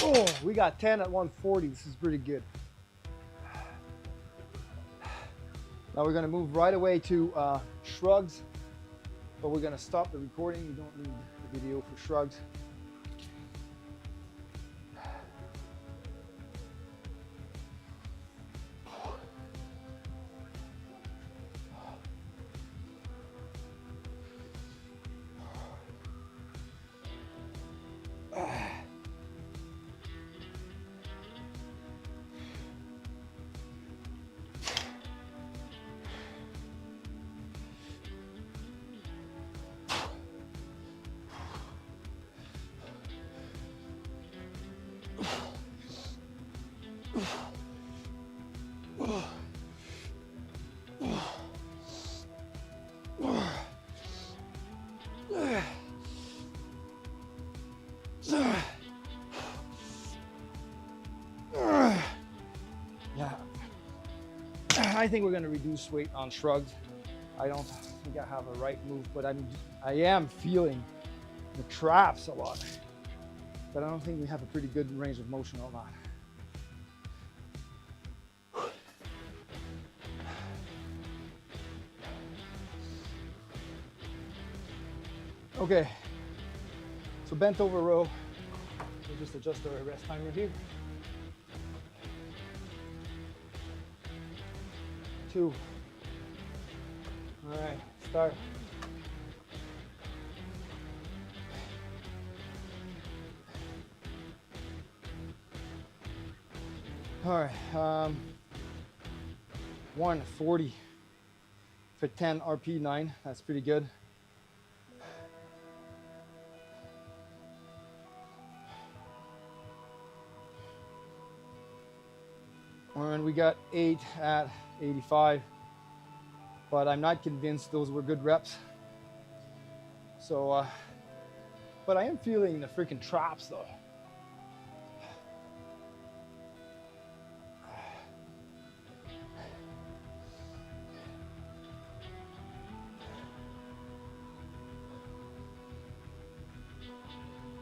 Oh, we got 10 at 140. This is pretty good. Now we're going to move right away to shrugs, but we're going to stop the recording. We don't need the video for shrugs. Yeah, I think we're going to reduce weight on shrugs. I don't think I have a right move, but I am feeling the traps a lot, but I don't think we have a pretty good range of motion on that. Okay, so bent over row. We'll just adjust our rest timer here. 2. All right, start. All right, 140 for 10 RP9. That's pretty good. And we got 8 at 85, but I'm not convinced those were good reps. So, but I am feeling the freaking traps though.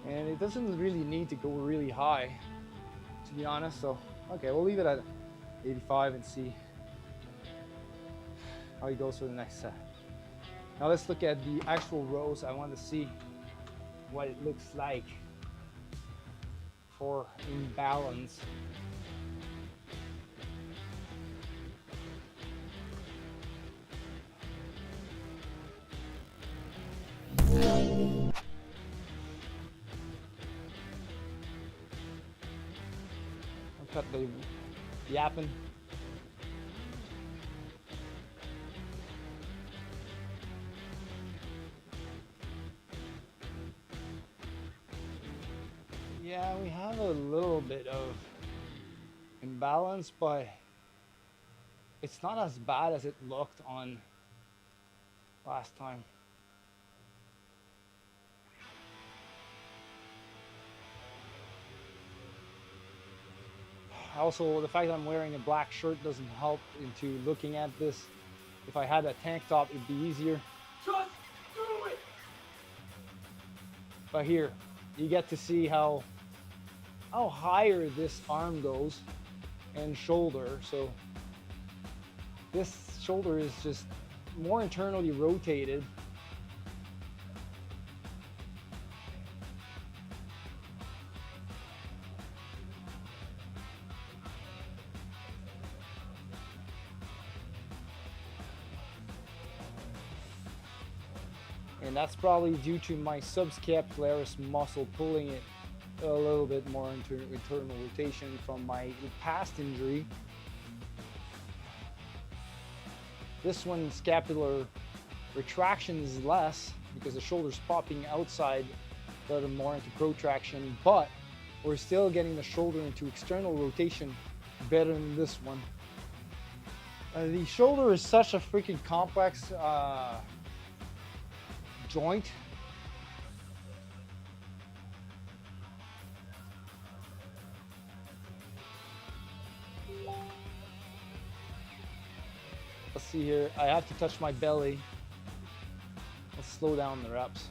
And it doesn't really need to go really high, to be honest. So, okay, we'll leave it at 85 and see how he goes for the next set. Now let's look at the actual rows. I want to see what it looks like for imbalance. I'll cut the yapping. Yeah, we have a little bit of imbalance, but it's not as bad as it looked on last time. Also, the fact that I'm wearing a black shirt doesn't help into looking at this. If I had a tank top, it'd be easier. Just do it! But here, you get to see how higher this arm goes and shoulder. So this shoulder is just more internally rotated. And that's probably due to my subscapularis muscle pulling it a little bit more into internal rotation from my past injury. This one, scapular retraction is less because the shoulder's popping outside, but more into protraction, but we're still getting the shoulder into external rotation better than this one. The shoulder is such a freaking complex joint. Let's see here. I have to touch my belly. Let's slow down the reps.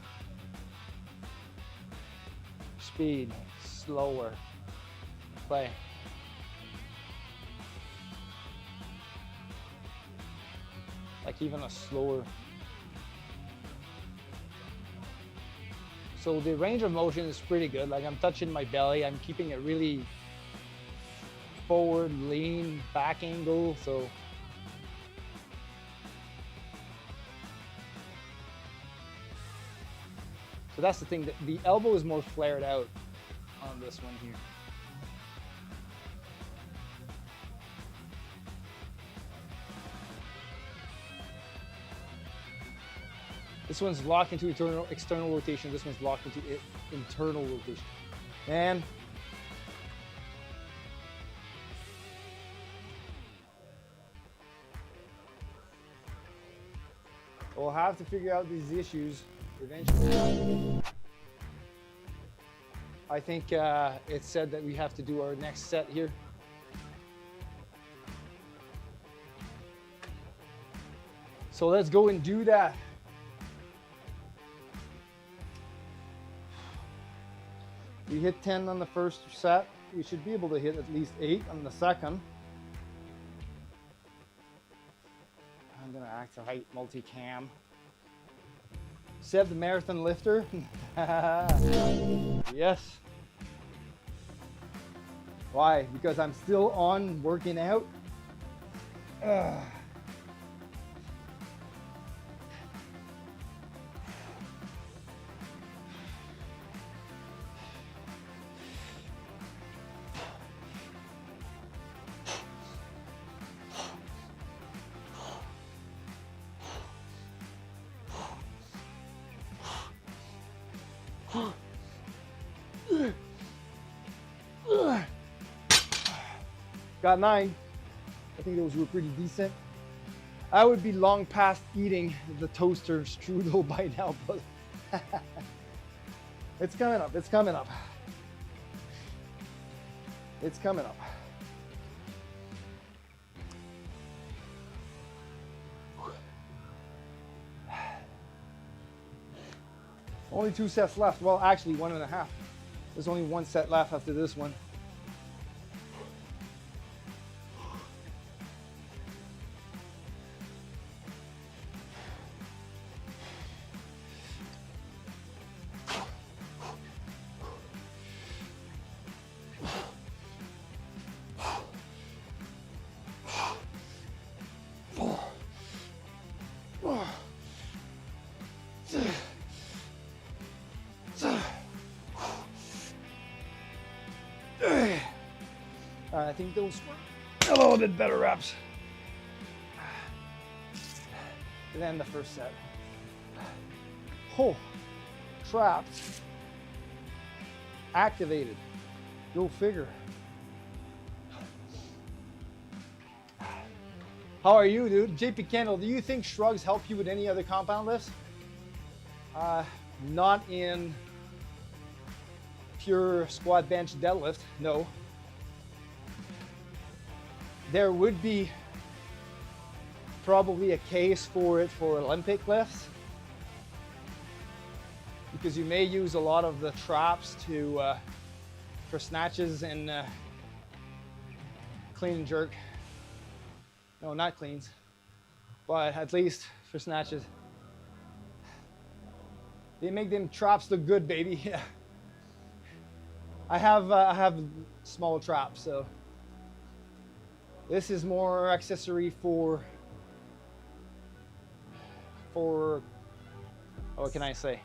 Speed, slower. Play. Like even a slower. So the range of motion is pretty good. Like I'm touching my belly. I'm keeping it really forward, lean, back angle. So that's the thing. The elbow is more flared out on this one here. This one's locked into external rotation. This one's locked into internal rotation. And we'll have to figure out these issues eventually. I think it said that we have to do our next set here. So let's go and do that. We hit 10 on the first set. We should be able to hit at least 8 on the second. I'm gonna activate multicam. Seb the marathon lifter. Yes. Why? Because I'm still on working out. Got 9. I think those were pretty decent. I would be long past eating the toaster strudel by now, but it's coming up. It's coming up. It's coming up. Only 2 sets left. Well, actually 1.5. There's only 1 set left after this one. I think those were a little bit better reps than the first set. Oh, trapped, activated, go figure. How are you, dude? JP Kendall, do you think shrugs help you with any other compound lifts? Not in pure squat, bench, deadlift, no. There would be probably a case for it for Olympic lifts, because you may use a lot of the traps to for snatches and clean and jerk. No, not cleans, but at least for snatches. They make them traps look good, baby. Yeah. I have small traps, so this is more accessory for what can I say?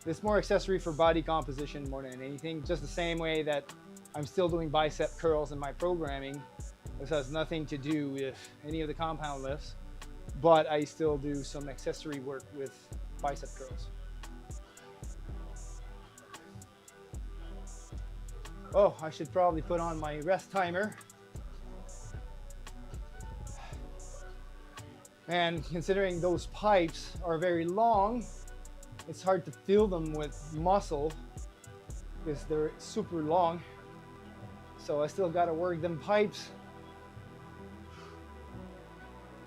It's more accessory for body composition more than anything. Just the same way that I'm still doing bicep curls in my programming. This has nothing to do with any of the compound lifts, but I still do some accessory work with bicep curls. Oh, I should probably put on my rest timer. And considering those pipes are very long, it's hard to fill them with muscle because they're super long. So I still got to work them pipes.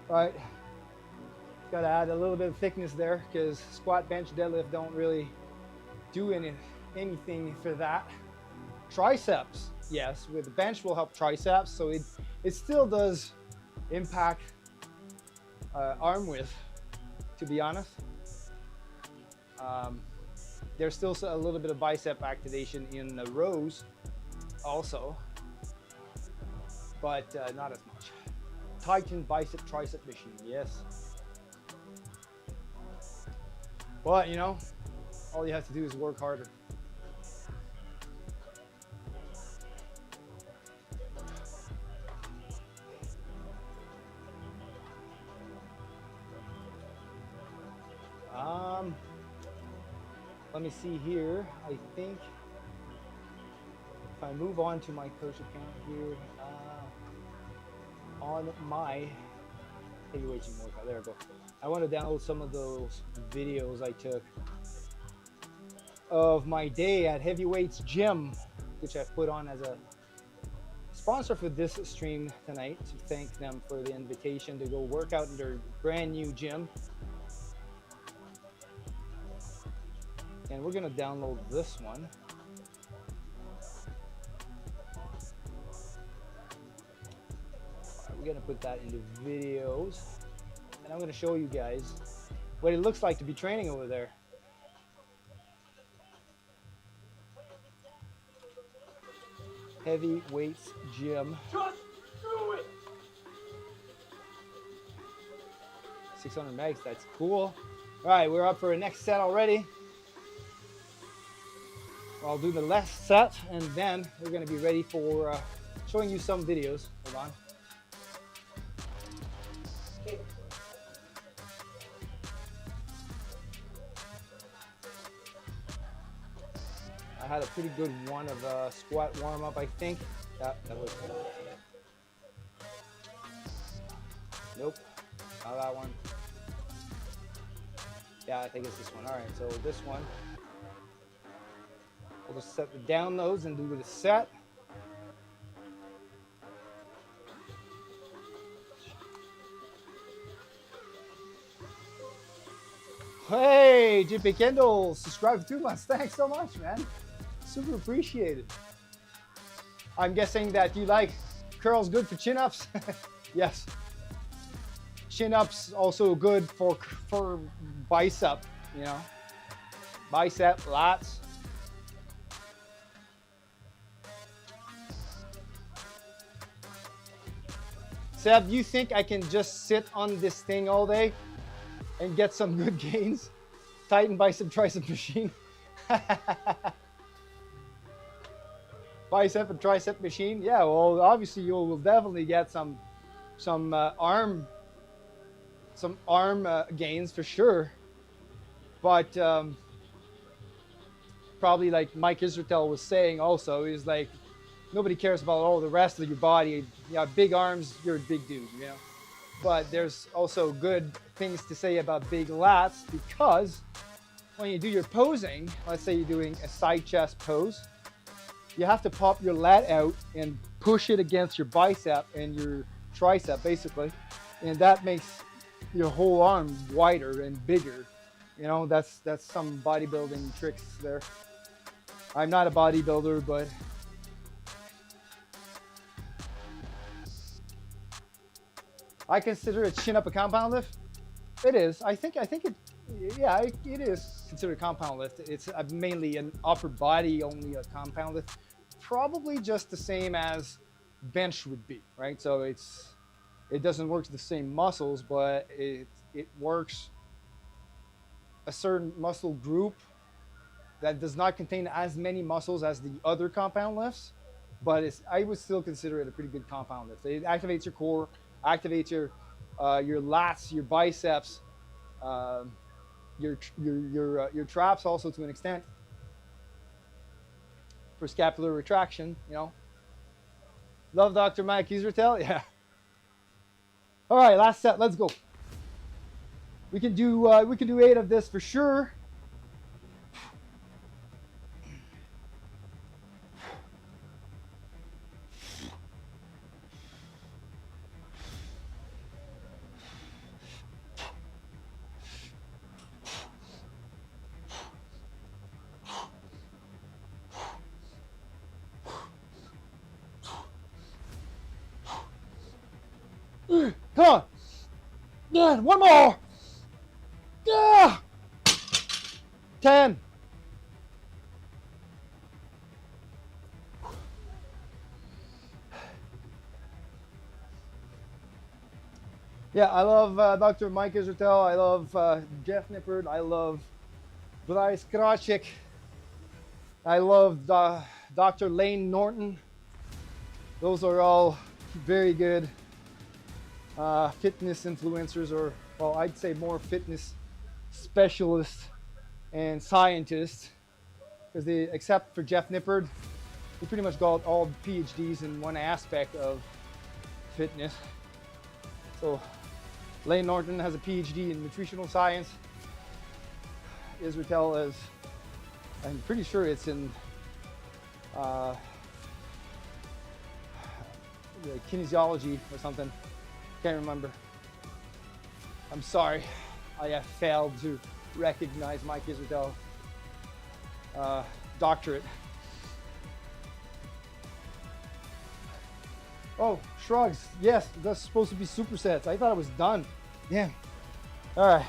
Right. Got to add a little bit of thickness there because squat, bench, deadlift don't really do anything for that. Triceps, yes, with the bench will help triceps. So it still does impact arm width, to be honest. There's still a little bit of bicep activation in the rows also, but not as much. Titan bicep tricep machine, yes. But you know, all you have to do is work harder. Let me see here. I think if I move on to my coach account here, on my heavyweight gym workout, there we go. I want to download some of those videos I took of my day at Heavyweights Gym, which I've put on as a sponsor for this stream tonight, to thank them for the invitation to go work out in their brand new gym. And we're gonna download this one. We're gonna put that into videos, and I'm gonna show you guys what it looks like to be training over there. Heavyweights Gym. Just do it! 600 megs, that's cool. All right, we're up for a next set already. I'll do the last set, and then we're going to be ready for showing you some videos. Hold on. Okay. I had a pretty good one of a squat warm-up, I think. That was good. Nope, not that one. Yeah, I think it's this one. All right, so this one. We'll just set the down loads and do the set. Hey, JP Kendall, subscribe for 2 months. Thanks so much, man. Super appreciated. I'm guessing that you like curls good for chin-ups. Yes. Chin-ups also good for bicep, you know. Bicep, lats. Seb, you think I can just sit on this thing all day and get some good gains? Titan bicep tricep machine. Bicep and tricep machine. Yeah, well, obviously you will definitely get some arm gains for sure. But probably like Mike Israetel was saying also, is like, nobody cares about all the rest of your body. You have big arms, you're a big dude, you know. But there's also good things to say about big lats, because when you do your posing, let's say you're doing a side chest pose, you have to pop your lat out and push it against your bicep and your tricep, basically. And that makes your whole arm wider and bigger. You know, that's some bodybuilding tricks there. I'm not a bodybuilder, but I consider a chin up a compound lift. It is. I think it. Yeah, it is considered a compound lift. It's mainly an upper body only a compound lift. Probably just the same as bench would be, right? So it doesn't work the same muscles, but it works a certain muscle group that does not contain as many muscles as the other compound lifts, but I would still consider it a pretty good compound lift. It activates your core, activates your lats, your biceps, your traps also to an extent for scapular retraction. You know, love Dr. Mike Israetel. Yeah. All right, last set. Let's go. We can do 8 of this for sure. Come on. Yeah, one more. Yeah. 10. Yeah, I love Dr. Mike Israetel. I love Jeff Nippard. I love Bryce Krachik. I love Dr. Lane Norton. Those are all very good fitness influencers, or well, I'd say more fitness specialists and scientists, because they, except for Jeff Nippard, he pretty much got all PhDs in one aspect of fitness. So Lane Norton has a PhD in nutritional science. Israetel is, I'm pretty sure it's in kinesiology or something. Can't remember. I'm sorry. I have failed to recognize Mike Israetel doctorate. Oh, shrugs. Yes, that's supposed to be supersets. I thought it was done. Damn. All right.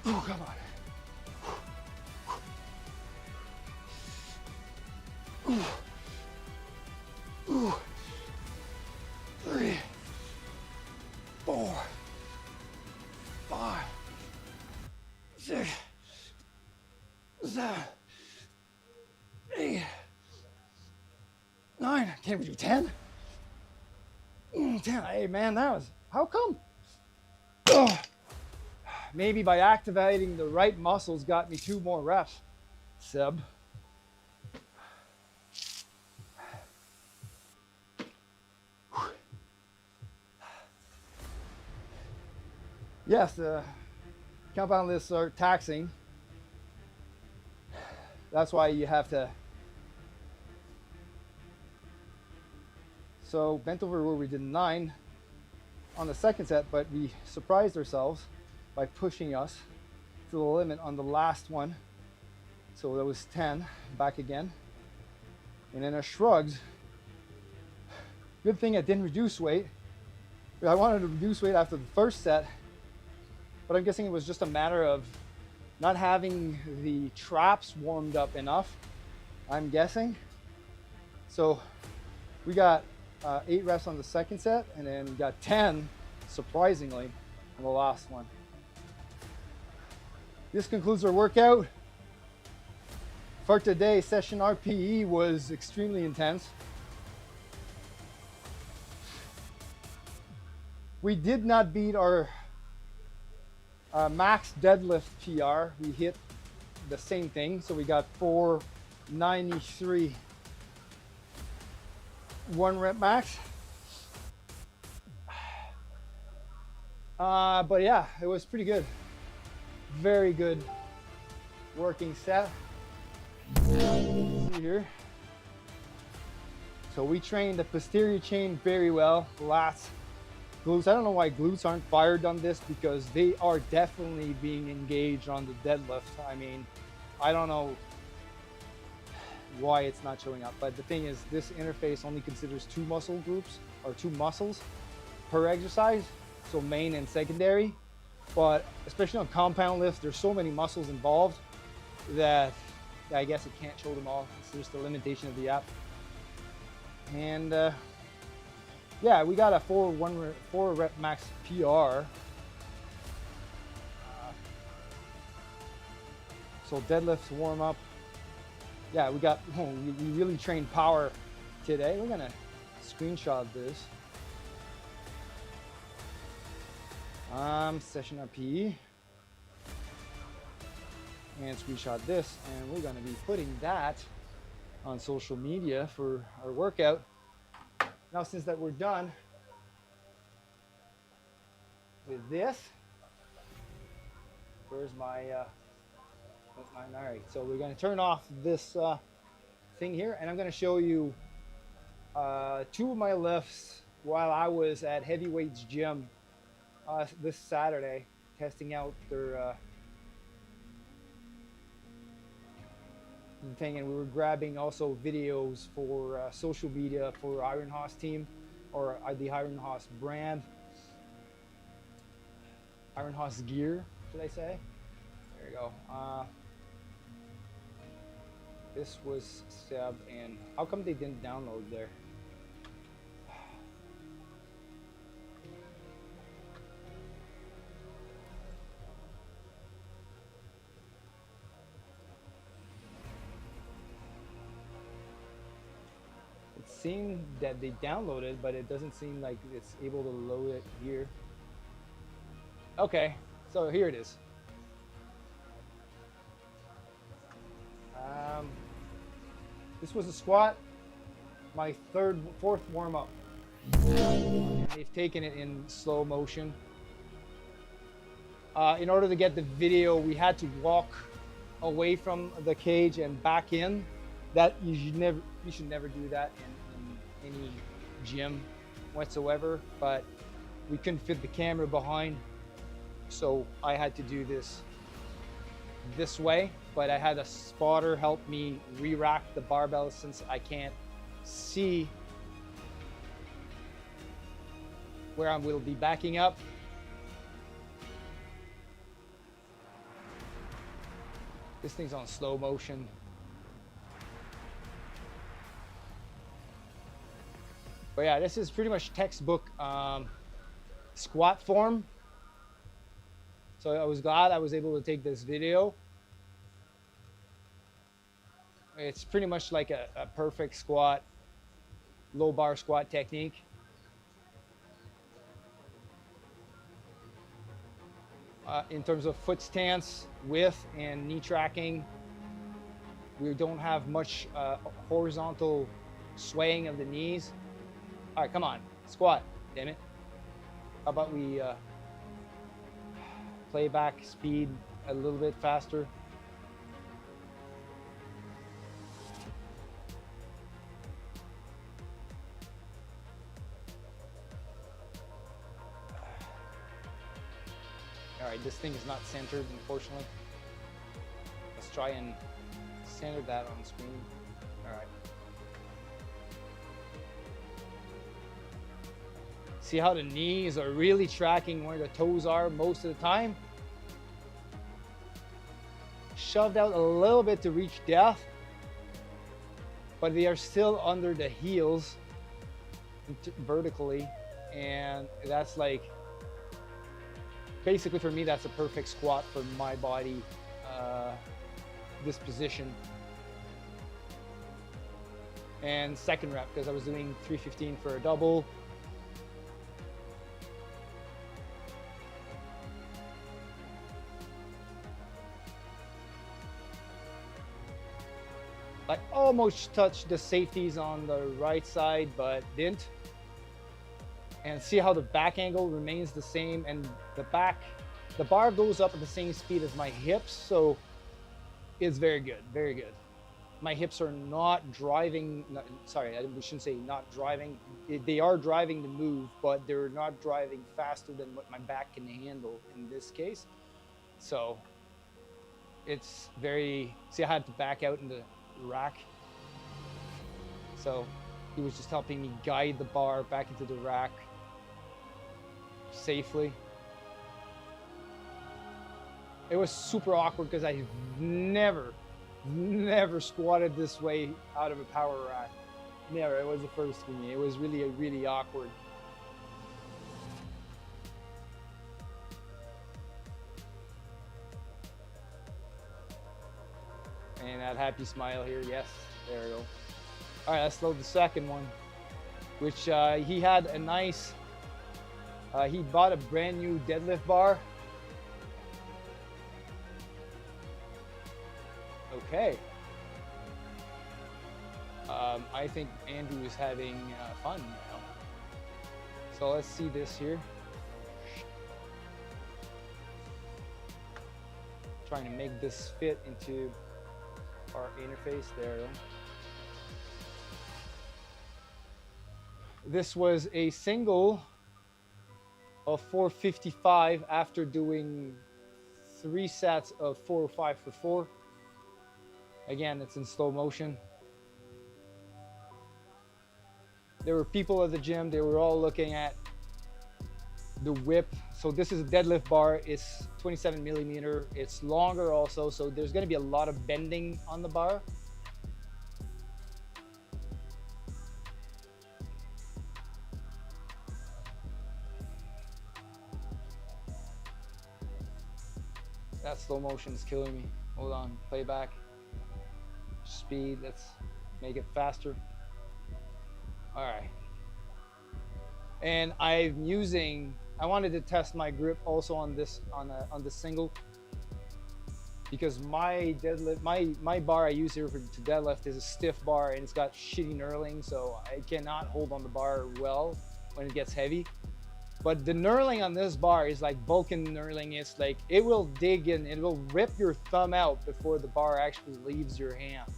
Oh, come on. Ooh. Ooh. 3, 4, 5, 6, 7, 8, 9. Can't we do 10? 10. Hey man, that was, how come? Ugh. Maybe by activating the right muscles got me 2 more reps, Seb. Yes, compound lifts are taxing. That's why you have to. So bent over where we did 9 on the second set, but we surprised ourselves by pushing us to the limit on the last one. So that was 10, back again. And then our shrugs. Good thing I didn't reduce weight. I wanted to reduce weight after the first set, but I'm guessing it was just a matter of not having the traps warmed up enough, I'm guessing. So we got 8 reps on the second set, and then we got 10, surprisingly, on the last one. This concludes our workout. For today, session RPE was extremely intense. We did not beat our max deadlift PR. We hit the same thing, so we got 493 1 rep max. But yeah, it was pretty good. Very good working set. See here. So we trained the posterior chain very well. Lats, glutes. I don't know why glutes aren't fired on this, because they are definitely being engaged on the deadlift. I mean, I don't know why it's not showing up, but the thing is, this interface only considers 2 muscle groups, or 2 muscles per exercise, so main and secondary. But especially on compound lifts, there's so many muscles involved that I guess it can't show them all. It's just the limitation of the app. And yeah, we got a 4 rep max PR. So deadlifts warm up. Yeah, we really trained power today. We're gonna screenshot this. Session RP. And screenshot this, and we're gonna be putting that on social media for our workout. Now, since that we're done with this, where's my all right, so we're going to turn off this thing here, and I'm going to show you 2 of my lifts while I was at Heavyweights Gym this Saturday, testing out their thing, and we were grabbing also videos for social media for Iron Horse team, or the Iron Horse brand, Iron Horse gear, should I say? There you go. This was Seb, and how come they didn't download there? It seemed that they downloaded, but it doesn't seem like it's able to load it here. Okay, so here it is. This was a squat, my fourth warm up. And they've taken it in slow motion. In order to get the video, we had to walk away from the cage and back in. That you should never do that in any gym whatsoever. But we couldn't fit the camera behind, so I had to do this way. But I had a spotter help me re-rack the barbell since I can't see where I will be backing up. This thing's on slow motion. But yeah, this is pretty much textbook squat form. So I was glad I was able to take this video. It's pretty much like a perfect squat, low bar squat technique. In terms of foot stance, width, and knee tracking, we don't have much horizontal swaying of the knees. All right, come on, squat, damn it. How about we play back speed a little bit faster? All right, this thing is not centered, unfortunately. Let's try and center that on screen. All right. See how the knees are really tracking where the toes are most of the time? Shoved out a little bit to reach depth, but they are still under the heels vertically, and that's like, basically for me, that's a perfect squat for my body, this position. And second rep, because I was doing 315 for a double. I almost touched the safeties on the right side, but didn't. And see how the back angle remains the same, and the bar goes up at the same speed as my hips, so it's very good, very good. My hips are not driving, sorry, we shouldn't say not driving. They are driving the move, but they're not driving faster than what my back can handle in this case. So it's very, see, I had to back out in the rack. So he was just helping me guide the bar back into the rack safely. It was super awkward because I never squatted this way out of a power rack. Never. It was the first for me. It was really awkward. And that happy smile here, yes, there we go. All right, let's load the second one, which he had a nice, he bought a brand new deadlift bar. Okay. I think Andrew is having fun now. So let's see this here. Trying to make this fit into our interface there. This was a single of 455 after doing 3 sets of 405 for 4. Again, it's in slow motion. There were people at the gym, they were all looking at the whip. So this is a deadlift bar, it's 27 millimeter, it's longer also, so there's gonna be a lot of bending on the bar. That slow motion is killing me. Hold on, playback, speed, let's make it faster. All right. And I wanted to test my grip also on this, on the single, because my deadlift, my bar I use here to deadlift is a stiff bar and it's got shitty knurling, so I cannot hold on the bar well when it gets heavy. But the knurling on this bar is like Vulcan knurling. It's like it will dig in, it will rip your thumb out before the bar actually leaves your hand.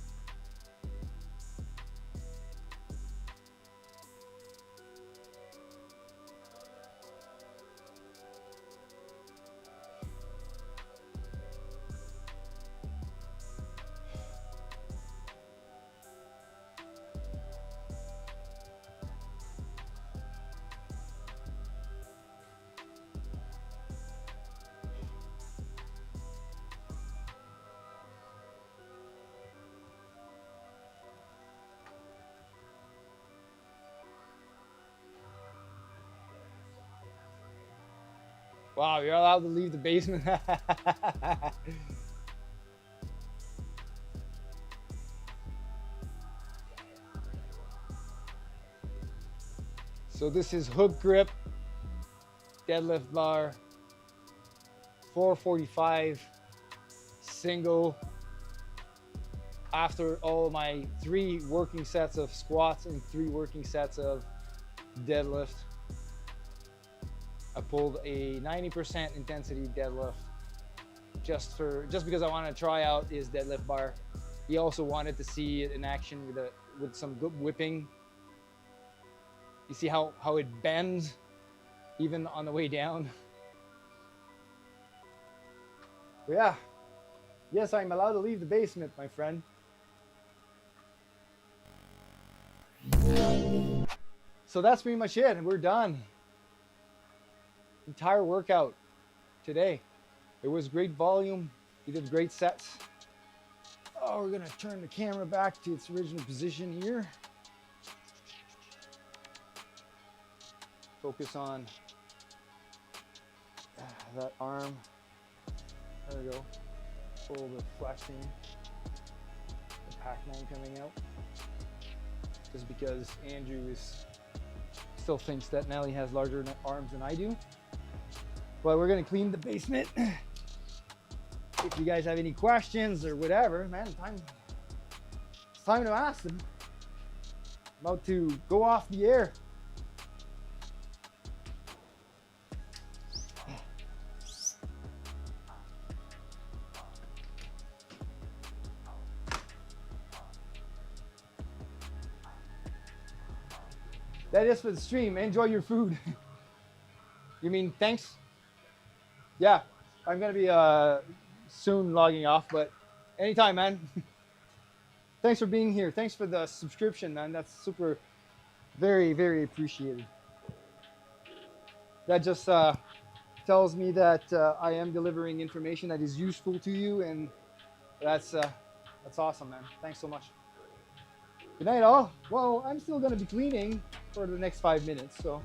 Wow, you're allowed to leave the basement. So this is hook grip, deadlift bar, 445, single. After all my 3 working sets of squats and 3 working sets of deadlift, I pulled a 90% intensity deadlift just because I wanted to try out his deadlift bar. He also wanted to see it in action with some good whipping. You see how it bends even on the way down. But yeah, yes, I'm allowed to leave the basement, my friend. So that's pretty much it, and we're done. Entire workout today. It was great volume. We did great sets. Oh, we're gonna turn the camera back to its original position here. Focus on that arm. There we go. A little bit flashing. The Pac-Man coming out. Just because Andrew still thinks that Nelly has larger arms than I do. But we're gonna clean the basement. If you guys have any questions or whatever, man, it's time to ask them. I'm about to go off the air. That is for the stream. Enjoy your food. You mean thanks? Yeah, I'm gonna be soon logging off, but anytime, man. Thanks for being here. Thanks for the subscription, man. That's super, very, very appreciated. That just tells me that I am delivering information that is useful to you, and that's awesome, man. Thanks so much. Good night, all. Well, I'm still gonna be cleaning for the next 5 minutes, so.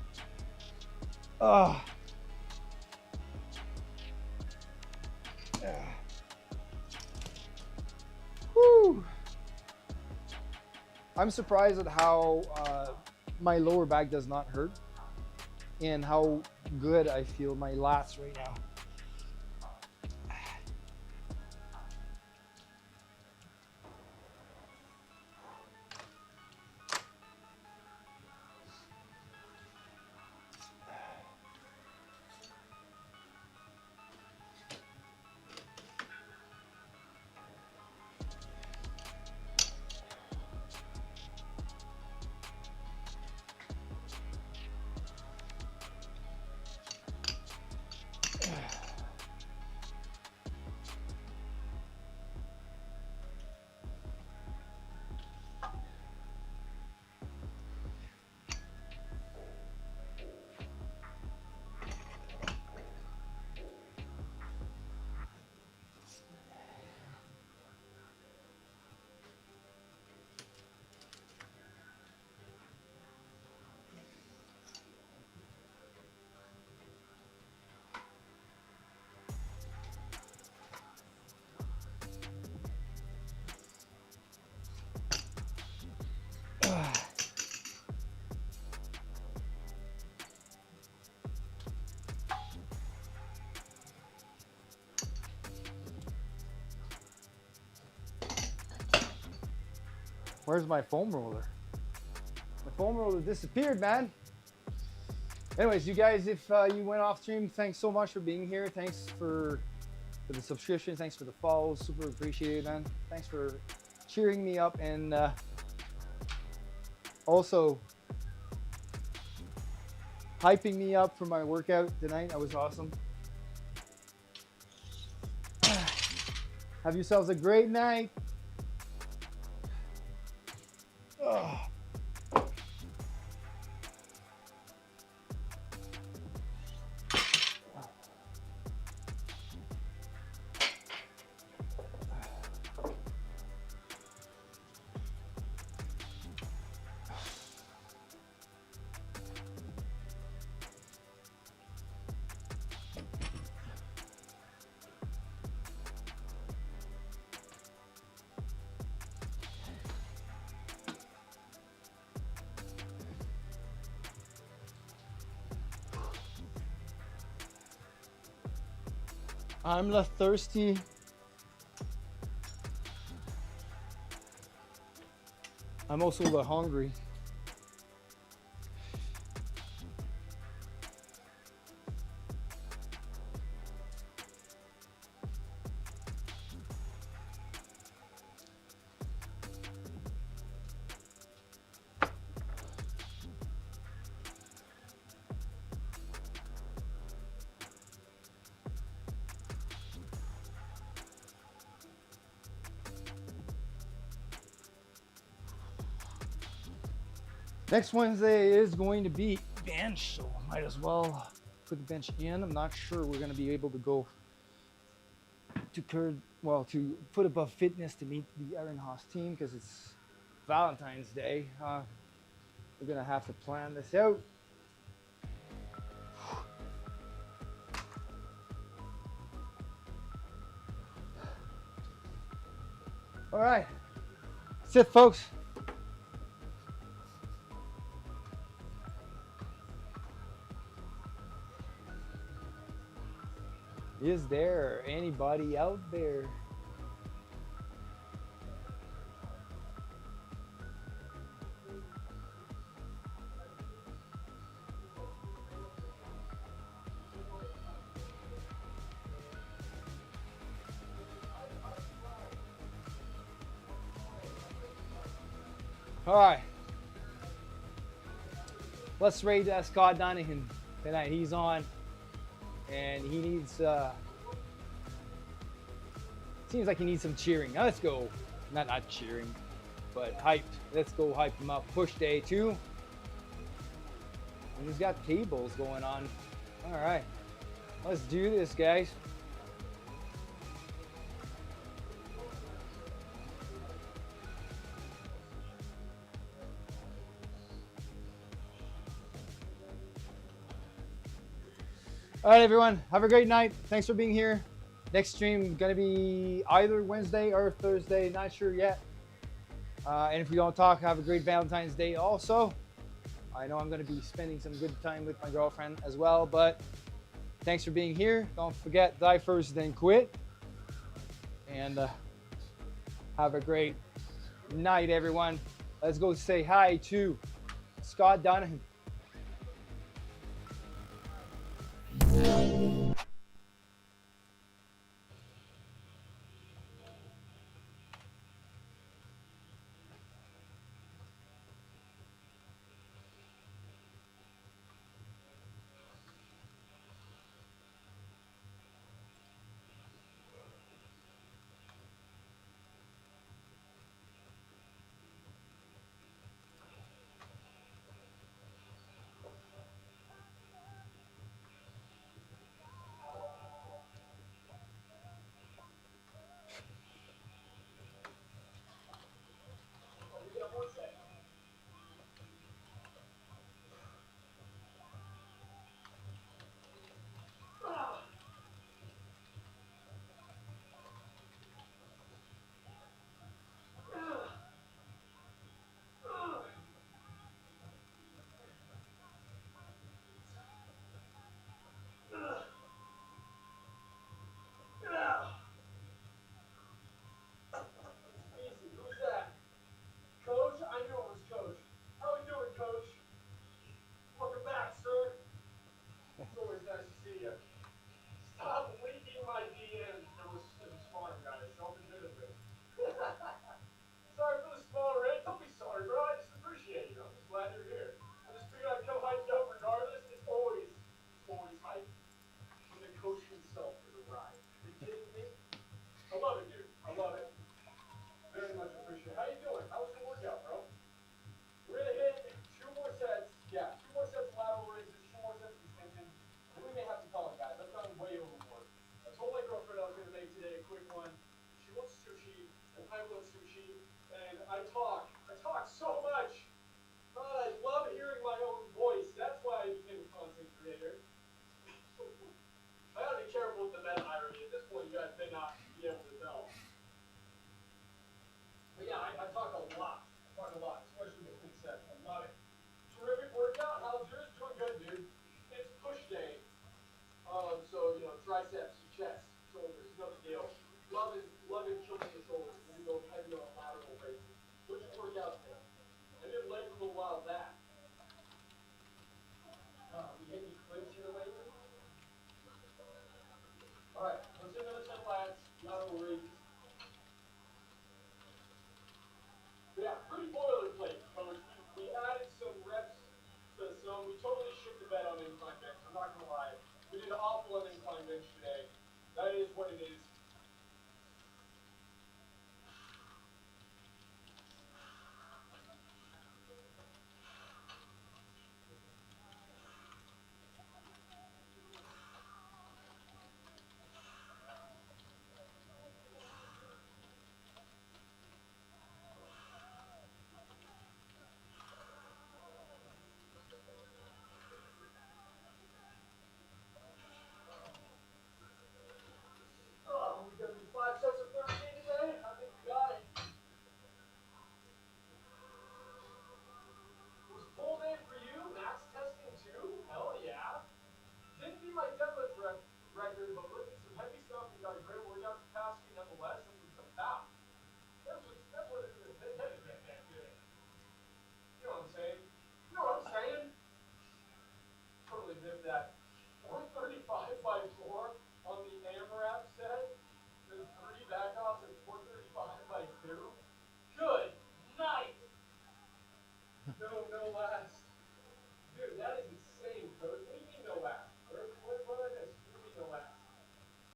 Woo. I'm surprised at how my lower back does not hurt and how good I feel my lats right now. Where's my foam roller? My foam roller disappeared, man. Anyways, you guys, if you went off stream, thanks so much for being here. Thanks for the subscription. Thanks for the follows. Super appreciated, man. Thanks for cheering me up and also hyping me up for my workout tonight. That was awesome. Have yourselves a great night. Oh. I'm not thirsty. I'm also a little hungry. Next Wednesday is going to be bench, so might as well put the bench in. I'm not sure we're going to be able to go to put above fitness to meet the Aaron Haas team because it's Valentine's Day. We're going to have to plan this out. All right, that's it, folks. Is there anybody out there? All right. Let's raid Scott Donahan tonight. He's on. And he needs, seems like he needs some cheering. Now let's go, not cheering, but hyped. Let's go hype him up. Push day 2. And he's got tables going on. All right, let's do this, guys. All right, everyone, have a great night. Thanks for being here. Next stream gonna be either Wednesday or Thursday, not sure yet. And if we don't talk, have a great Valentine's Day also. I know I'm going to be spending some good time with my girlfriend as well, but thanks for being here. Don't forget, die first, then quit. And have a great night, everyone. Let's go say hi to Scott Donahan. Easy. Who's that? Coach? I knew it was Coach. How we doing, Coach? Welcome back, sir. It's always nice to see you. Stop leaking my DMs. It was fun, guys. Self-admittedly. Sorry for the small rant. Don't be sorry, bro. I just appreciate you. I'm just glad you're here. I just figured I'd come hype you up regardless. It's always hype when the coach himself is around. Are you kidding me? I love it, dude. I love it. Very much appreciate it. How you doing? How was your workout, bro? We're gonna hit 2 more sets. Yeah, 2 more sets of lateral raises, 2 more sets of extensions. And we may have to call it, guys. I've gone way overboard. I told my girlfriend I was gonna make today a quick one. She wants sushi, and I love sushi. And I talk so much. I love hearing my own voice. That's why I became a content creator. I gotta be careful with the meta irony. At this point, you guys may not be able to tell. But yeah, I talk a lot. Especially between sets. I love it. Terrific workout. How's yours? Doing good, dude. It's push day. So, you know, triceps, chest, shoulders, no big deal. Loving killing the shoulders. We go heavy on lateral raises. Which workout today? I did leg for a little while back. We hit any clips here lately? Alright, let's do another 10 lats, lateral raises. Yeah, pretty boilerplate, coach. We added some reps to some. We totally shit the bed on incline bench. I'm not gonna lie. We did awful on incline bench today. That is what it is. Oh, we're gonna do 5 sets of 13 today. I think we got it. Was full day for you? Max testing too? Hell yeah. Didn't beat my deadlift record, but lifted some heavy stuff and got a great workout capacity nonetheless. That's what it's about. That's what it is. They had to get that good. You know what I'm saying? You know what I'm saying? Totally missed that. 435 by 4 on the AMRAP set. Then 3 back offs at 435 by 2. Good night. No last. Dude, that is